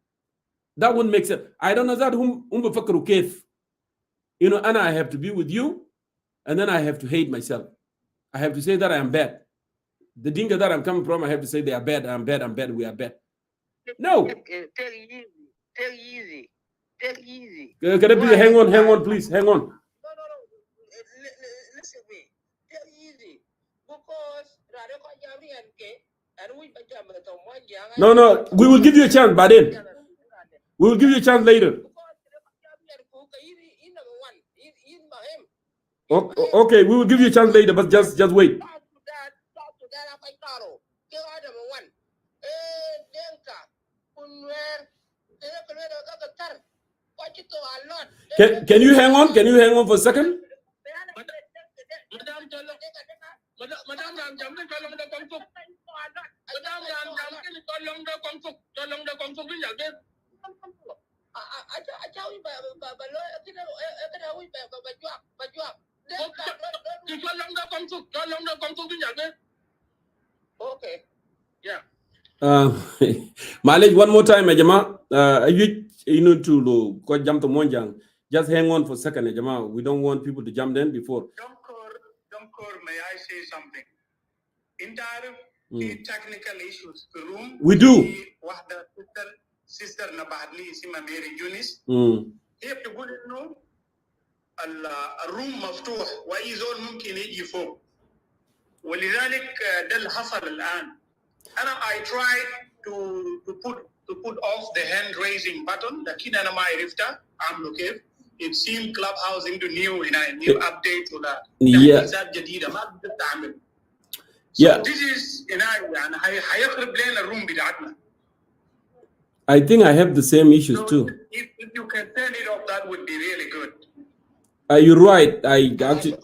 That wouldn't make sense. I don't know that and I have to be with you, and then I have to hate myself. I have to say that I am bad. The Dinka that I'm coming from, I have to say they are bad, I'm bad, we are bad. No. Take easy. Can I please hang on, please, hang on. No. Listen to me. Take easy. Because No, we will give you a chance, but then we will give you a chance later. Okay, we will give you a chance later, but just wait. Can you hang on? Can you hang on for a second? Okay. Yeah. Malej, one more time, Ejama. To jump to Monjang. Just hang on for a second, Ejama. We don't want people to jump in before. May I say something? Entire technical issues. We do. Sister Nabadli Sima Mary Yunis. Here to go no الروم مفتوح واي زول ممكن يجي فوق ولذلك ده اللي حصل الان. انا I tried to put off the hand raising button لكن انا ما عرفتها اعمله كيف. It seemed Clubhouse into new update ولا تحديثات جديده ما قدرت اعمل. So this is يعني هيخرب لنا الروم بتاعتنا. I think I have the same issues too. If you can turn it off, that would be really good. You're right. I actually.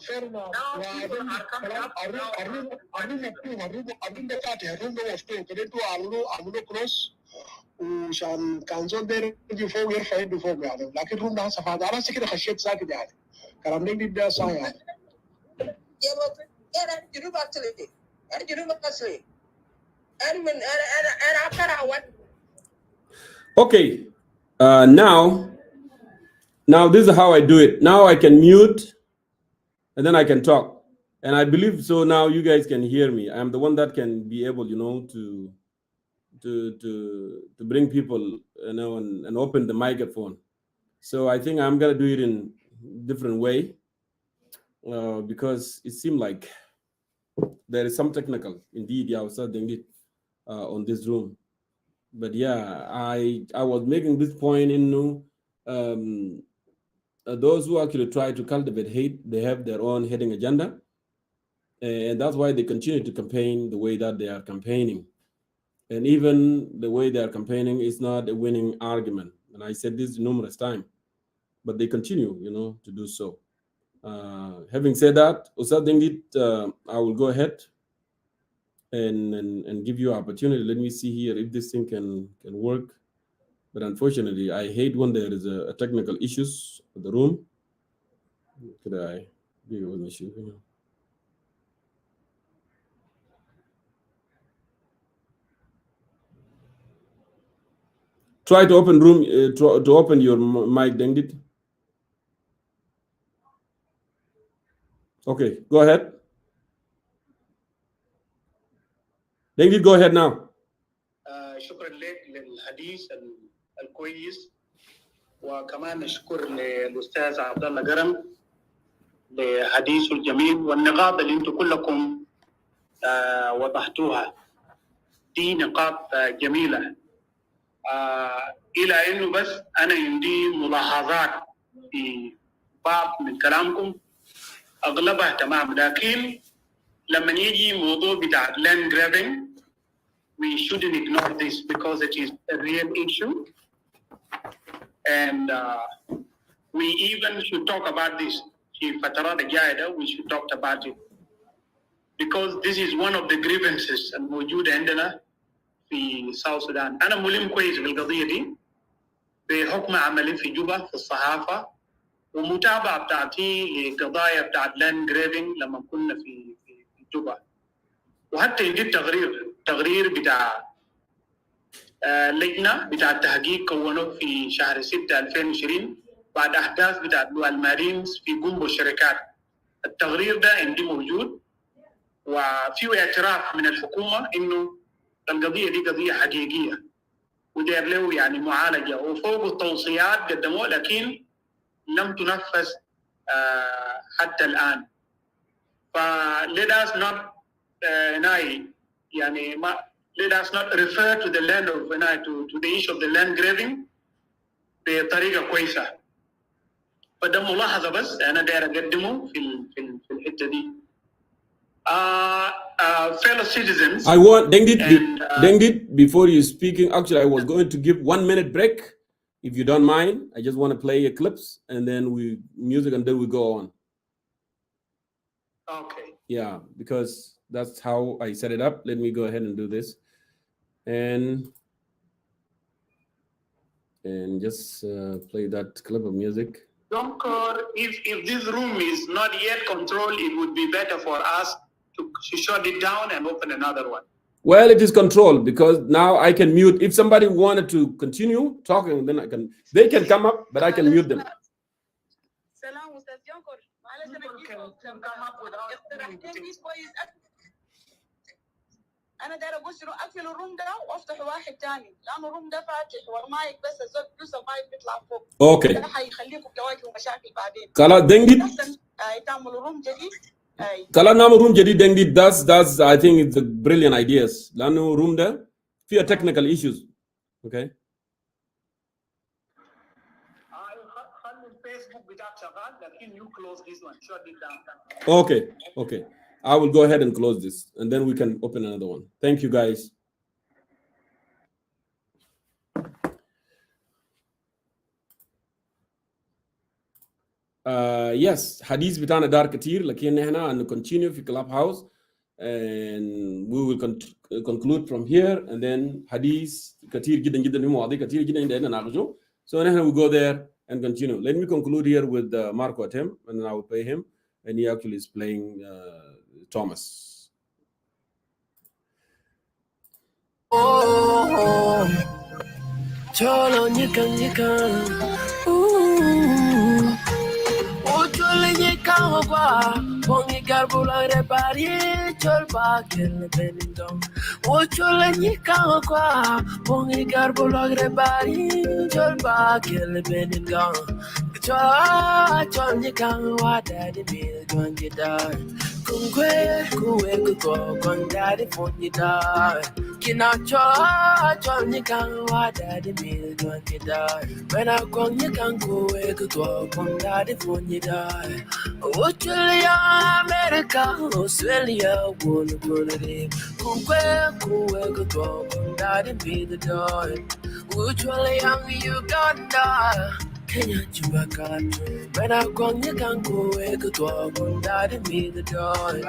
Okay. Now this is how I do it. Now I can mute and then I can talk. And I believe so now you guys can hear me. I'm the one that can be able, to bring people, and open the microphone. So I think I'm gonna do it in a different way because it seemed like there is some technical indeed, yeah, on this room. But yeah, I was making this point in those who actually try to cultivate hate, they have their own hidden agenda, and that's why they continue to campaign the way that they are campaigning. And even the way they are campaigning is not a winning argument. And I said this numerous times, but they continue, to do so. Having said that, Ustad Dengit, I will go ahead and give you an opportunity. Let me see here if this thing can work. But unfortunately, I hate when there is a technical issues in the room. Could I be with issue? Try to open room to open your mic, Dengit. Okay, go ahead. Dengit, go ahead now. شكرا لك للحديث الكويس، وكمان نشكر للاستاذ عبد الله قرن لحديثه الجميل والنقاط اللي انتم كلكم وضحتوها. دي نقاط جميله. الى انه بس انا عندي ملاحظات في بعض من كلامكم، اغلبها تمام، لكن لما يجي موضوع بتاع land grabbing we shouldn't ignore this because it is a real issue, and we even should talk about this. في فترات الجاية we should talk about it because this is one of the grievances الموجودة عندنا في South Sudan. أنا ملم كويس بالقضية دي بحكم عملي في جوبا في الصحافة ومتابعة بتاعتي لقضايا بتاعت land grabbing لما كنا في جوبا، وحتى يجي تقرير بتاع لجنة بتاع التحقيق كونوه في شهر 6 2020 بعد أحداث بتاع المارينز في جنوب الشركات. التقرير ده عندي موجود وفيه اعتراف من الحكومة إنه القضية دي قضية حقيقية ودير له يعني معالجة، وفوق التوصيات قدموه لكن لم تنفذ حتى الآن. ف let us not let us not refer to the land of to the issue of the land grabbing بطريقة كويسة. فده ملاحظة بس أنا داير أقدمه في الحتة دي. Fellow citizens, I want Dengit, before you speaking, actually I was going to give 1 minute break, if you don't mind. I just want to play a clips and then music and then we go on. Okay. Yeah, because that's how I set it up. Let me go ahead and do this, and just play that clip of music. If this room is not yet controlled, it would be better for us to shut it down and open another one. Well, it is controlled because now I can mute. If somebody wanted to continue talking, then they can come up, but I can mute them. انا داير اقول شنو اقفل الروم ده وافتح واحد ثاني لانه الروم ده فاتح والمايك بس الزول فلوس المايك بيطلع فوق. اوكي. ده حيخليكم تواجهوا مشاكل بعدين. خلاص دنجد. تعملوا روم جديد. خلاص نعمل روم جديد دنجد. That's I think it's a brilliant ideas. لانه الروم ده فيها technical issues. Okay. خلي الفيسبوك بتاعك شغال لكن you close this one. Shut it down. Okay. I will go ahead and close this, and then we can open another one. Thank you, guys. Yes, حديث بتاعنا دار كتير لكن احنا continue في Clubhouse and we will conclude from here, and then حديث كتير جدا في مواضيع كتير جدا عندنا نناقشه. So احنا we go there and continue. Let me conclude here with Marco Atem, and then I will pay him, and he actually is playing Thomas. Oh, cholo nyikan. Oh, cholo nyikan wa, bongi garbula repari, chol bakel benindom. Oh, cholo nyikan wa, bongi garbula repari, chol bakel benindom. Chol nyikan wa, daddy be going to die. Kungwe kuwe kuto kondari fonyi da. Kinacho chonyi kanwa daddy me donyi da. When I konyi kuwe kuto kondari fonyi da. Australia, America, Australia, wanna put it in. Kuwe kuto kondari me the door. Australia, Uganda. Kenya, Juba, country. When I konyi kuwe kuto kondari me the door.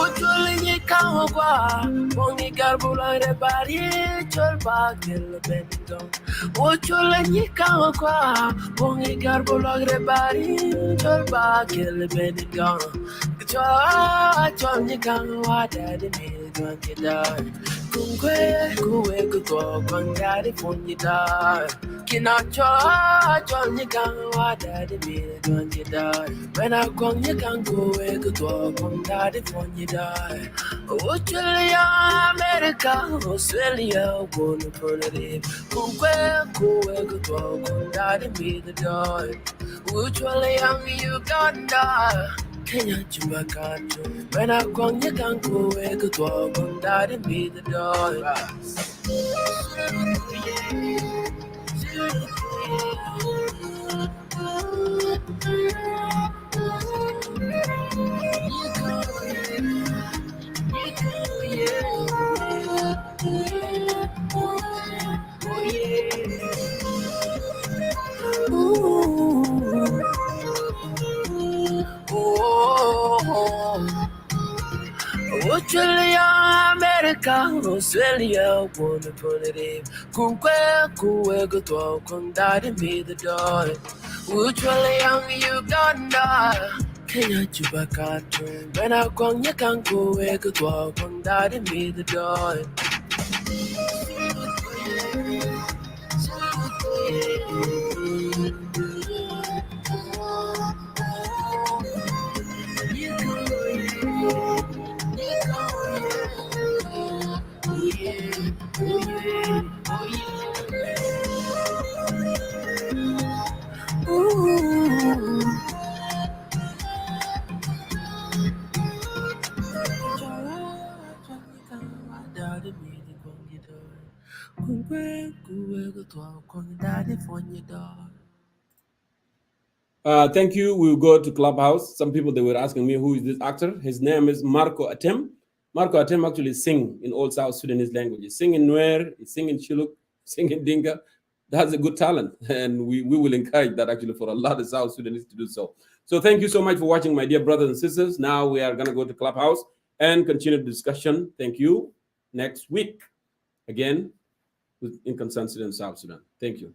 Utulinyi kawa, bongi garbula rebari, cholba kill bendong. Utulinyi kawa, bongi garbula rebari, cholba kill bendong. Chonyi kawa, daddy me don't get down. Kuwe kuto kongari fonyi da. Kinacho chonyi kawa, daddy me don't get down. When I konyi kuwe kuto kongari fonyi da. Australia, America, Australia, wanna put it in. Kuwe kuto kongari me the door. Australia, Uganda. Kenya, Juba, country. When I come, you can go where good walk on that and be the door. Australia, America, Australia, wanna put it in. Kuwe good walk on that and be the door. Australia, Uganda. Kenya, Juba, country. When I come, you can go where good walk on that and be the door. Thank you. We'll go to Clubhouse. Some people, they were asking me, who is this actor? His name is Marco Atem. Marco Atem actually sing in all South Sudanese languages. Sing in Nuer, he sing in Shilluk, sing in Dinka. That's a good talent. And we will encourage that actually for a lot of South Sudanese to do so. So thank you so much for watching, my dear brothers and sisters. Now we are going to go to Clubhouse and continue the discussion. Thank you. Next week, again, in Concerned Sudan, South Sudan. Thank you.